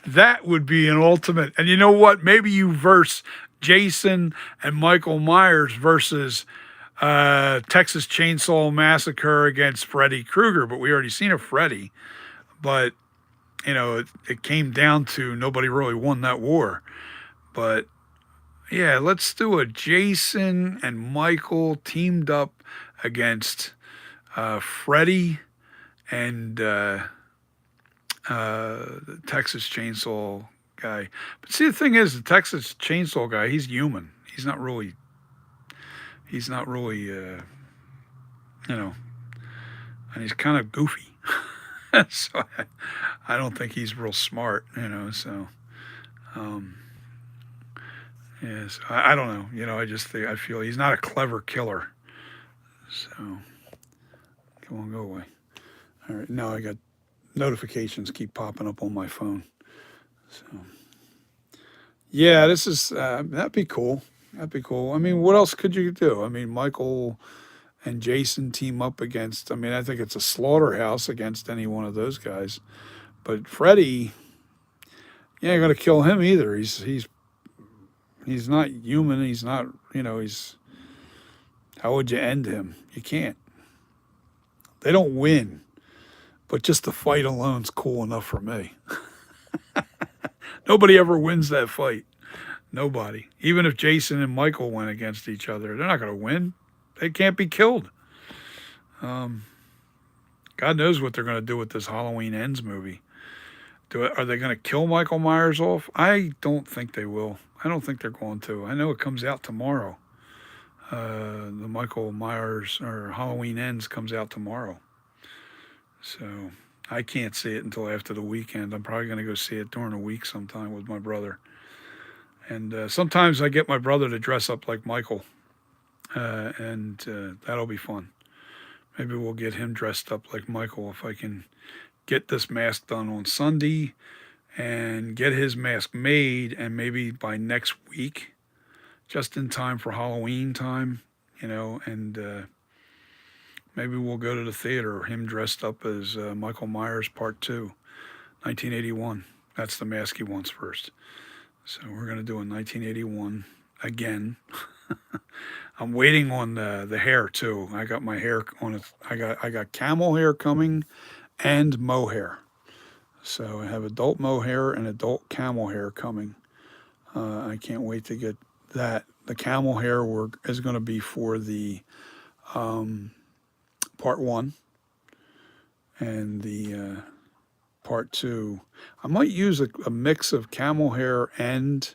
That would be an ultimate. And you know what? Maybe you verse Jason and Michael Myers versus Texas Chainsaw Massacre against Freddy Krueger. But we already seen a Freddy. But, you know, it came down to nobody really won that war. But yeah, let's do a Jason and Michael teamed up against Freddy and the Texas Chainsaw guy. But see, the thing is, the Texas Chainsaw guy, he's human. He's not really, you know, and he's kind of goofy. So I don't think he's real smart, you know, so... Yes, I don't know. You know, I feel he's not a clever killer. So, come on, go away. All right, now I got notifications keep popping up on my phone. So, yeah, this is, that'd be cool. That'd be cool. I mean, what else could you do? I mean, Michael and Jason team up against, I mean, I think it's a slaughterhouse against any one of those guys. But Freddy, you ain't going to kill him either. He's not human. He's not, you know, how would you end him? You can't. They don't win, but just the fight alone's cool enough for me. Nobody ever wins that fight. Nobody. Even if Jason and Michael went against each other, they're not going to win. They can't be killed. God knows what they're going to do with this Halloween Ends movie. Are they going to kill Michael Myers off? I don't think they will. I don't think they're going to. I know it comes out tomorrow. The Michael Myers or Halloween Ends comes out tomorrow. So I can't see it until after the weekend. I'm probably going to go see it during the week sometime with my brother. And sometimes I get my brother to dress up like Michael. And that'll be fun. Maybe we'll get him dressed up like Michael if I can get this mask done on Sunday and get his mask made, and maybe by next week, just in time for Halloween time, you know, and maybe we'll go to the theater, him dressed up as Michael Myers Part 2, 1981. That's the mask he wants first. So we're going to do a 1981 again. I'm waiting on the hair too. I got my hair on it. I got camel hair coming and mohair. So I have adult mohair and adult camel hair coming. I can't wait to get that. The camel hair work is going to be for the Part 1, and the Part 2. I might use a mix of camel hair and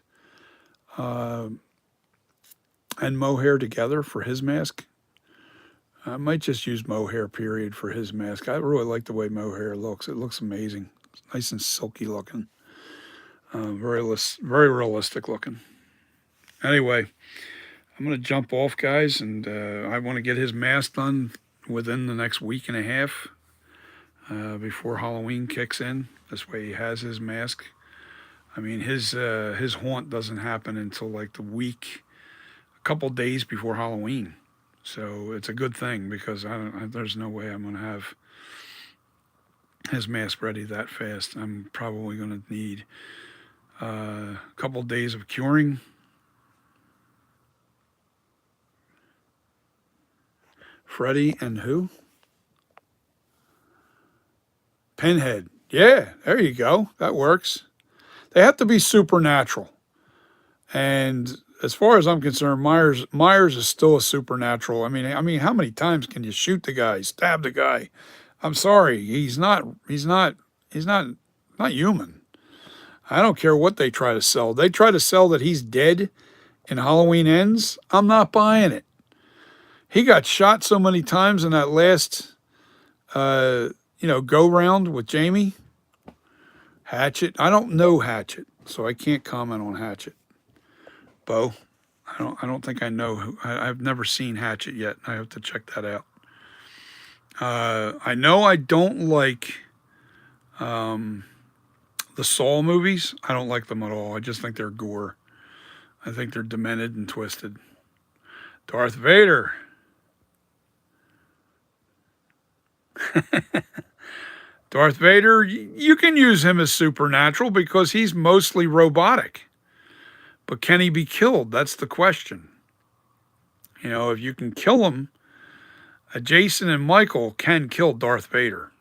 mohair together for his mask. I might just use mohair period for his mask. I really like the way mohair looks. It looks amazing. It's nice and silky looking. Very realistic looking. Anyway, I'm going to jump off, guys, and I want to get his mask done within the next week and a half before Halloween kicks in. This way he has his mask. I mean, his haunt doesn't happen until like the week, a couple days before Halloween. So it's a good thing because there's no way I'm going to have his mask ready that fast. I'm probably going to need a couple days of curing. Freddy and who? Pinhead. Yeah, there you go. That works. They have to be supernatural. And as far as I'm concerned, Myers is still a supernatural. I mean, how many times can you shoot the guy, stab the guy? I'm sorry, he's not human. I don't care what they try to sell. They try to sell that he's dead in Halloween Ends. I'm not buying it. He got shot so many times in that last go round with Jamie. Hatchet. I don't know Hatchet, so I can't comment on Hatchet. Bo. I don't think I know I've never seen Hatchet yet. I have to check that out. I know I don't like the Saw movies. I don't like them at all. I just think they're gore. I think they're demented and twisted. Darth Vader. Darth Vader, you can use him as supernatural because he's mostly robotic. But can he be killed? That's the question. If you can kill him, Jason and Michael can kill Darth Vader.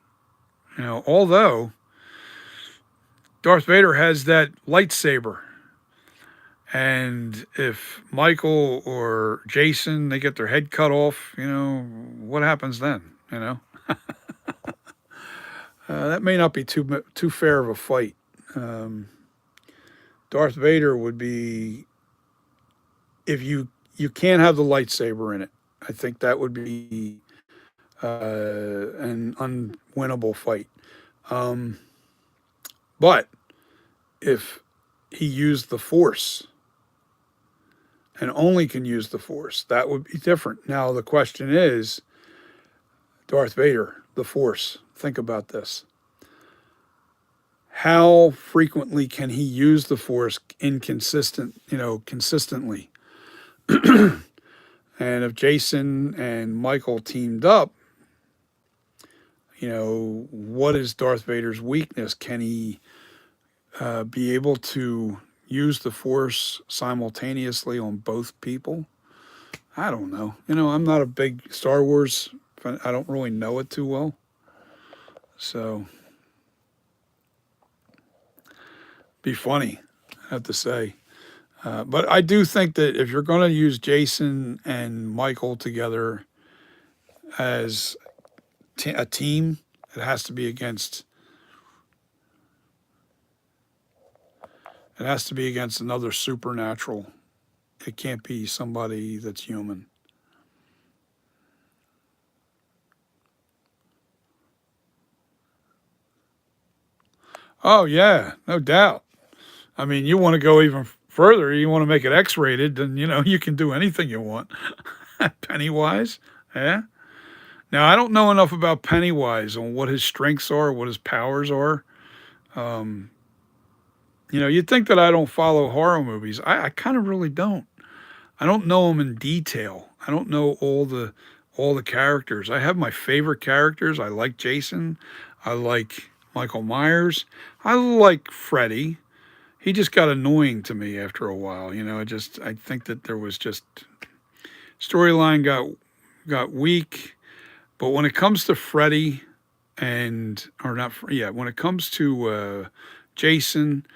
Although Darth Vader has that lightsaber. And if Michael or Jason, they get their head cut off, what happens then? That may not be too fair of a fight. Darth Vader would be, if you can't have the lightsaber in it. I think that would be an unwinnable fight. But if he used the Force and only can use the Force, that would be different. Now the question is, Darth Vader, the Force. Think about this. How frequently can he use the Force consistently? And if Jason and Michael teamed up, what is Darth Vader's weakness? Can he be able to use the Force simultaneously on both people? I don't know. I'm not a big Star Wars fan. I don't really know it too well. So, be funny, I have to say. But I do think that if you're going to use Jason and Michael together as a team, it has to be against another supernatural. It can't be somebody that's human. Oh yeah, no doubt. I mean, you want to go even further. You want to make it X-rated, then you can do anything you want. Pennywise, yeah. Now I don't know enough about Pennywise on what his strengths are, what his powers are. Um, you'd think that I don't follow horror movies. I kind of really don't. I don't know them in detail. I don't know all the characters. I have my favorite characters. I like Jason. I like Michael Myers. I like Freddy. He just got annoying to me after a while. I think that there was just storyline got weak. But when it comes to Freddy when it comes to Jason,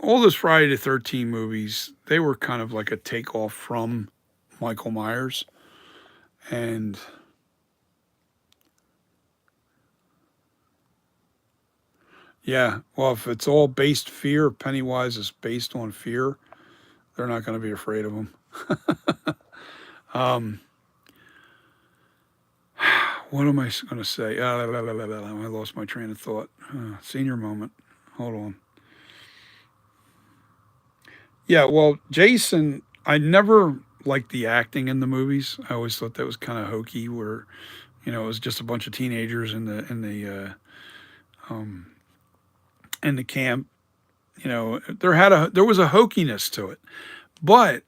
all those Friday the 13th movies, they were kind of like a takeoff from Michael Myers. And yeah, well, if it's all based fear, Pennywise is based on fear, they're not going to be afraid of him. What am I going to say? I lost my train of thought. Senior moment. Hold on. Yeah, well, Jason, I never liked the acting in the movies. I always thought that was kind of hokey, where it was just a bunch of teenagers in the camp. There was a hokiness to it, but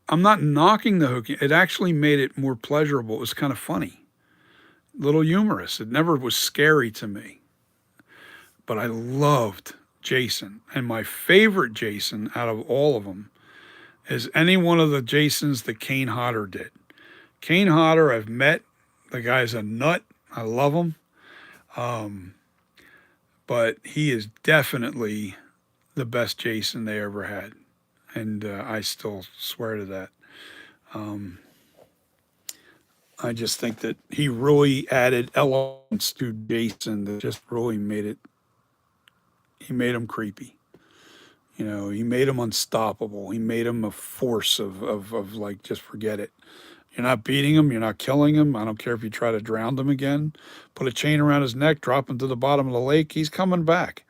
I'm not knocking the hokey. It actually made it more pleasurable. It was kind of funny, a little humorous. It never was scary to me, but I loved Jason, and my favorite Jason out of all of them is any one of the Jasons that Kane Hodder did. Kane Hodder, I've met. The guy's a nut. I love him. Um, but he is definitely the best Jason they ever had. And I still swear to that. Um, I just think that he really added elements to Jason that just really he made him creepy. He made him unstoppable. He made him a force of like, just forget it. You're not beating him. You're not killing him. I don't care if you try to drown him again. Put a chain around his neck, drop him to the bottom of the lake. He's coming back.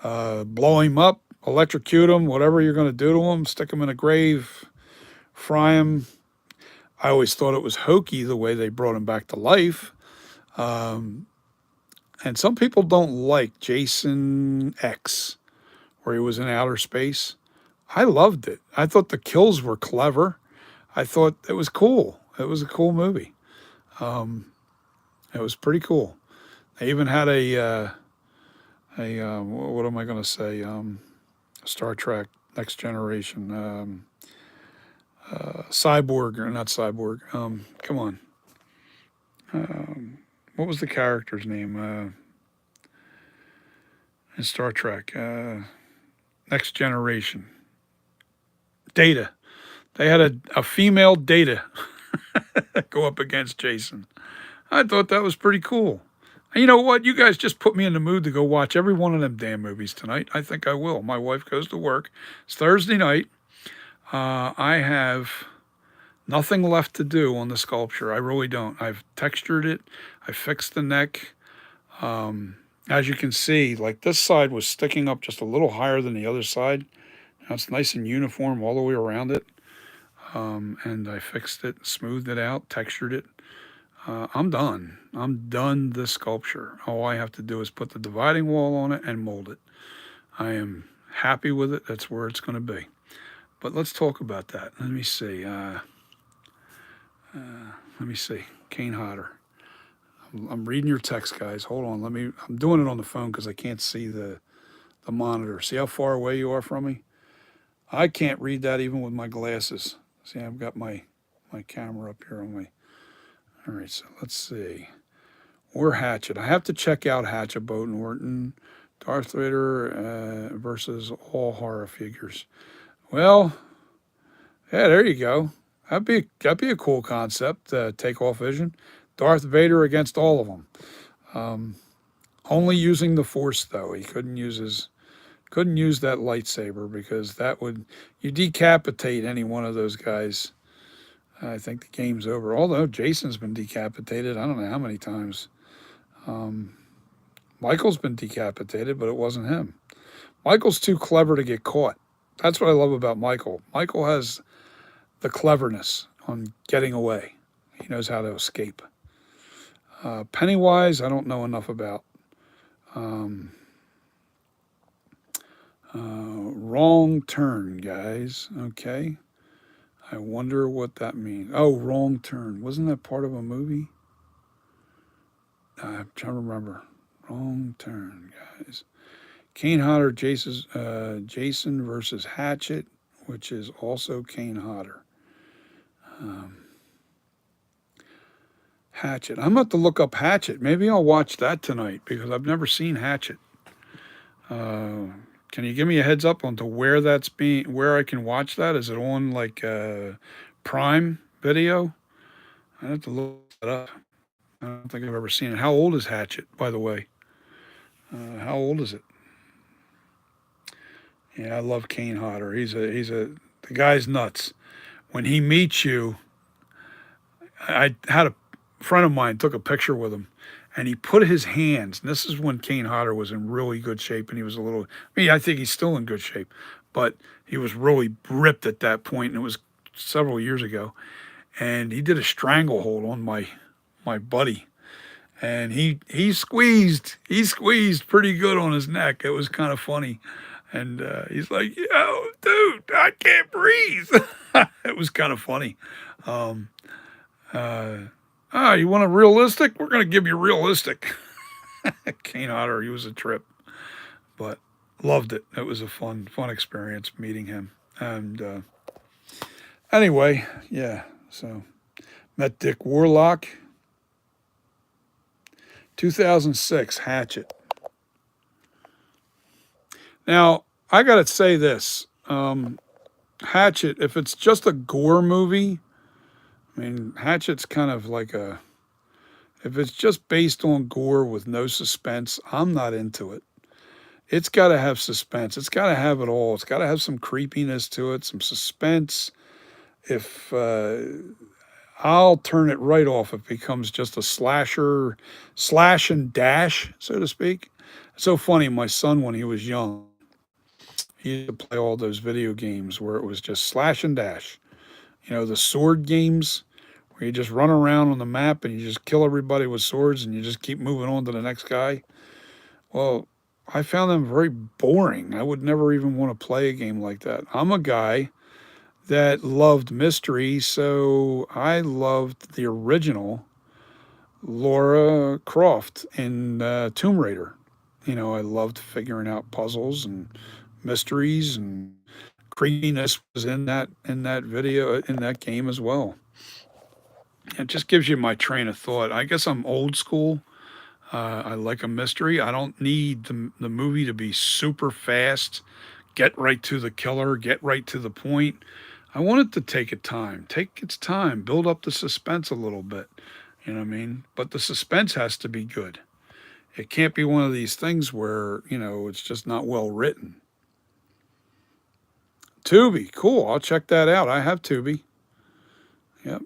Blow him up, electrocute him, whatever you're going to do to him, stick him in a grave, fry him. I always thought it was hokey the way they brought him back to life. Um, and some people don't like Jason X, where he was in outer space. I loved it. I thought the kills were clever. I thought it was cool. It was a cool movie. Um, it was pretty cool. They even had what am I going to say? Star Trek Next Generation. Cyborg, or not Cyborg. Come on. What was the character's name in Star Trek? Next Generation. Data. They had a female Data go up against Jason. I thought that was pretty cool. And you know what? You guys just put me in the mood to go watch every one of them damn movies tonight. I think I will. My wife goes to work. It's Thursday night. I have nothing left to do on the sculpture. I really don't. I've textured it. I fixed the neck. As you can see, like, this side was sticking up just a little higher than the other side. Now it's nice and uniform all the way around it. And I fixed it, smoothed it out, textured it. I'm done. I'm done this sculpture. All I have to do is put the dividing wall on it and mold it. I am happy with it. That's where it's going to be. But let's talk about that. Let me see. Kane Hodder. I'm reading your text, guys. Hold on. I'm doing it on the phone because I can't see the monitor. See how far away you are from me? I can't read that even with my glasses. See, I've got my camera up here on my. All right, so let's see. Or Hatchet. I have to check out Hatchet, Boat Orton, Darth Vader versus all horror figures. Well, yeah, there you go. That'd be a cool concept. Takeoff Vision, Darth Vader against all of them. Only using the Force though. He couldn't use that lightsaber because that would you decapitate any one of those guys. I think the game's over. Although Jason's been decapitated, I don't know how many times. Michael's been decapitated, but it wasn't him. Michael's too clever to get caught. That's what I love about Michael. Michael has the cleverness on getting away. He knows how to escape. Pennywise, I don't know enough about. Wrong turn, guys. Okay. I wonder what that means. Oh, wrong turn. Wasn't that part of a movie? I'm trying to remember. Wrong turn, guys. Kane Hodder, Jason versus Hatchet, which is also Kane Hodder. Hatchet. I'm about to look up Hatchet. Maybe I'll watch that tonight because I've never seen Hatchet. Can you give me a heads up on to where where I can watch that? Is it on like Prime Video? I have to look that up. I don't think I've ever seen it. How old is Hatchet, by the way? How old is it? Yeah, I love Kane Hodder. The guy's nuts. When he meets you, I had a friend of mine took a picture with him, and he put his hands. And this is when Kane Hodder was in really good shape, and he was a little. I mean, I think he's still in good shape, but he was really ripped at that point, and it was several years ago. And he did a stranglehold on my buddy, and he squeezed pretty good on his neck. It was kind of funny, and he's like, "Yo, dude, I can't breathe." It was kind of funny. Um, you want a realistic? We're gonna give you realistic. Kane Hodder, he was a trip, but loved it. It was a fun experience meeting him. And anyway, yeah. So met Dick Warlock. 2006 Hatchet. Now I gotta say this. Hatchet, if it's just a gore movie, I mean, Hatchet's kind of like a. If it's just based on gore with no suspense, I'm not into it. It's got to have suspense. It's got to have it all. It's got to have some creepiness to it, some suspense. If I'll turn it right off, it becomes just a slasher, slash and dash, so to speak. It's so funny. My son, when he was young, he used to play all those video games where it was just slash and dash. You know, the sword games where you just run around on the map and you just kill everybody with swords and you just keep moving on to the next guy. Well, I found them very boring. I would never even want to play a game like that. I'm a guy that loved mystery, so I loved the original Laura Croft in Tomb Raider. You know, I loved figuring out puzzles and mysteries, and creepiness was in that video in that game as well. It just gives you my train of thought. I guess I'm old school. I like a mystery. I don't need the movie to be super fast, get right to the killer, get right to the point. I want it to take its time, build up the suspense a little bit. You know what I mean? But the suspense has to be good. It can't be one of these things where, it's just not well written. Tubi, cool. I'll check that out. I have Tubi. Yep.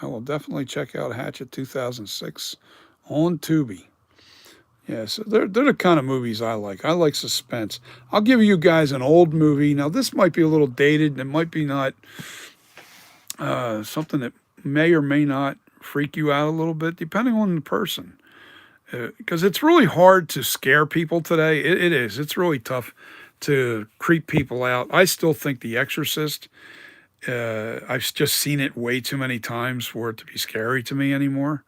I will definitely check out Hatchet 2006 on Tubi. Yeah, so they're the kind of movies I like. I like suspense. I'll give you guys an old movie. Now, this might be a little dated, and it might be not something that may or may not freak you out a little bit, depending on the person. Because it's really hard to scare people today. It is. It's really tough to creep people out. I still think The Exorcist, I've just seen it way too many times for it to be scary to me anymore.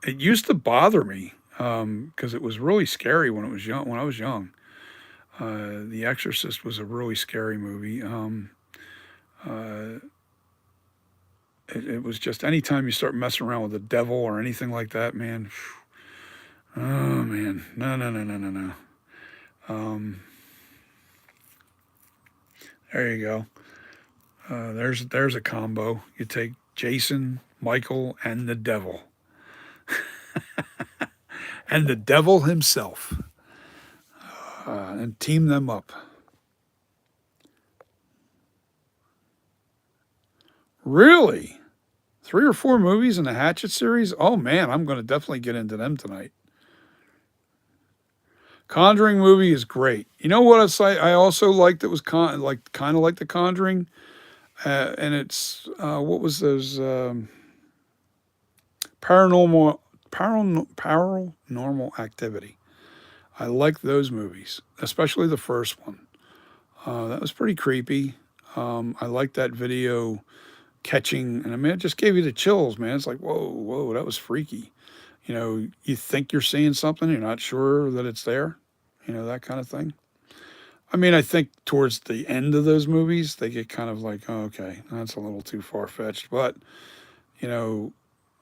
It used to bother me because it was really scary when it was young. When I was young, The Exorcist was a really scary movie. Uh, it was just anytime you start messing around with the devil or anything like that, man. Oh man, no. Um, there you go. There's a combo. You take Jason, Michael, and the devil. And the devil himself, and team them up. Really? 3 or 4 movies in the Hatchet series? Oh man, I'm going to definitely get into them tonight. Conjuring movie is great. You know what I also liked that was kind of like The Conjuring, and it's what was those paranormal activity. I like those movies, especially the first one. That was pretty creepy. I like that video catching, and I mean, it just gave you the chills, man. It's like, whoa, that was freaky. You think you're seeing something, you're not sure that it's there, that kind of thing. I mean, I think towards the end of those movies, they get kind of like, oh, okay, that's a little too far fetched, but, you know,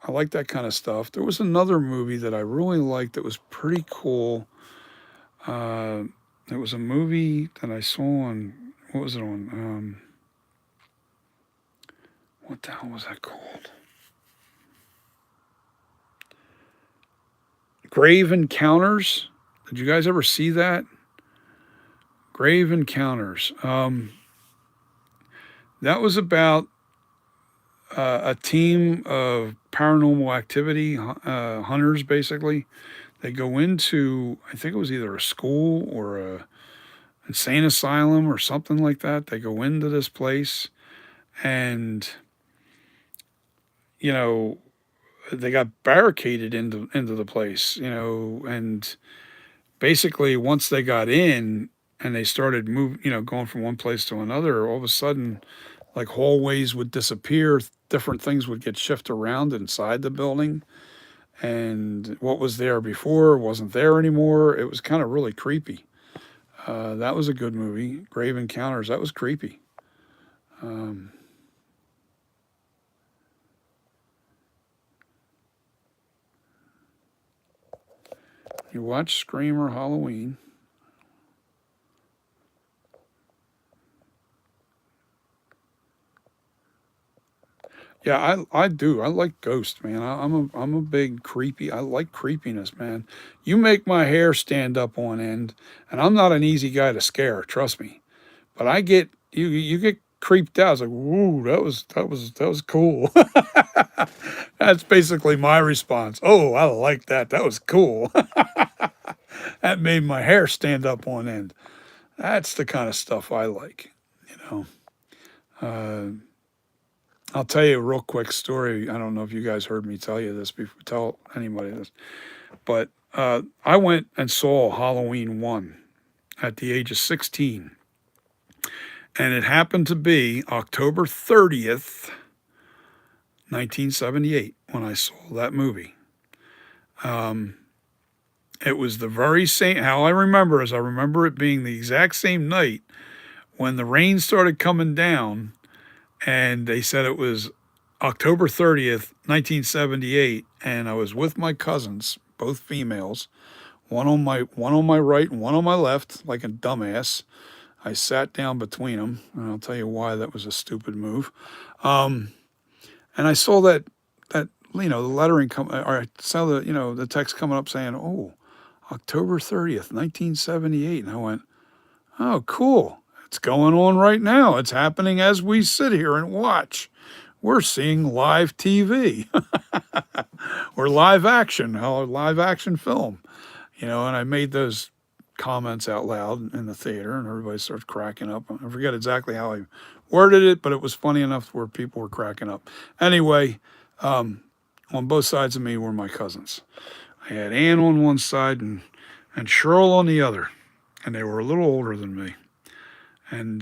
I like that kind of stuff. There was another movie that I really liked that was pretty cool. It was a movie that I saw on, what was it on? What the hell was that called? Grave Encounters. Did you guys ever see that? Grave Encounters. That was about a team of paranormal activity hunters, basically. They go into, I think it was either a school or a insane asylum or something like that. They go into this place and, you know, they got barricaded into the place, and basically once they got in and they started moving, going from one place to another, all of a sudden, like hallways would disappear, different things would get shifted around inside the building, and what was there before wasn't there anymore. It was kind of really creepy. That was a good movie. Grave Encounters. That was creepy. Um, you watch Scream or Halloween. Yeah, I do. I like ghosts, man. I'm a big creepy. I like creepiness, man. You make my hair stand up on end, and I'm not an easy guy to scare. Trust me. But I get you get creeped out. It's like, woo, that was cool. That's basically my response. Oh, I like that. That was cool. That made my hair stand up on end. That's the kind of stuff I like. You know. Uh, I'll tell you a real quick story. I don't know if you guys heard me tell you this before. Tell anybody this, but I went and saw Halloween 1 at the age of 16, and it happened to be October 30th, 1978, when I saw that movie. Um, it was the very same. How I remember is I remember it being the exact same night when the rain started coming down, and they said it was October 30th, 1978, and I was with my cousins, both females, one on my right and one on my left, like a dumbass. I sat down between them, and I'll tell you why that was a stupid move. Um, and I saw that the lettering come, or I saw the text coming up saying, "Oh, October 30th, 1978," and I went, "Oh, cool! It's going on right now. It's happening as we sit here and watch. We're seeing live TV or live action, or live action film." And I made those comments out loud in the theater, and everybody starts cracking up. I forget exactly how I worded it, but it was funny enough where people were cracking up. Anyway, on both sides of me were my cousins. I had Ann on one side and Cheryl on the other, and they were a little older than me. And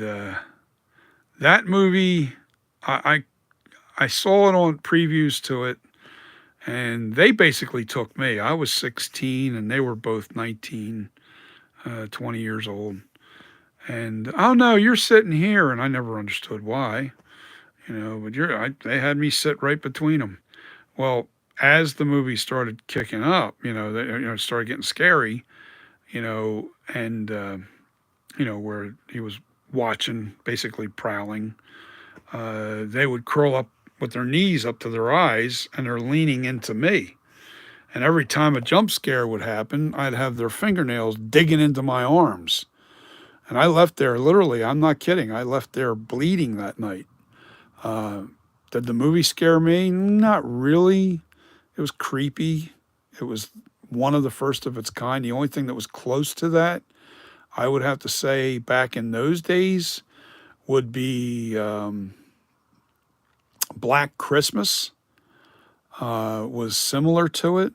that movie, I I saw it on previews to it, and they basically took me. I was 16, and they were both 19, 20 years old. And oh no, you're sitting here, and I never understood why, But they had me sit right between them. Well, as the movie started kicking up, it started getting scary, and where he was watching, basically prowling. They would curl up with their knees up to their eyes, and they're leaning into me. And every time a jump scare would happen, I'd have their fingernails digging into my arms. And I left there, literally, I'm not kidding, I left there bleeding that night. Uh, did the movie scare me? Not really. It was creepy. It was one of the first of its kind. The only thing that was close to that, I would have to say, back in those days, would be Black Christmas. Was similar to it.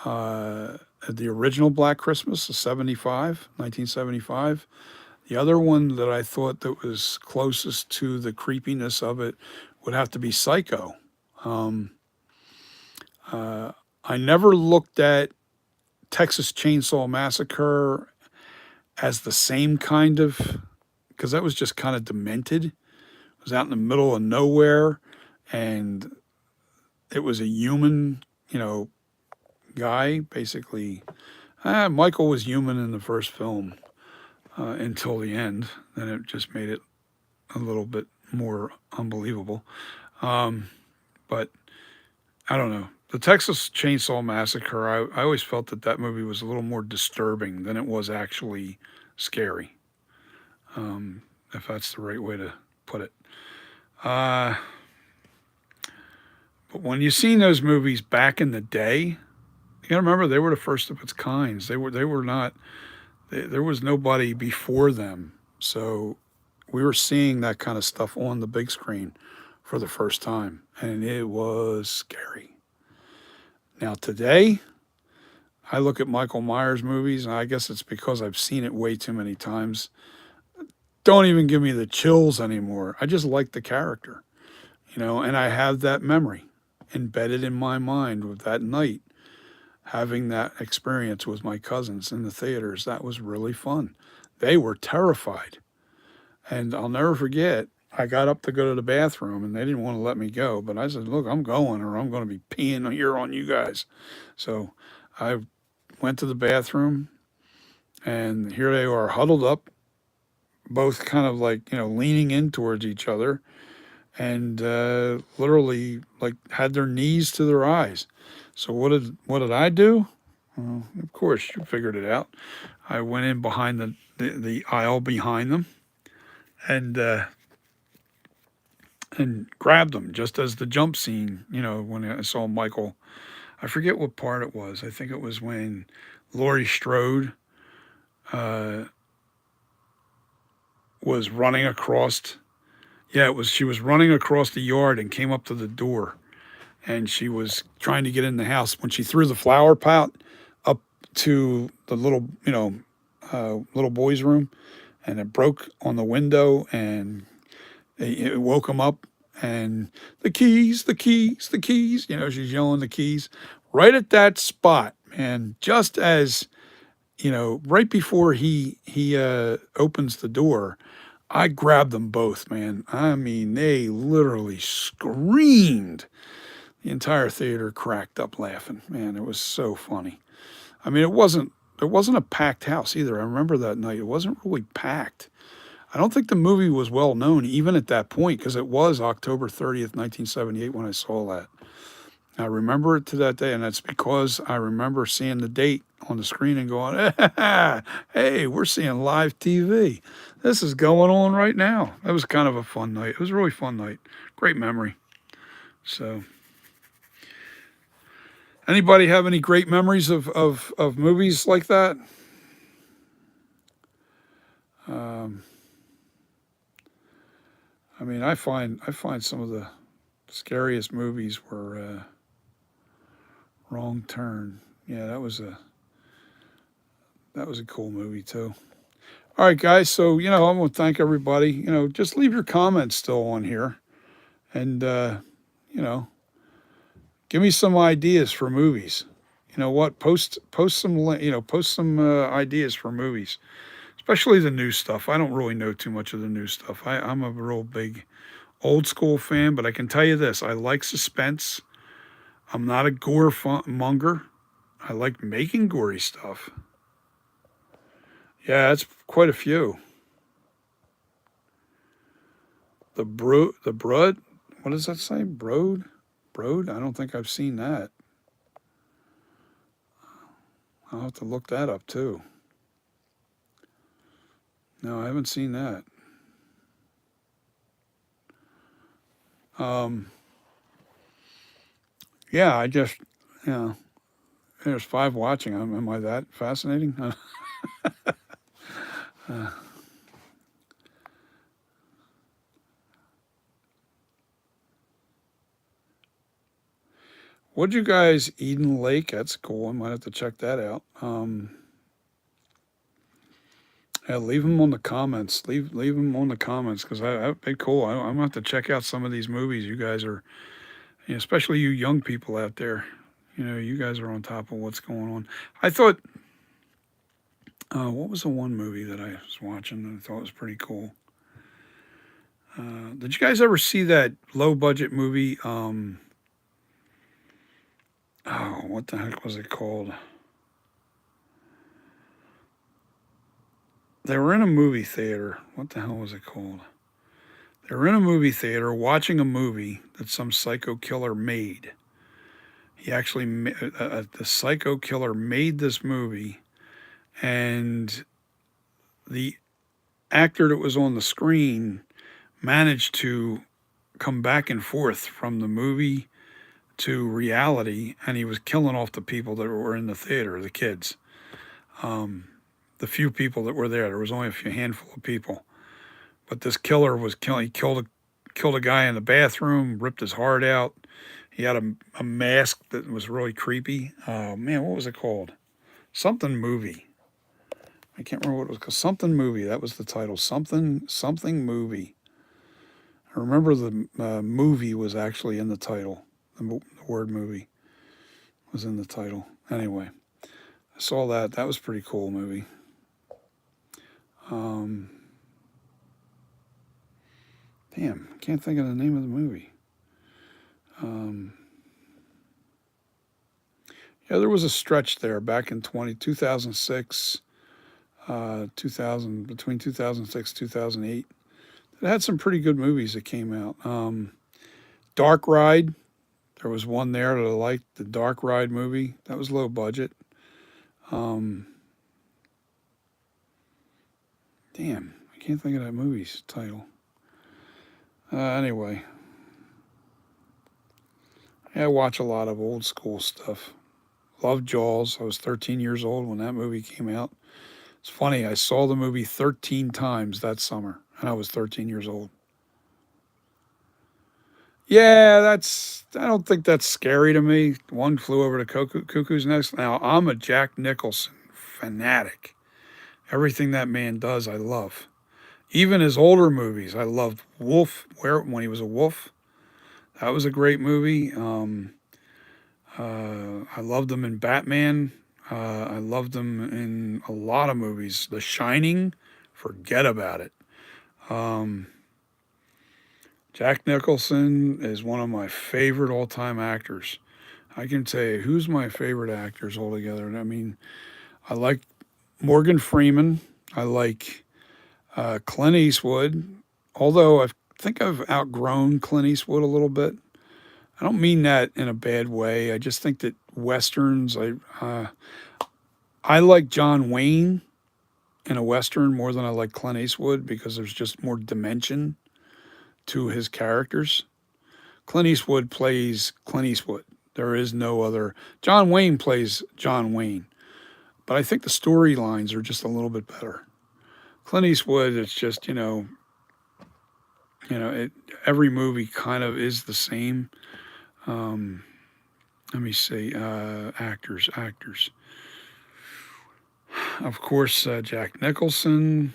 The original Black Christmas, the 1975. The other one that I thought that was closest to the creepiness of it would have to be Psycho. Um, I never looked at Texas Chainsaw Massacre as the same kind of, because that was just kind of demented. It was out in the middle of nowhere, and it was a human, guy, basically. Michael was human in the first film until the end. Then it just made it a little bit more unbelievable. But I don't know. The Texas Chainsaw Massacre, I always felt that movie was a little more disturbing than it was actually scary, if that's the right way to put it. Uh, But when you seen those movies back in the day, you gotta remember they were the first of its kinds. They were not. There was nobody before them, so we were seeing that kind of stuff on the big screen for the first time, and it was scary. Now today, I look at Michael Myers movies, and I guess it's because I've seen it way too many times. Don't even give me the chills anymore. I just like the character, and I have that memory embedded in my mind with that night, having that experience with my cousins in the theaters. That was really fun. They were terrified. And I'll never forget, I got up to go to the bathroom and they didn't want to let me go. But I said, look, I'm going or I'm going to be peeing here on you guys. So I went to the bathroom and here they are huddled up, both kind of like, leaning in towards each other and literally like had their knees to their eyes. So what did I do? Well, of course, you figured it out. I went in behind the aisle behind them and grabbed them just as the jump scene. When I saw Michael, I forget what part it was. I think it was when Laurie Strode uh, was running across. Yeah, it was. She was running across the yard and came up to the door, and she was trying to get in the house when she threw the flower pot up to the little boy's room, and it broke on the window, and it woke him up. And the keys, the keys, the keys. She's yelling the keys right at that spot, man. Just as right before he opens the door, I grabbed them both, man. I mean, they literally screamed. The entire theater cracked up laughing. Man, it was so funny. I mean, it wasn't a packed house either. I remember that night. It wasn't really packed. I don't think the movie was well known even at that point because it was October 30th, 1978 when I saw that. I remember it to that day, and that's because I remember seeing the date on the screen and going, hey, we're seeing live TV. This is going on right now. That was kind of a fun night. It was a really fun night. Great memory. So, anybody have any great memories of movies like that? Um, I mean, I find some of the scariest movies were Wrong Turn. Yeah, that was a cool movie too. All right, guys. So I'm gonna thank everybody. Just leave your comments still on here, and you know, give me some ideas for movies. You know what? Post some ideas for movies, especially the new stuff. I don't really know too much of the new stuff. I'm a real big old school fan, but I can tell you this: I like suspense. I'm not a gore monger. I like making gory stuff. Yeah, it's quite a few. The Brood. What does that say? Brood. I don't think I've seen that. I'll have to look that up too. No, I haven't seen that. Um, yeah, there's 5 watching. Am I that fascinating? Uh, what'd you guys, Eden Lake? That's cool. I might have to check that out. Yeah, leave them on the comments. Leave them on the comments because that'd be cool. I'm gonna have to check out some of these movies. You guys are, especially you young people out there. You guys are on top of what's going on. I thought, what was the one movie that I was watching that I thought was pretty cool? Did you guys ever see that low budget movie? Oh, what the heck was it called? They were in a movie theater. What the hell was it called? They were in a movie theater watching a movie that some psycho killer made. He actually, the psycho killer made this movie, and the actor that was on the screen managed to come back and forth from the movie to reality, and he was killing off the people that were in the theater, the kids. The few people that were there. There was only a few handful of people. But this killer was killing. He killed a guy in the bathroom, ripped his heart out. He had a mask that was really creepy. Oh man, what was it called? Something movie. I can't remember what it was called. Something movie. That was the title. Something movie. I remember the movie was actually in the title. The word movie was in the title. Anyway, I saw that. That was a pretty cool movie. Damn, I can't think of the name of the movie. Yeah, there was a stretch there back in 2006, 2000, between 2006 2008. It had some pretty good movies that came out. Dark Ride, there was one there that I liked, the Dark Ride movie. That was low budget. Damn, I can't think of that movie's title. Anyway, I watch a lot of old school stuff. Loved Jaws. I was 13 years old when that movie came out. It's funny, I saw the movie 13 times that summer, and I was 13 years old. Yeah, I don't think that's scary to me. One Flew Over the Cuckoo's Nest. Now, I'm a Jack Nicholson fanatic. Everything that man does, I love. Even his older movies, I loved Wolf, when he was a wolf. That was a great movie. I loved him in Batman. I loved him in a lot of movies. The Shining, forget about it. Jack Nicholson is one of my favorite all-time actors. I can tell you who's my favorite actors altogether. I mean, I like Morgan Freeman. I like Clint Eastwood, although I think I've outgrown Clint Eastwood a little bit. I don't mean that in a bad way. I just think that westerns. I like John Wayne in a western more than I like Clint Eastwood because there's just more dimension to his characters. Clint Eastwood plays Clint Eastwood. There is no other. John Wayne plays John Wayne, but I think the storylines are just a little bit better. Clint Eastwood, it's just every movie kind of is the same. Let me see, actors. Of course, Jack Nicholson.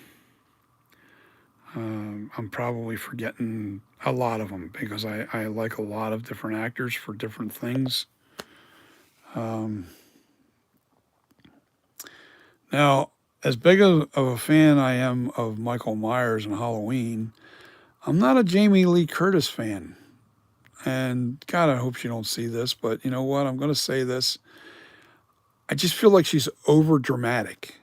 I'm probably forgetting a lot of them because I like a lot of different actors for different things. Now, as big of a fan I am of Michael Myers and Halloween, I'm not a Jamie Lee Curtis fan. And God, I hope she don't see this, but you know what? I'm going to say this. I just feel like she's over dramatic.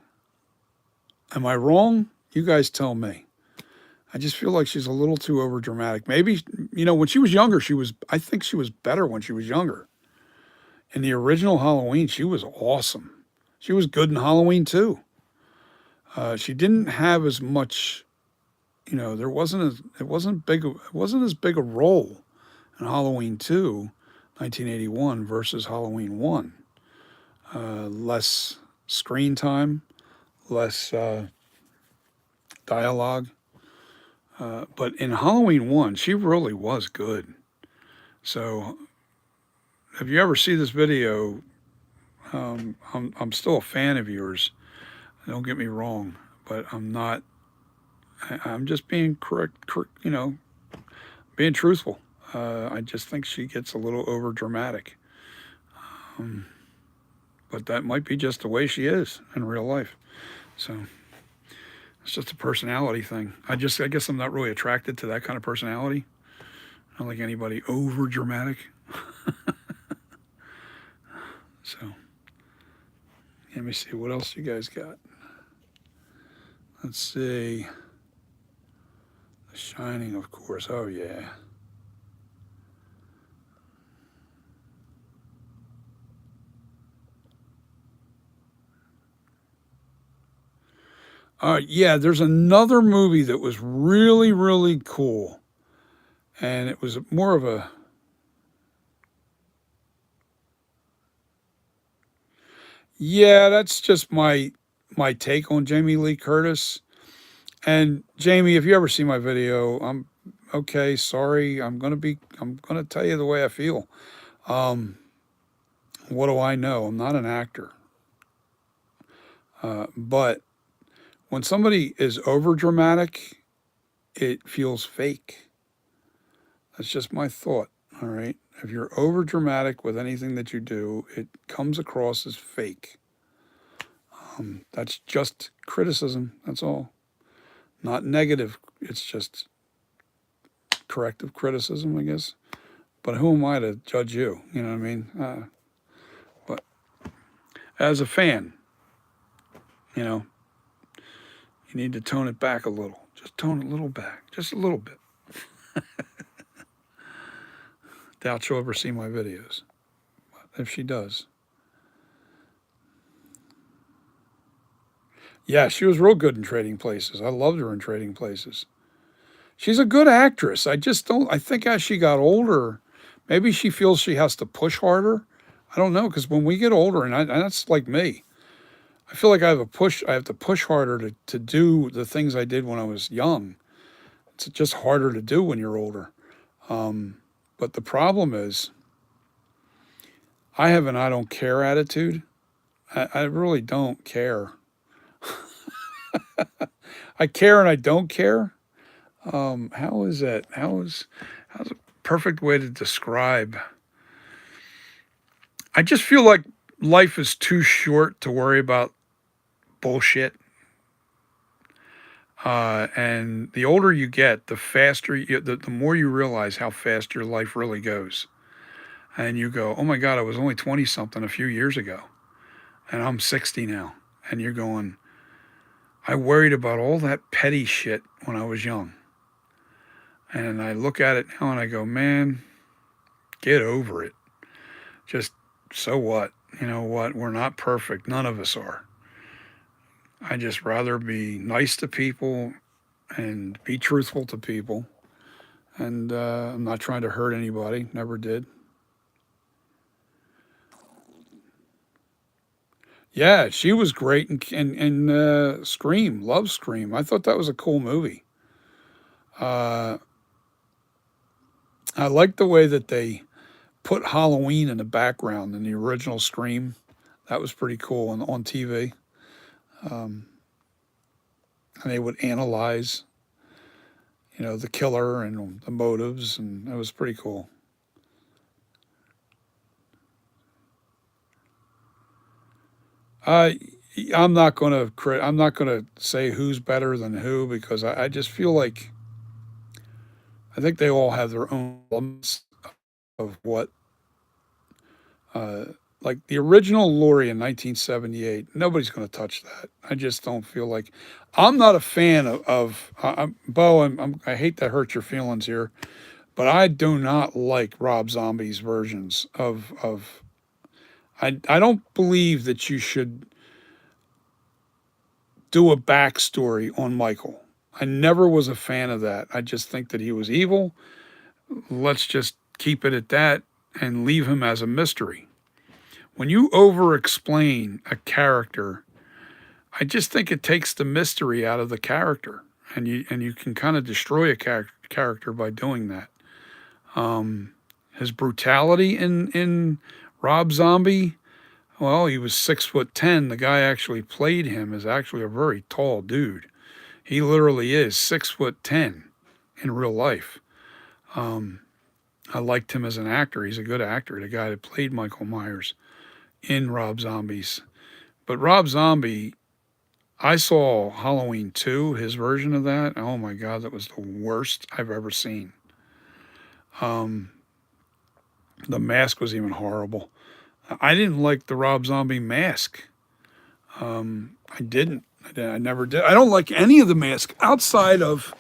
Am I wrong? You guys tell me. I just feel like she's a little too over dramatic. Maybe, when she was younger, I think she was better when she was younger. In the original Halloween, she was awesome. She was good in Halloween too. She didn't have as much, it wasn't as big a role in Halloween 2, 1981 versus Halloween 1. Less screen time, less dialogue. But in Halloween 1, she really was good. So if you ever see this video, I'm still a fan of yours. Don't get me wrong, but I'm not. I'm just being correct, being truthful. I just think she gets a little over dramatic. But that might be just the way she is in real life. So it's just a personality thing. I guess I'm not really attracted to that kind of personality. I don't like anybody over dramatic. So let me see what else you guys got. Let's see. The Shining, of course. Oh yeah. Yeah, there's another movie that was really, really cool. And it was more of a, Yeah, that's just my take on Jamie Lee Curtis. And Jamie, if you ever see my video, I'm okay. Sorry, I'm gonna tell you the way I feel. Um, what do I know? I'm not an actor, but when somebody is over dramatic, it feels fake. That's just my thought. All right. If you're over dramatic with anything that you do, it comes across as fake. That's just criticism. That's all. Not negative. It's just corrective criticism, I guess. But who am I to judge you? You know what I mean? But as a fan, you know, you need to tone it back a little. Just tone it a little back, just a little bit. Doubt she'll ever see my videos. But if she does, yeah, she was real good in Trading Places. I loved her in Trading Places. She's a good actress. I just don't. I think as she got older, maybe she feels she has to push harder. I don't know because when we get older, and that's like me, I feel like I have a push. I have to push harder to do the things I did when I was young. It's just harder to do when you're older. But the problem is, I have an I don't care attitude. I really don't care. I care and I don't care. How is that? How's a perfect way to describe? I just feel like life is too short to worry about bullshit. And the older you get, the faster, the more you realize how fast your life really goes. And you go, oh my God, I was only 20 something a few years ago, and I'm 60 now. And you're going, I worried about all that petty shit when I was young. And I look at it now and I go, man, get over it. Just so what? You know what? We're not perfect. None of us are. I just rather be nice to people and be truthful to people. And I'm not trying to hurt anybody. Never did. Yeah, she was great in Scream. Love Scream. I thought that was a cool movie. Uh, I like the way that they put Halloween in the background in the original Scream. That was pretty cool on TV. Um, and they would analyze, the killer and the motives, and it was pretty cool. Uh, I'm not gonna say who's better than who because I just feel like I think they all have their own elements of what uh, like the original Laurie in 1978. Nobody's going to touch that. I just don't feel like I'm not a fan of Bo. I hate to hurt your feelings here, but I do not like Rob Zombie's versions of. I don't believe that you should do a backstory on Michael. I never was a fan of that. I just think that he was evil. Let's just keep it at that and leave him as a mystery. When you over explain a character, I just think it takes the mystery out of the character, and you can kind of destroy a character by doing that. His brutality in Rob Zombie, well, he was 6'10". The guy actually played him is actually a very tall dude. He literally is 6'10" in real life. I liked him as an actor. He's a good actor. The guy that played Michael Myers in Rob Zombie's. But Rob Zombie, I saw Halloween 2, his version of that. Oh my God, that was the worst I've ever seen. Um, the mask was even horrible. I didn't like the Rob Zombie mask. I didn't. I never did. I don't like any of the masks outside of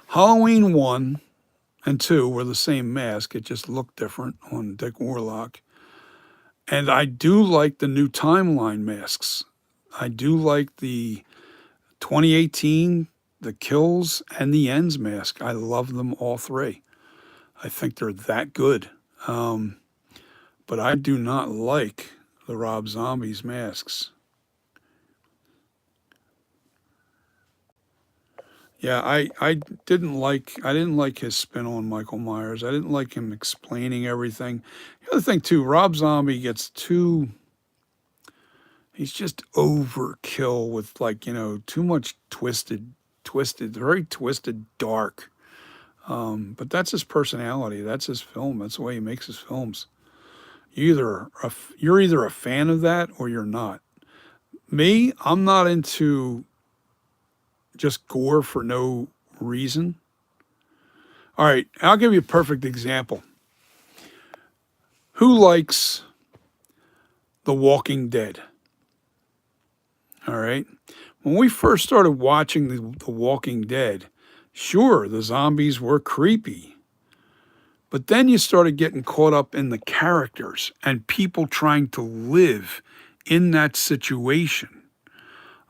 Halloween 1 and 2 were the same mask. It just looked different on Dick Warlock. And I do like the new timeline masks. I do like the 2018, the Kills, and the Ends mask. I love them all three. I think they're that good. But I do not like the Rob Zombies masks. Yeah, I didn't like his spin on Michael Myers. I didn't like him explaining everything. The other thing too, Rob Zombie gets too he's just overkill with, like, too much twisted, very twisted, dark. But that's his personality. That's his film. That's the way he makes his films. You're either a fan of that or you're not. Me, I'm not into just gore for no reason. All right, I'll give you a perfect example. Who likes The Walking Dead? All right. When we first started watching the Walking Dead, sure, the zombies were creepy. But then you started getting caught up in the characters and people trying to live in that situation.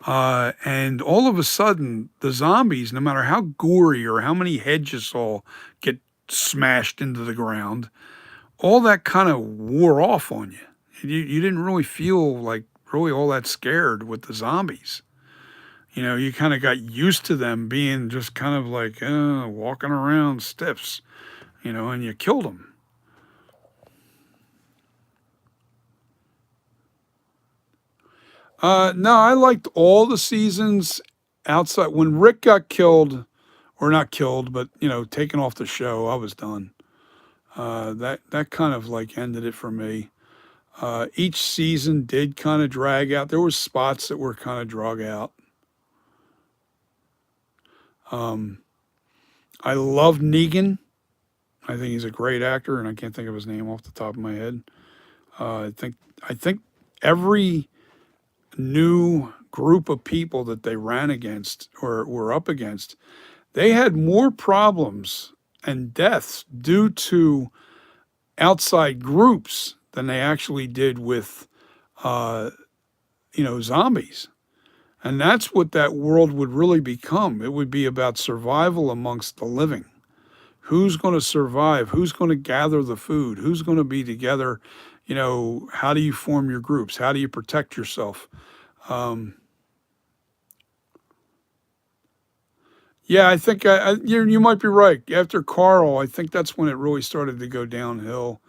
And all of a sudden, the zombies, no matter how gory or how many heads you saw get smashed into the ground, all that kind of wore off on you. You didn't really feel like really all that scared with the zombies. You kind of got used to them being just kind of like walking around stiffs, and you killed them. No, I liked all the seasons outside. When Rick got killed, or not killed, but taken off the show, I was done. That kind of like ended it for me. Each season did kind of drag out. There was spots that were kind of drug out. I love Negan. I think he's a great actor, and I can't think of his name off the top of my head. I think every new group of people that they ran against or were up against, they had more problems and deaths due to outside groups than they actually did with, zombies. And that's what that world would really become. It would be about survival amongst the living. Who's going to survive? Who's going to gather the food? Who's going to be together? How do you form your groups? How do you protect yourself? Um, yeah, I think you might be right. After Carl, I think that's when it really started to go downhill.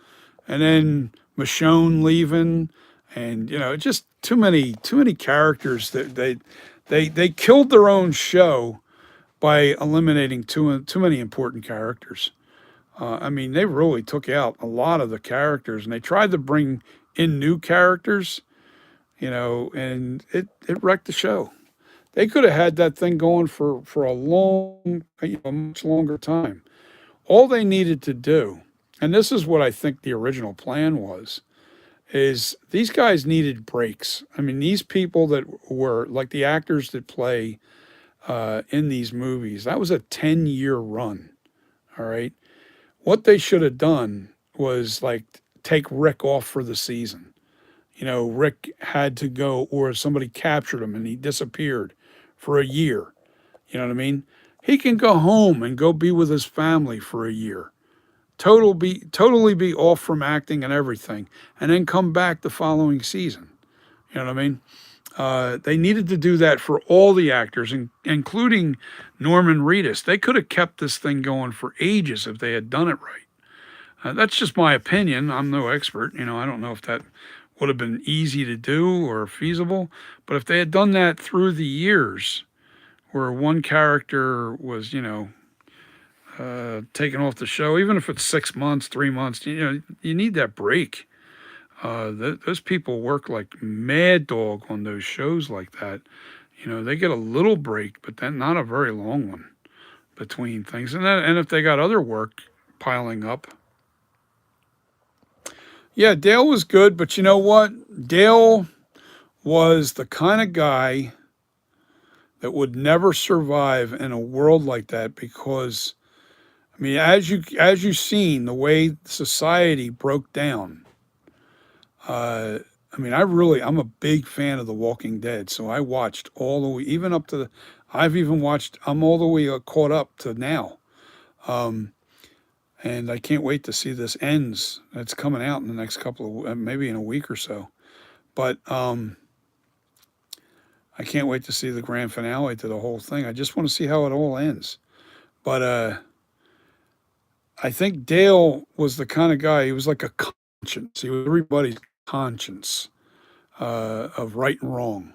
And then Michonne leaving, and just too many characters that they killed their own show by eliminating too many important characters. I mean, they really took out a lot of the characters, and they tried to bring in new characters, and it wrecked the show. They could have had that thing going for a much longer time. All they needed to do, and this is what I think the original plan was, is these guys needed breaks. I mean, these people that were like the actors that play in these movies, that was a 10-year run. All right. What they should have done was like take Rick off for the season. Rick had to go, or somebody captured him and he disappeared for a year. You know what I mean? He can go home and go be with his family for a year. Totally be off from acting and everything, and then come back the following season. You know what I mean? They needed to do that for all the actors, including Norman Reedus. They could have kept this thing going for ages if they had done it right. That's just my opinion. I'm no expert. I don't know if that would have been easy to do or feasible. But if they had done that through the years, where one character was, taken off the show, even if it's 6 months, 3 months, you need that break. Those people work like mad dog on those shows like that. They get a little break, but then not a very long one between things. And if they got other work piling up. Yeah, Dale was good, but you know what? Dale was the kind of guy that would never survive in a world like that because, I mean, as you've seen the way society broke down. I mean, I'm a big fan of The Walking Dead, so I watched all the way, even up to I'm all the way caught up to now. Um, and I can't wait to see this ends. It's coming out in the next couple of, maybe in a week or so. But I can't wait to see the grand finale to the whole thing. I just want to see how it all ends. But I think Dale was the kind of guy, he was like a conscience. He was everybody's conscience of right and wrong.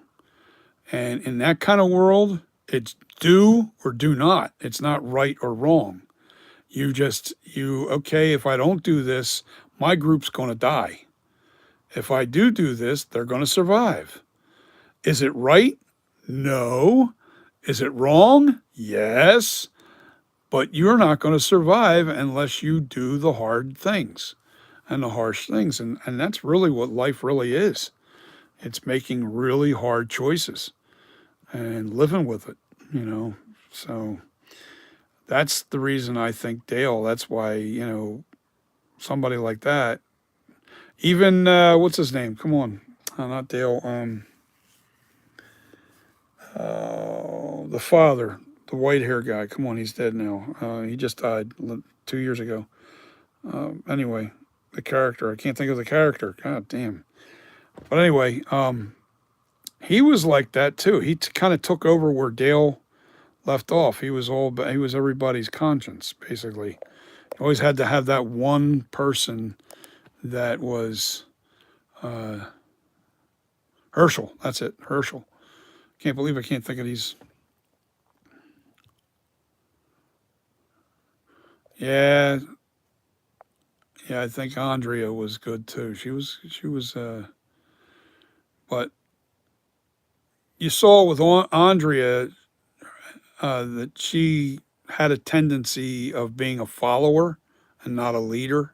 And in that kind of world, it's do or do not. It's not right or wrong. Okay, if I don't do this, my group's going to die. If I do this, they're going to survive. Is it right? No. Is it wrong? Yes. But you're not going to survive unless you do the hard things and the harsh things. And that's really what life really is. It's making really hard choices and living with it, you know. So that's the reason I think Dale, that's why, somebody like that, even, what's his name? Come on. Not Dale. The father, the white hair guy. Come on, he's dead now. He just died 2 years ago. Anyway, the character. I can't think of the character. God damn. But anyway, he was like that too. He kind of took over where Dale left off. He was everybody's conscience, basically. You always had to have that one person that was Herschel. That's it, Herschel. Can't believe I can't think of these. Yeah, yeah. I think Andrea was good too. But you saw with Andrea that she had a tendency of being a follower and not a leader.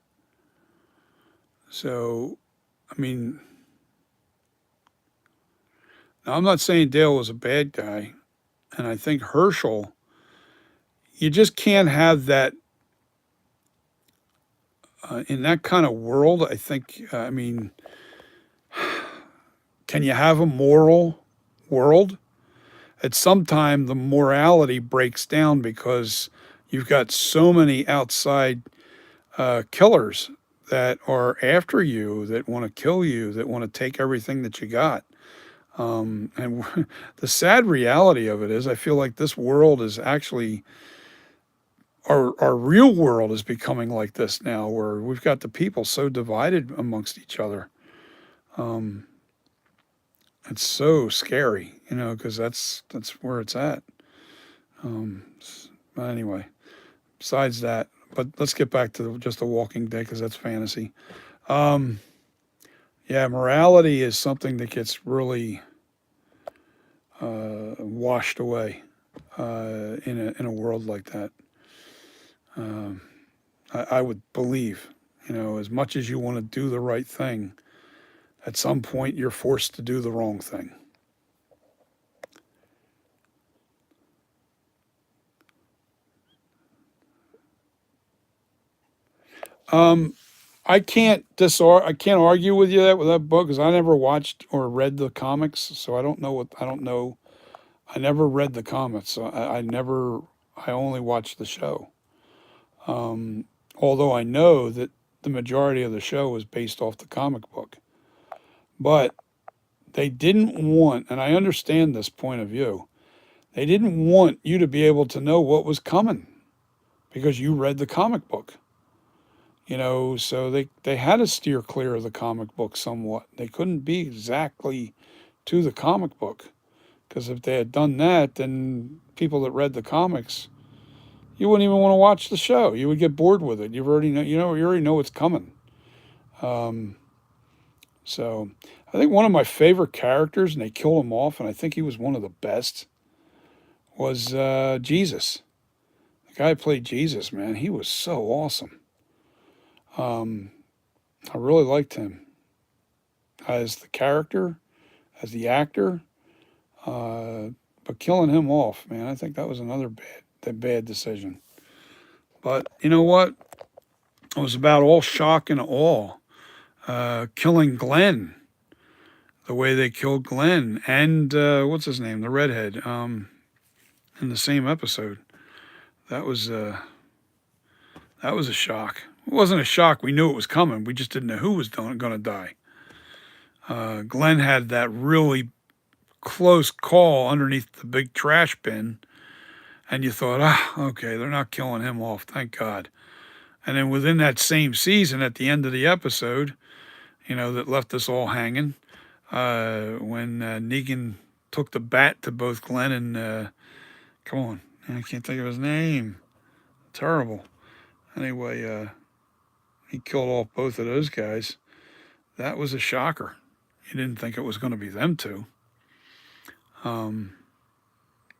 So, I mean, now I'm not saying Dale was a bad guy, and I think Herschel, you just can't have that in that kind of world. I think, I mean, can you have a moral world? At some time, the morality breaks down because you've got so many outside killers that are after you, that want to kill you, that want to take everything that you got. And the sad reality of it is, I feel like this world is actually, our real world is becoming like this now, where we've got the people so divided amongst each other. It's so scary, because that's where it's at. But anyway, besides that, but let's get back to just The Walking Dead because that's fantasy. Yeah, morality is something that gets really washed away in a world like that. I would believe, as much as you want to do the right thing, at some point you're forced to do the wrong thing. I can't argue with you with that book because I never watched or read the comics, so I don't know. I never read the comics. So I only watched the show. Although I know that the majority of the show was based off the comic book. But they didn't want, and I understand this point of view, they didn't want you to be able to know what was coming because you read the comic book. So they had to steer clear of the comic book somewhat. They couldn't be exactly to the comic book because if they had done that, then people that read the comics, you wouldn't even want to watch the show. You would get bored with it. You already know what's coming. So I think one of my favorite characters, and they killed him off, and I think he was one of the best, was Jesus. The guy who played Jesus, man, he was so awesome. I really liked him as the character, as the actor. But killing him off, man, I think that was another bad decision. But you know what? It was about all shock and awe. Killing Glenn, the way they killed Glenn, and what's his name, the redhead, in the same episode. That was a shock. It wasn't a shock. We knew it was coming. We just didn't know who was going to die. Glenn had that really close call underneath the big trash bin, and you thought, okay, they're not killing him off, thank God. And then within that same season, at the end of the episode, that left us all hanging, when Negan took the bat to both Glenn and, come on, I can't think of his name. Terrible. Anyway, he killed off both of those guys. That was a shocker. You didn't think it was going to be them two, um,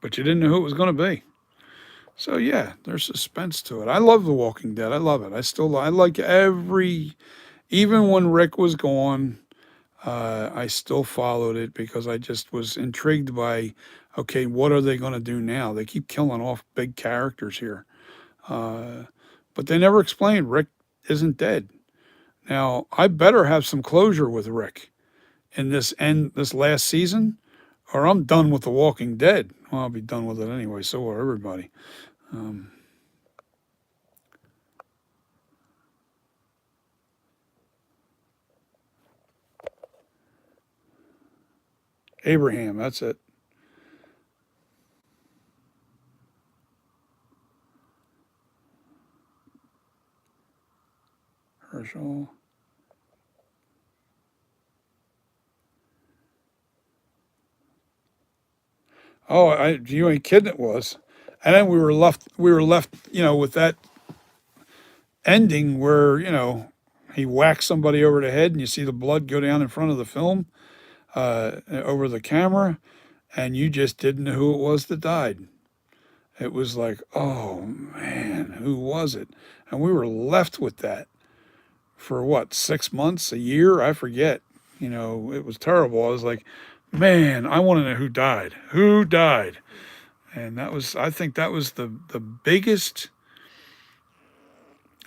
but you didn't know who it was going to be. So yeah, there's suspense to it. I love The Walking Dead. I love it. I like even when Rick was gone, I still followed it because I just was intrigued by, okay, what are they going to do now? They keep killing off big characters here, uh, but they never explained Rick isn't dead. Now I better have some closure with Rick in this last season, or I'm done with The Walking Dead. Well, I'll be done with it anyway. So will everybody. Um, Abraham, that's it. Herschel. Oh, you ain't kidding. It was, and then we were left, with that ending where he whacks somebody over the head, and you see the blood go down in front of the film, over the camera, and you just didn't know who it was that died. It was like, oh man, who was it? And we were left with that for what, 6 months, a year? I forget. It was terrible. I was like, man, I want to know who died. Who died? And I think that was the biggest,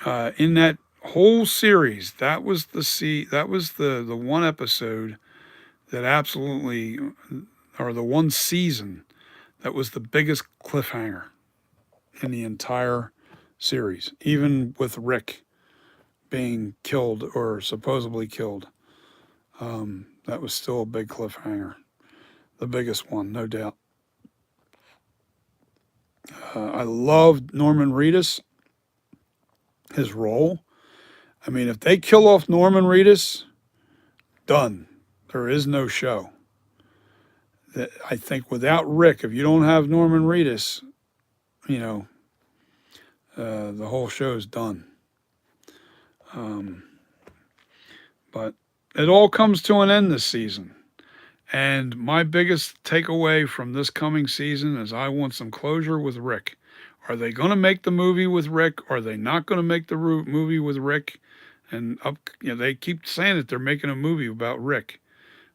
in that whole series. That was the one episode that absolutely, or the one season that was the biggest cliffhanger in the entire series, even with Rick being killed or supposedly killed. That was still a big cliffhanger, the biggest one, no doubt. I loved Norman Reedus, his role. I mean, if they kill off Norman Reedus, done. There is no show. I think without Rick, if you don't have Norman Reedus, you know, the whole show is done. Um, but it all comes to an end this season. And my biggest takeaway from this coming season is I want some closure with Rick. Are they going to make the movie with Rick? Are they not going to make the movie with Rick? And they keep saying that they're making a movie about Rick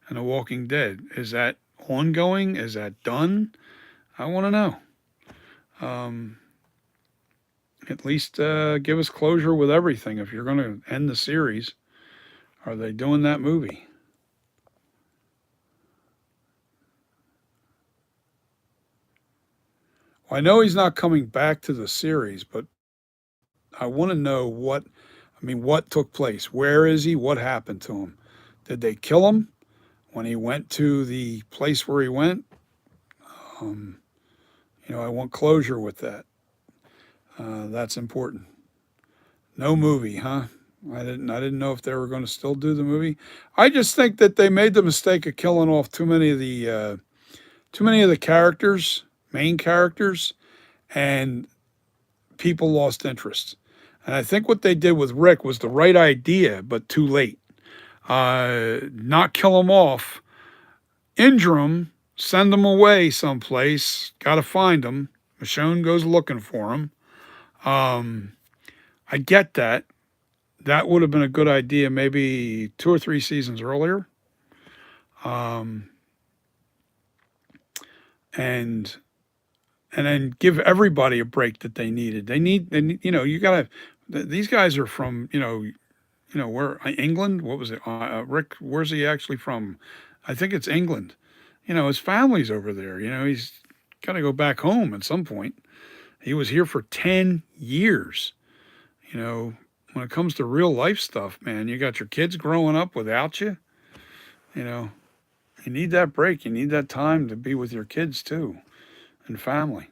and The Walking Dead. Is that ongoing? Is that done? I want to know. Um, at least give us closure with everything. If you're going to end the series, are they doing that movie? Well, I know he's not coming back to the series, but I want to know what took place. Where is he? What happened to him? Did they kill him when he went to the place where he went? Um, I want closure with that. That's important. No movie, huh? I didn't know if they were going to still do the movie. I just think that they made the mistake of killing off too many of the characters, main characters, and people lost interest. And I think what they did with Rick was the right idea, but too late. Not kill him off, injure him, send him away someplace. Got to find him. Michonne goes looking for him. Um, I get that. That would have been a good idea maybe 2 or 3 seasons earlier. Um, and and then give everybody a break that they needed. You gotta. These guys are from, where, England. What was it? Rick, where's he actually from? I think it's England. His family's over there. He's got to go back home at some point. He was here for 10 years. You know, when it comes to real life stuff, man, you got your kids growing up without you. You know, you need that break. You need that time to be with your kids too and family.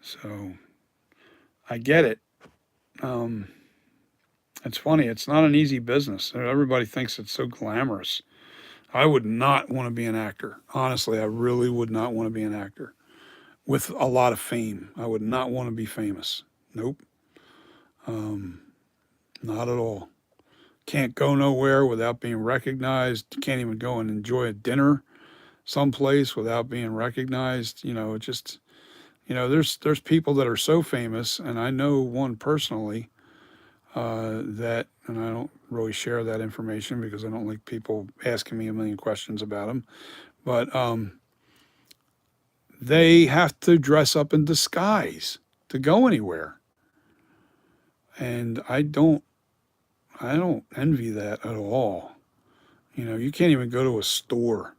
So I get it. Um, it's funny. It's not an easy business. Everybody thinks it's so glamorous. I would not want to be an actor. Honestly, I really would not want to be an actor with a lot of fame. I would not want to be famous. Nope. Um, not at all. Can't go nowhere without being recognized. Can't even go and enjoy a dinner someplace without being recognized. It just there's people that are so famous, and I know one personally that, and I don't really share that information because I don't like people asking me a million questions about them. But they have to dress up in disguise to go anywhere, and I don't envy that at all. You can't even go to a store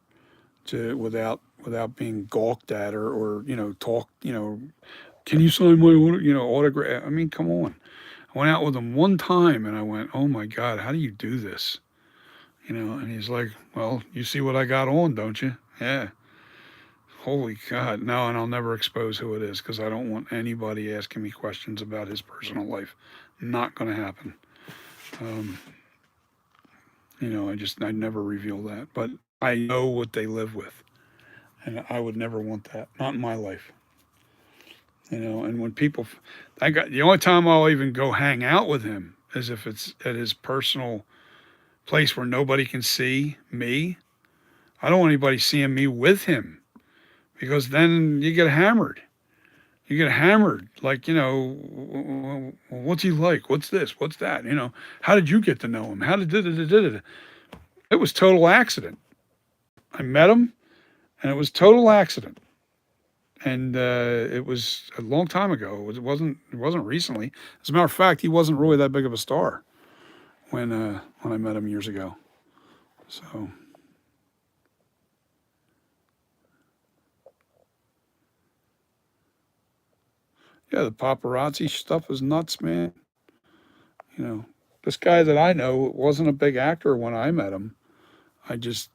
to without being gawked at or talk. Can you sign my autograph? I mean, come on. I went out with him one time and I went, oh my God, how do you do this? And he's like, well, you see what I got on, don't you? Yeah. Holy God. No, and I'll never expose who it is because I don't want anybody asking me questions about his personal life. Not going to happen. Um, I'd never reveal that. But I know what they live with. And I would never want that. Not in my life. And when people, the only time I'll even go hang out with him is if it's at his personal place where nobody can see me. I don't want anybody seeing me with him because then you get hammered. You get hammered. Like, what's he like? What's this? What's that? How did you get to know him? How did it? It was total accident. I met him, and it was total accident. And it was a long time ago. It wasn't recently. As a matter of fact, he wasn't really that big of a star when I met him years ago. So yeah, the paparazzi stuff is nuts, man. You know, this guy that I know wasn't a big actor when I met him. I just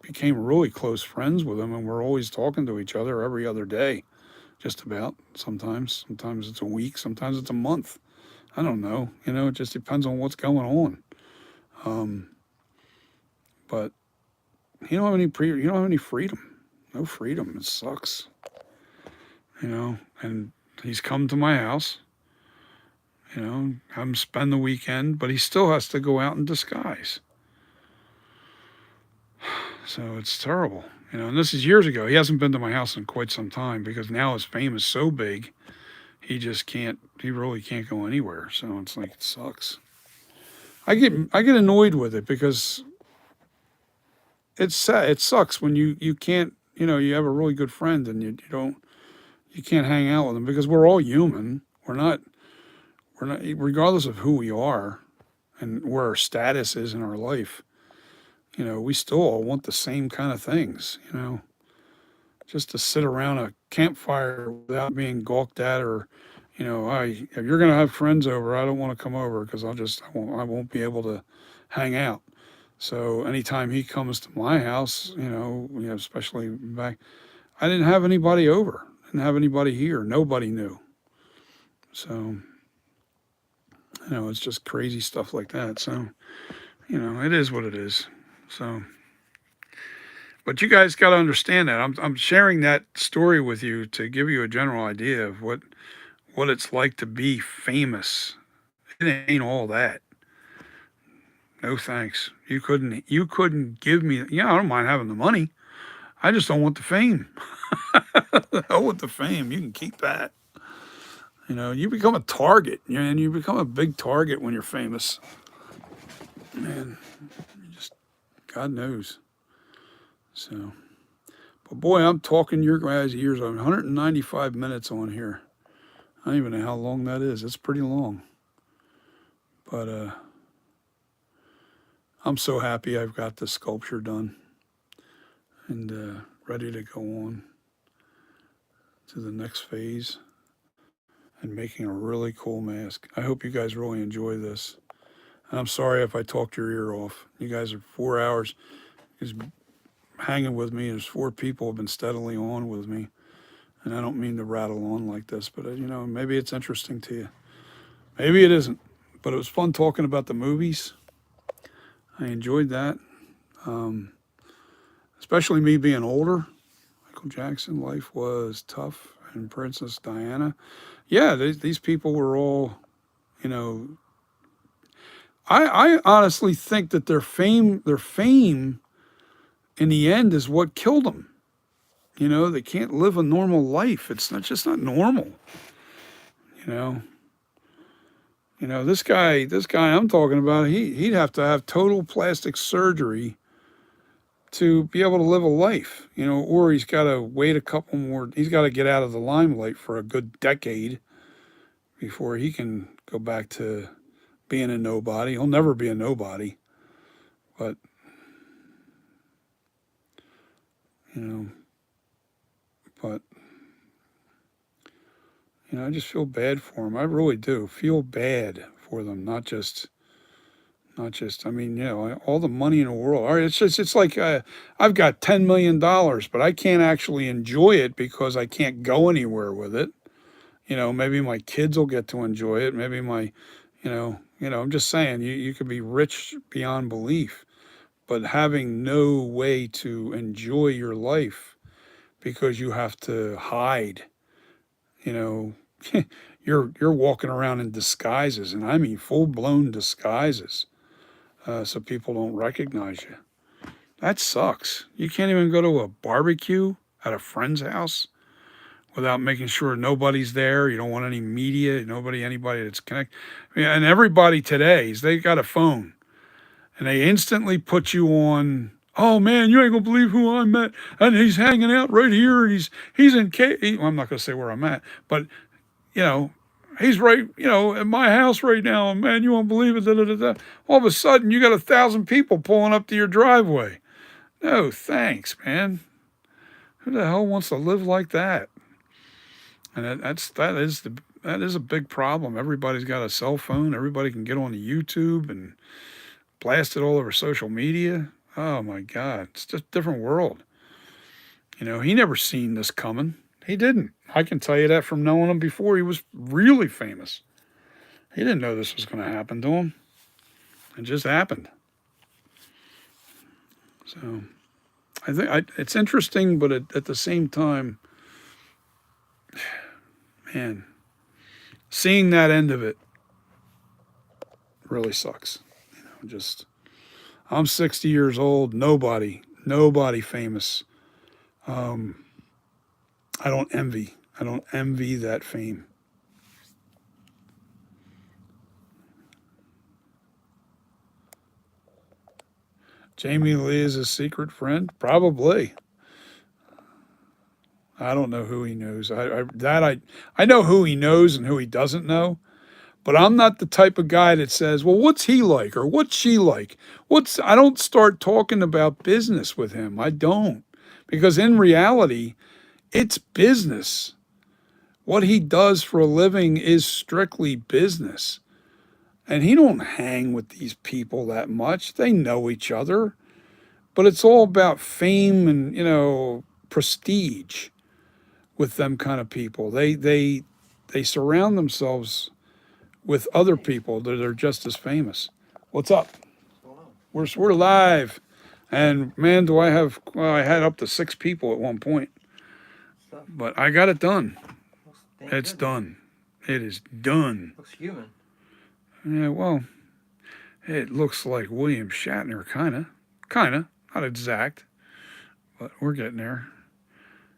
became really close friends with him, and we're always talking to each other every other day, just about. Sometimes it's a week, sometimes it's a month. I don't know. It just depends on what's going on. Um, but you don't have any freedom. No freedom. It sucks. And he's come to my house. Have him spend the weekend, but he still has to go out in disguise. So it's terrible. And this is years ago. He hasn't been to my house in quite some time because now his fame is so big, he really can't go anywhere. So it's like it sucks. I get annoyed with it because it's sad. It sucks when you can't, you have a really good friend and you can't hang out with them because we're all human. We're not regardless of who we are and where our status is in our life. We still all want the same kind of things. Just to sit around a campfire without being gawked at, or if you're going to have friends over, I don't want to come over because I won't be able to hang out. So anytime he comes to my house, especially back, I didn't have anybody over, didn't have anybody here, nobody knew. So it's just crazy stuff like that. So it is what it is. So. But you guys got to understand that I'm sharing that story with you to give you a general idea of what it's like to be famous. It ain't all that. No thanks. You couldn't give me. Yeah, I don't mind having the money. I just don't want the fame. The hell with the fame. You can keep that. You become a target, and you become a big target when you're famous. Man, just God knows. So. But boy, I'm talking your guys' ears. I'm 195 minutes on here. I don't even know how long that is. It's pretty long. But I'm so happy I've got the sculpture done and ready to go on to the next phase and making a really cool mask. I hope you guys really enjoy this. And I'm sorry if I talked your ear off. You guys are 4 hours. is hanging with me. There's 4 people have been steadily on with me. And I don't mean to rattle on like this, but you know, maybe it's interesting to you. Maybe it isn't. But it was fun talking about the movies. I enjoyed that. Um, Especially me being older. Michael Jackson, Life Was Tough, and Princess Diana. Yeah, these people were all, you know, I honestly think that their fame in the end is what killed them. You know, they can't live a normal life. It's not just not normal. You know, this guy I'm talking about, he'd have to have total plastic surgery to be able to live a life. You know, or he's got to wait a couple more. He's got to get out of the limelight for a good decade before he can go back to being a nobody. He'll never be a nobody, but you know, but you know, I just feel bad for him. I really do feel bad for them. Not just. I mean, you know, all the money in the world. All right, it's like I've got $10 million, but I can't actually enjoy it because I can't go anywhere with it. You know, maybe my kids will get to enjoy it. Maybe I'm just saying, you could be rich beyond belief, but having no way to enjoy your life because you have to hide, you know, you're walking around in disguises, and I mean full-blown disguises, so people don't recognize you. That sucks. You can't even go to a barbecue at a friend's house without making sure nobody's there. You don't want any media, anybody that's connected. I mean, and everybody today, they got a phone, and they instantly put you on. Oh man, you ain't gonna believe who I met, and he's hanging out right here, and he's in well, I'm not gonna say where I'm at, but you know, he's right, at my house right now, and man, you won't believe it. Da, da, da, da. All of a sudden, you got 1,000 people pulling up to your driveway. No, thanks, man. Who the hell wants to live like that? And that is a big problem. Everybody's got a cell phone. Everybody can get on the YouTube and blast it all over social media. Oh my God, it's just a different world. You know, he never seen this coming. He didn't. I can tell you that from knowing him before he was really famous. He didn't know this was going to happen to him. It just happened. So I think it's interesting, but at the same time, man, seeing that end of it really sucks. You know, I'm 60 years old. Nobody famous. I don't envy that fame. Jamie Lee is a secret friend? Probably. I don't know who he knows. I know who he knows and who he doesn't know, but I'm not the type of guy that says, "Well, what's he like or what's she like?" I don't start talking about business with him. I don't. Because in reality, it's business. What he does for a living is strictly business. And he don't hang with these people that much. They know each other, but it's all about fame and, prestige with them kind of people. They surround themselves with other people that are just as famous. What's up? We're live. And man, I had up to 6 people at one point. But I got it done. It's done. It is done. Looks human. Yeah, well, it looks like William Shatner, kind of, not exact, but we're getting there.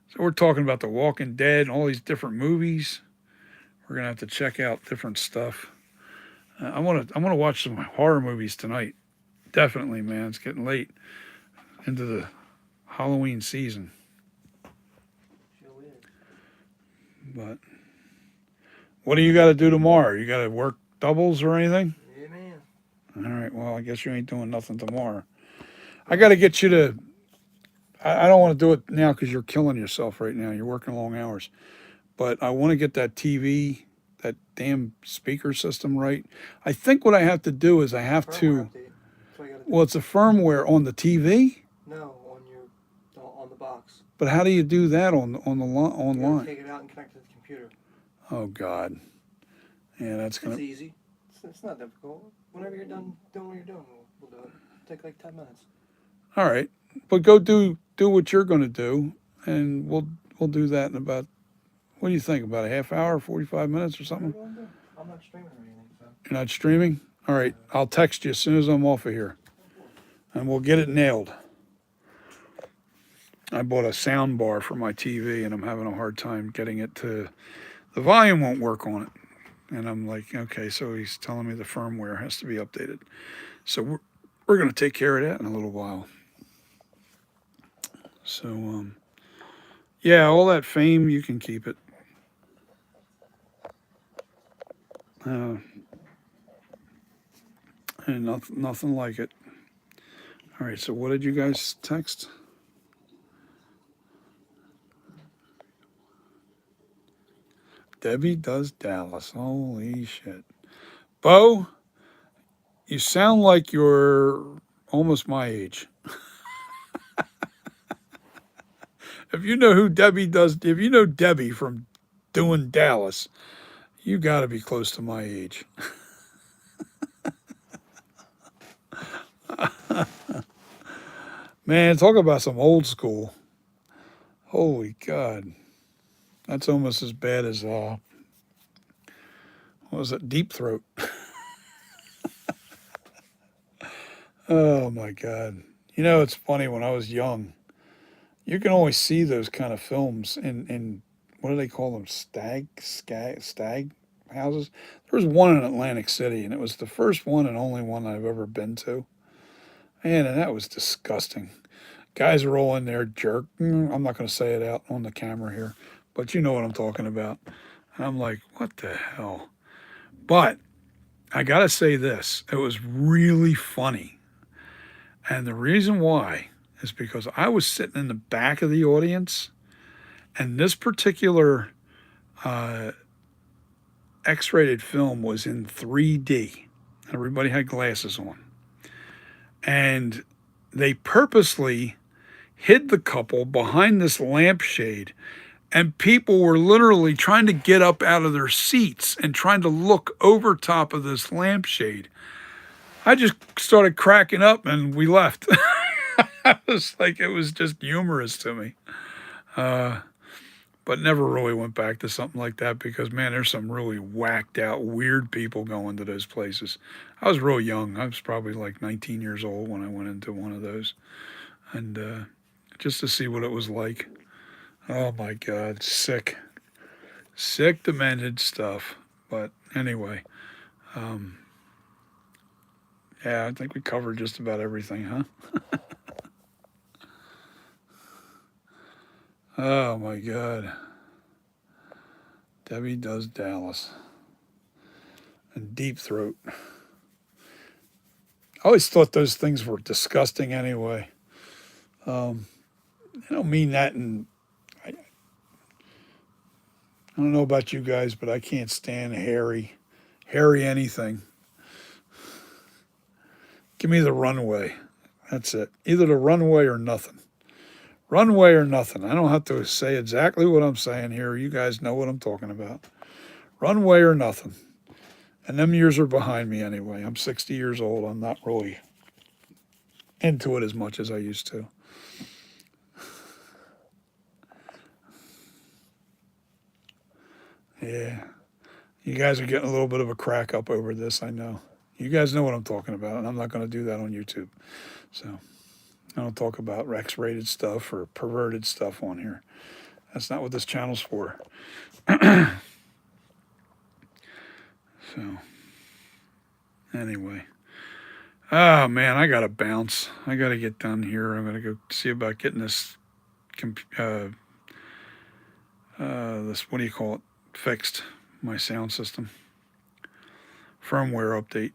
So we're talking about The Walking Dead and all these different movies. We're gonna have to check out different stuff. I want to watch some horror movies tonight. Definitely, man. It's getting late into the Halloween season. But what do you got to do tomorrow? You got to work doubles or anything? Yeah, man. All right. Well, I guess you ain't doing nothing tomorrow. I got to get you to. I don't want to do it now because you're killing yourself right now. You're working long hours. But I want to get that TV, that damn speaker system right. I think what I have to do is I have to. Well, It's a firmware on the TV. No, But how do you do that You gotta online? take it out and connect it to the computer. Oh God, yeah, that's It's gonna. easy. It's not difficult. Whenever you're done doing what you're doing, we'll do it. Take like 10 minutes. All right, but go do what you're gonna do, and we'll do that in about. What do you think? About a half hour, 45 minutes, or Whatever something? you want to do. I'm not streaming or anything, so. You're not streaming? All right, I'll text you as soon as I'm off of here, and we'll get it nailed. I bought a sound bar for my TV, and I'm having a hard time getting it to. The volume won't work on it, and I'm like, okay, so he's telling me the firmware has to be updated. So we're going to take care of that in a little while. So yeah, all that fame you can keep it. Uh, and nothing like it. All right, so what did you guys text? Debbie does Dallas. Holy shit. Bo, you sound like you're almost my age. If you know who Debbie does, if you know Debbie from doing Dallas, you got to be close to my age. Man, talk about some old school. Holy God. That's almost as bad as, what was it, Deep Throat. Oh my God. You know, it's funny, when I was young, you can always see those kind of films in what do they call them? Stag houses? There was one in Atlantic City, and it was the first one and only one I've ever been to. Man, and that was disgusting. Guys are all in there jerk. I'm not going to say it out on the camera here, but you know what I'm talking about. And I'm like, what the hell? But I got to say this, it was really funny. And the reason why is because I was sitting in the back of the audience, and this particular uh, X rated film was in 3D. Everybody had glasses on. And they purposely hid the couple behind this lampshade, and people were literally trying to get up out of their seats and trying to look over top of this lampshade. I just started cracking up and we left. I was like, it was just humorous to me. Uh, but never really went back to something like that because, man, there's some really whacked out, weird people going to those places. I was real young. I was probably like 19 years old when I went into one of those. And just to see what it was like. Oh my God, sick. Sick, demented stuff. But anyway, um, yeah, I think we covered just about everything, huh? Oh my God. Debbie does Dallas. And Deep Throat. I always thought those things were disgusting anyway. Um, I don't mean that, and I don't know about you guys, but I can't stand hairy anything. Give me the runway. That's it. Either the runway or nothing. Runway or nothing. I don't have to say exactly what I'm saying here. You guys know what I'm talking about. Runway or nothing. And them years are behind me anyway. I'm 60 years old. I'm not really into it as much as I used to. Yeah. You guys are getting a little bit of a crack up over this, I know. You guys know what I'm talking about, and I'm not going to do that on YouTube. So I don't talk about X rated stuff or perverted stuff on here. That's not what this channel's for. So, anyway. Oh, man, I got to bounce. I got to get done here. I'm going to go see about getting this, this, what do you call it, fixed, my sound system. Firmware update.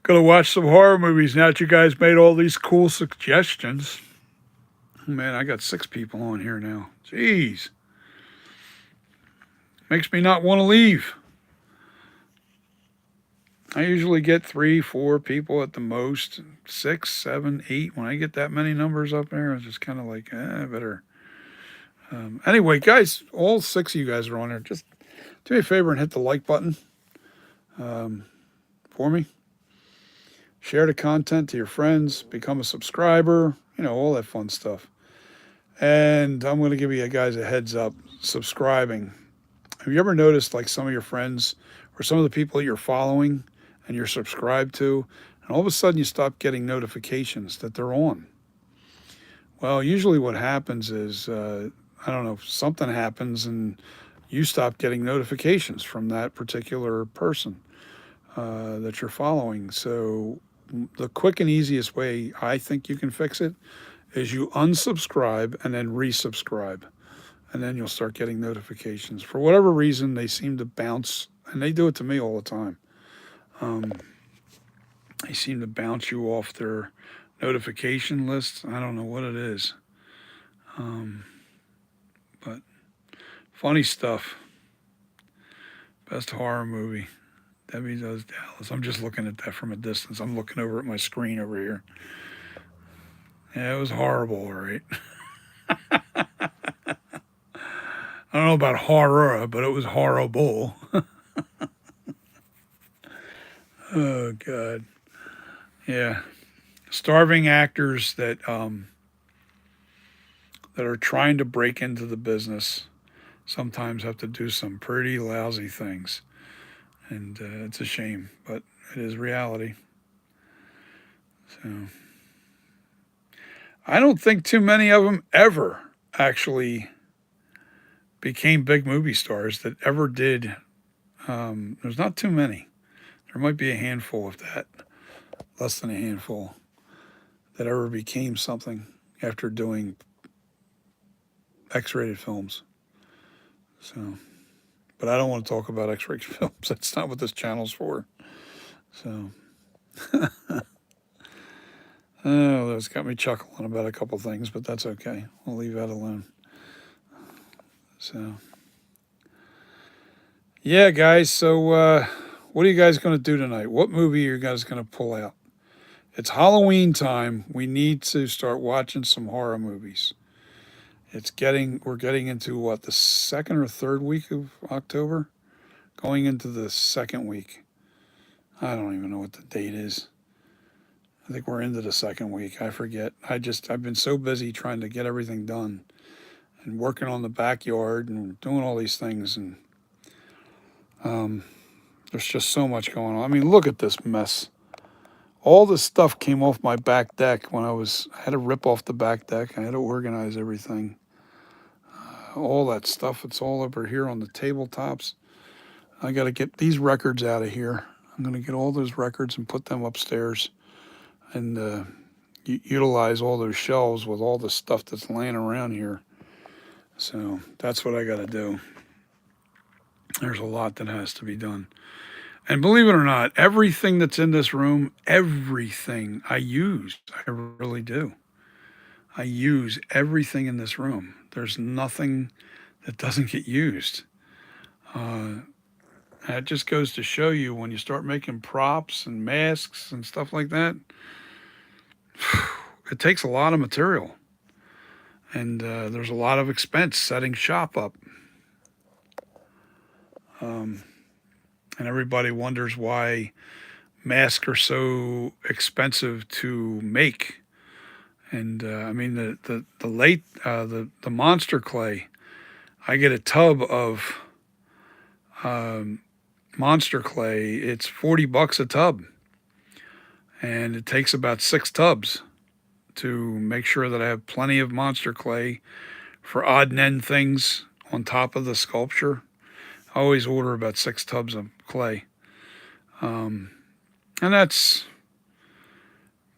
Gonna watch some horror movies now that you guys made all these cool suggestions. Man, I got 6 people on here now. Jeez. Makes me not want to leave. I usually get 3, 4 people at the most, 6, 7, 8. When I get that many numbers up there, it's just kind of like, I better. Anyway, guys, all 6 of you guys are on there. Just do me a favor and hit the like button for me. Share the content to your friends. Become a subscriber. All that fun stuff. And I'm going to give you guys a heads up. Subscribing. Have you ever noticed like some of your friends or some of the people that you're following and you're subscribed to, and all of a sudden you stop getting notifications that they're on? Well, usually what happens is, I don't know, something happens and you stop getting notifications from that particular person that you're following. So the quick and easiest way I think you can fix it is you unsubscribe and then resubscribe. And then you'll start getting notifications. For whatever reason, they seem to bounce, and they do it to me all the time. They seem to bounce you off their notification list. I don't know what it is. But funny stuff. Best horror movie. Debbie Does Dallas. I'm just looking at that from a distance. I'm looking over at my screen over here. Yeah, it was horrible, all right. I don't know about horror, but it was horrible. Oh, God. Yeah. Starving actors that are trying to break into the business sometimes have to do some pretty lousy things. And it's a shame, but it is reality. So I don't think too many of them ever actually became big movie stars that ever did. There's not too many. There might be a handful of that, less than a handful, that ever became something after doing X-rated films. So, but I don't want to talk about X-rated films. That's not what this channel's for. So, oh, that's got me chuckling about a couple things, but that's okay. We'll leave that alone. So, yeah, guys. So, what are you guys going to do tonight? What movie are you guys going to pull out? It's Halloween time. We need to start watching some horror movies. We're getting into what, the second or third week of October? Going into the second week. I don't even know what the date is. I think we're into the second week. I forget. I've been so busy trying to get everything done and working on the backyard and doing all these things. And there's just so much going on. I mean, look at this mess. All this stuff came off my back deck when I had to rip off the back deck. I had to organize everything. All that stuff, it's all over here on the tabletops. I got to get these records out of here. I'm going to get all those records and put them upstairs and utilize all those shelves with all the stuff that's laying around here. So that's what I got to do. There's a lot that has to be done. And believe it or not, everything that's in this room, everything I use, I really do. I use everything in this room. There's nothing that doesn't get used. It just goes to show you when you start making props and masks and stuff like that, it takes a lot of material. And there's a lot of expense setting shop up. And everybody wonders why masks are so expensive to make. And I mean the monster clay. I get a tub of monster clay. It's $40 a tub, and it takes about 6 tubs to make sure that I have plenty of monster clay for odd and end things on top of the sculpture. I always order about 6 tubs of clay. And that's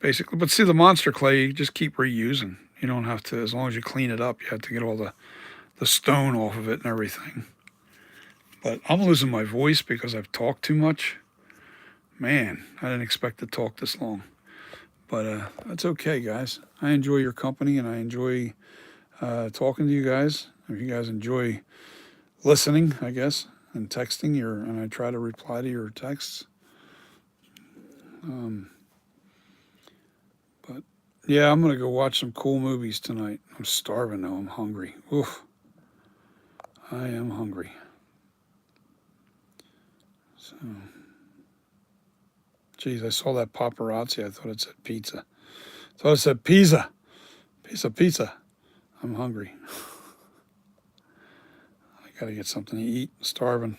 basically, but see, the monster clay, you just keep reusing. You don't have to, as long as you clean it up, you have to get all the stone off of it and everything. But I'm losing my voice because I've talked too much. Man, I didn't expect to talk this long. But that's okay, guys. I enjoy your company, and I enjoy talking to you guys. If you guys enjoy listening, I guess, and texting, and I try to reply to your texts. But yeah, I'm gonna go watch some cool movies tonight. I'm starving though. I'm hungry. Oof, I am hungry. So, geez, I saw that paparazzi. I thought it said pizza. I thought it said pizza, pizza. I'm hungry. I gotta get something to eat. Starving.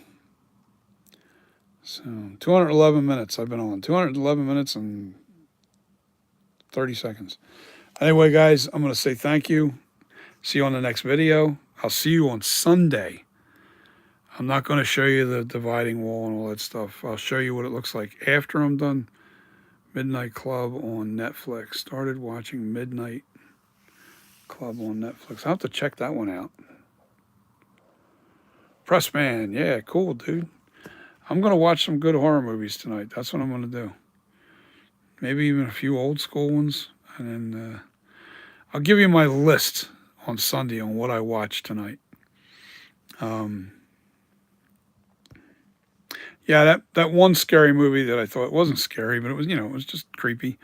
So 211 minutes I've been on. 211 minutes and 30 seconds. Anyway, guys, I'm gonna say thank you. See you on the next video. I'll see you on Sunday. I'm not going to show you the dividing wall and all that stuff. I'll show you what it looks like after I'm done. Midnight Club on Netflix. Started watching Midnight Club on Netflix. I'll have to check that one out. Pressman. Yeah, cool, dude. I'm going to watch some good horror movies tonight. That's what I'm going to do. Maybe even a few old school ones. And then I'll give you my list on Sunday on what I watched tonight. Yeah, that one scary movie that I thought wasn't scary, but it was, it was just creepy.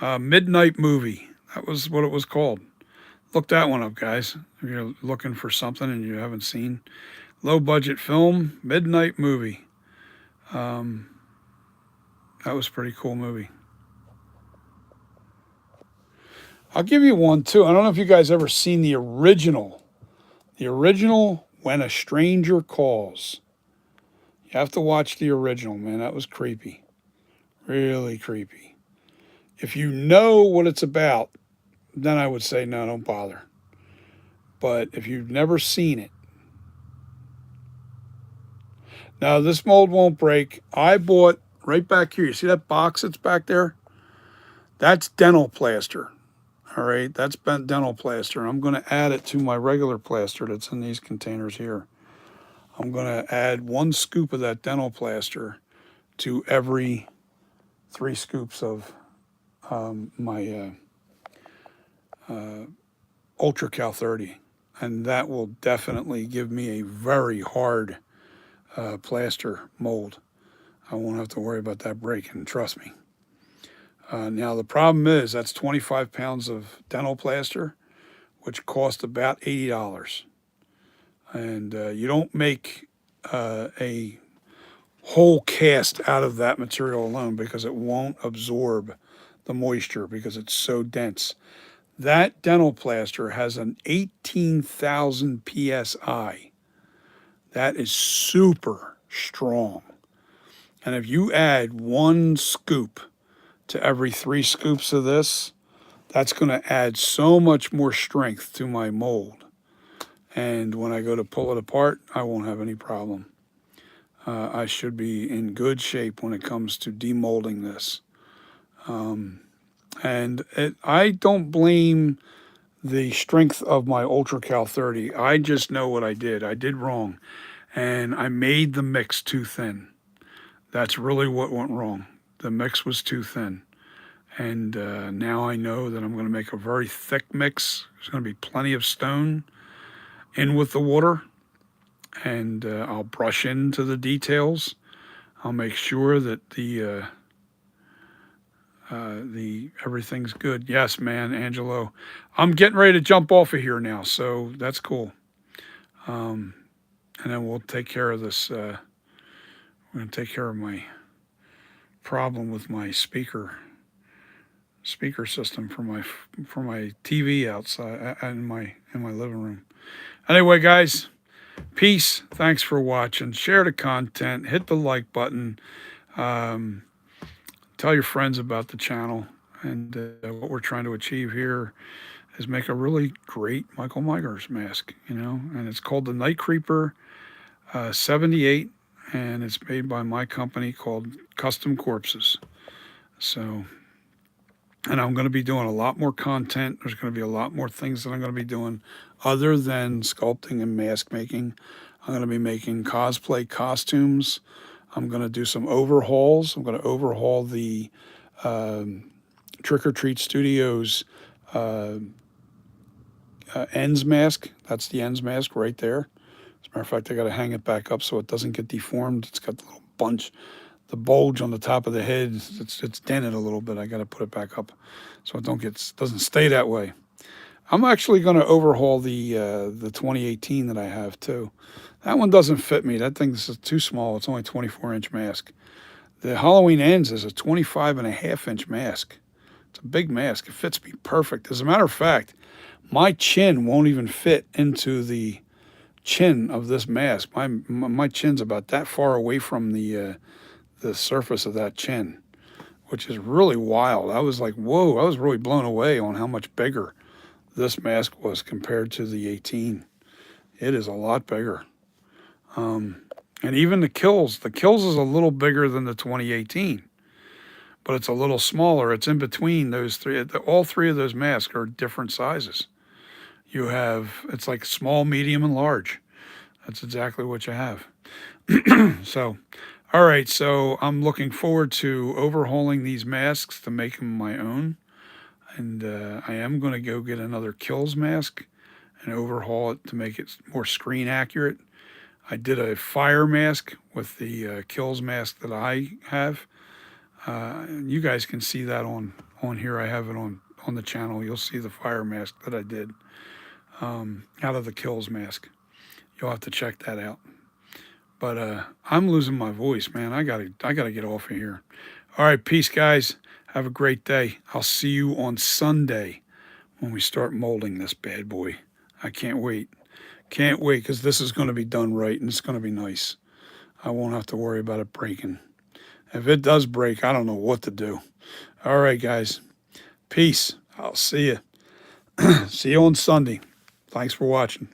Midnight Movie. That was what it was called. Look that one up, guys. If you're looking for something and you haven't seen. Low budget film, Midnight Movie. That was a pretty cool movie. I'll give you one too. I don't know if you guys ever seen the original. The original When a Stranger Calls. You have to watch the original, man. That was creepy. Really creepy. If you know what it's about, then I would say, no, don't bother. But if you've never seen it, now this mold won't break. I bought right back here. You see that box that's back there? That's dental plaster. All right, that's bent dental plaster. I'm going to add it to my regular plaster that's in these containers here. I'm going to add 1 scoop of that dental plaster to every 3 scoops of my Ultra Cal 30. And that will definitely give me a very hard plaster mold. I won't have to worry about that breaking, trust me. Now the problem is that's 25 pounds of dental plaster, which cost about $80. And you don't make a whole cast out of that material alone because it won't absorb the moisture because it's so dense. That dental plaster has an 18,000 PSI. That is super strong. And if you add 1 scoop to every 3 scoops of this, that's going to add so much more strength to my mold. And when I go to pull it apart, I won't have any problem. I should be in good shape when it comes to demolding this. I don't blame the strength of my Ultra Cal 30. I just know what I did. I did wrong. And I made the mix too thin. That's really what went wrong. The mix was too thin. And now I know that I'm going to make a very thick mix. There's going to be plenty of stone in with the water. And I'll brush into the details. I'll make sure that the everything's good. Yes, man, Angelo. I'm getting ready to jump off of here now, so that's cool. And then we'll take care of this. We're going to take care of my problem with my speaker system for my TV outside in my living room. Anyway, guys, peace. Thanks for watching. Share the content. Hit the like button. Tell your friends about the channel. And what we're trying to achieve here is make a really great Michael Myers mask, and it's called the NightCreeper 78, and it's made by my company called Custom Corpses. So, and I'm going to be doing a lot more content. There's going to be a lot more things that I'm going to be doing other than sculpting and mask making. I'm going to be making cosplay costumes. I'm going to do some overhauls. I'm going to overhaul the Trick or Treat Studios ends mask. That's the ends mask right there. As a matter of fact, I got to hang it back up so it doesn't get deformed. It's got the little bunch, the bulge on the top of the head, it's dented a little bit. I got to put it back up so it doesn't stay that way. I'm actually going to overhaul the 2018 that I have too. That one doesn't fit me. That thing's too small. It's only 24-inch mask. The Halloween Ends is a 25.5-inch mask. It's a big mask. It fits me perfect. As a matter of fact, my chin won't even fit into the chin of this mask. My chin's about that far away from the surface of that chin, which is really wild. I was like, whoa, I was really blown away on how much bigger this mask was compared to the 18. It is a lot bigger. And even the Kills is a little bigger than the 2018, but it's a little smaller. It's in between those three. All three of those masks are different sizes. You have, it's like small, medium, and large. That's exactly what you have. So, all right, so I'm looking forward to overhauling these masks to make them my own. And I am going to go get another Kills mask and overhaul it to make it more screen accurate. I did a fire mask with the Kills mask that I have. You guys can see that on here. I have it on the channel. You'll see the fire mask that I did out of the Kills mask. You'll have to check that out. But I'm losing my voice, man. I gotta get off of here. All right, peace, guys. Have a great day. I'll see you on Sunday when we start molding this bad boy. I can't wait. Can't wait, because this is going to be done right, and it's going to be nice. I won't have to worry about it breaking. If it does break, I don't know what to do. All right, guys. Peace. I'll see you. See you on Sunday. Thanks for watching.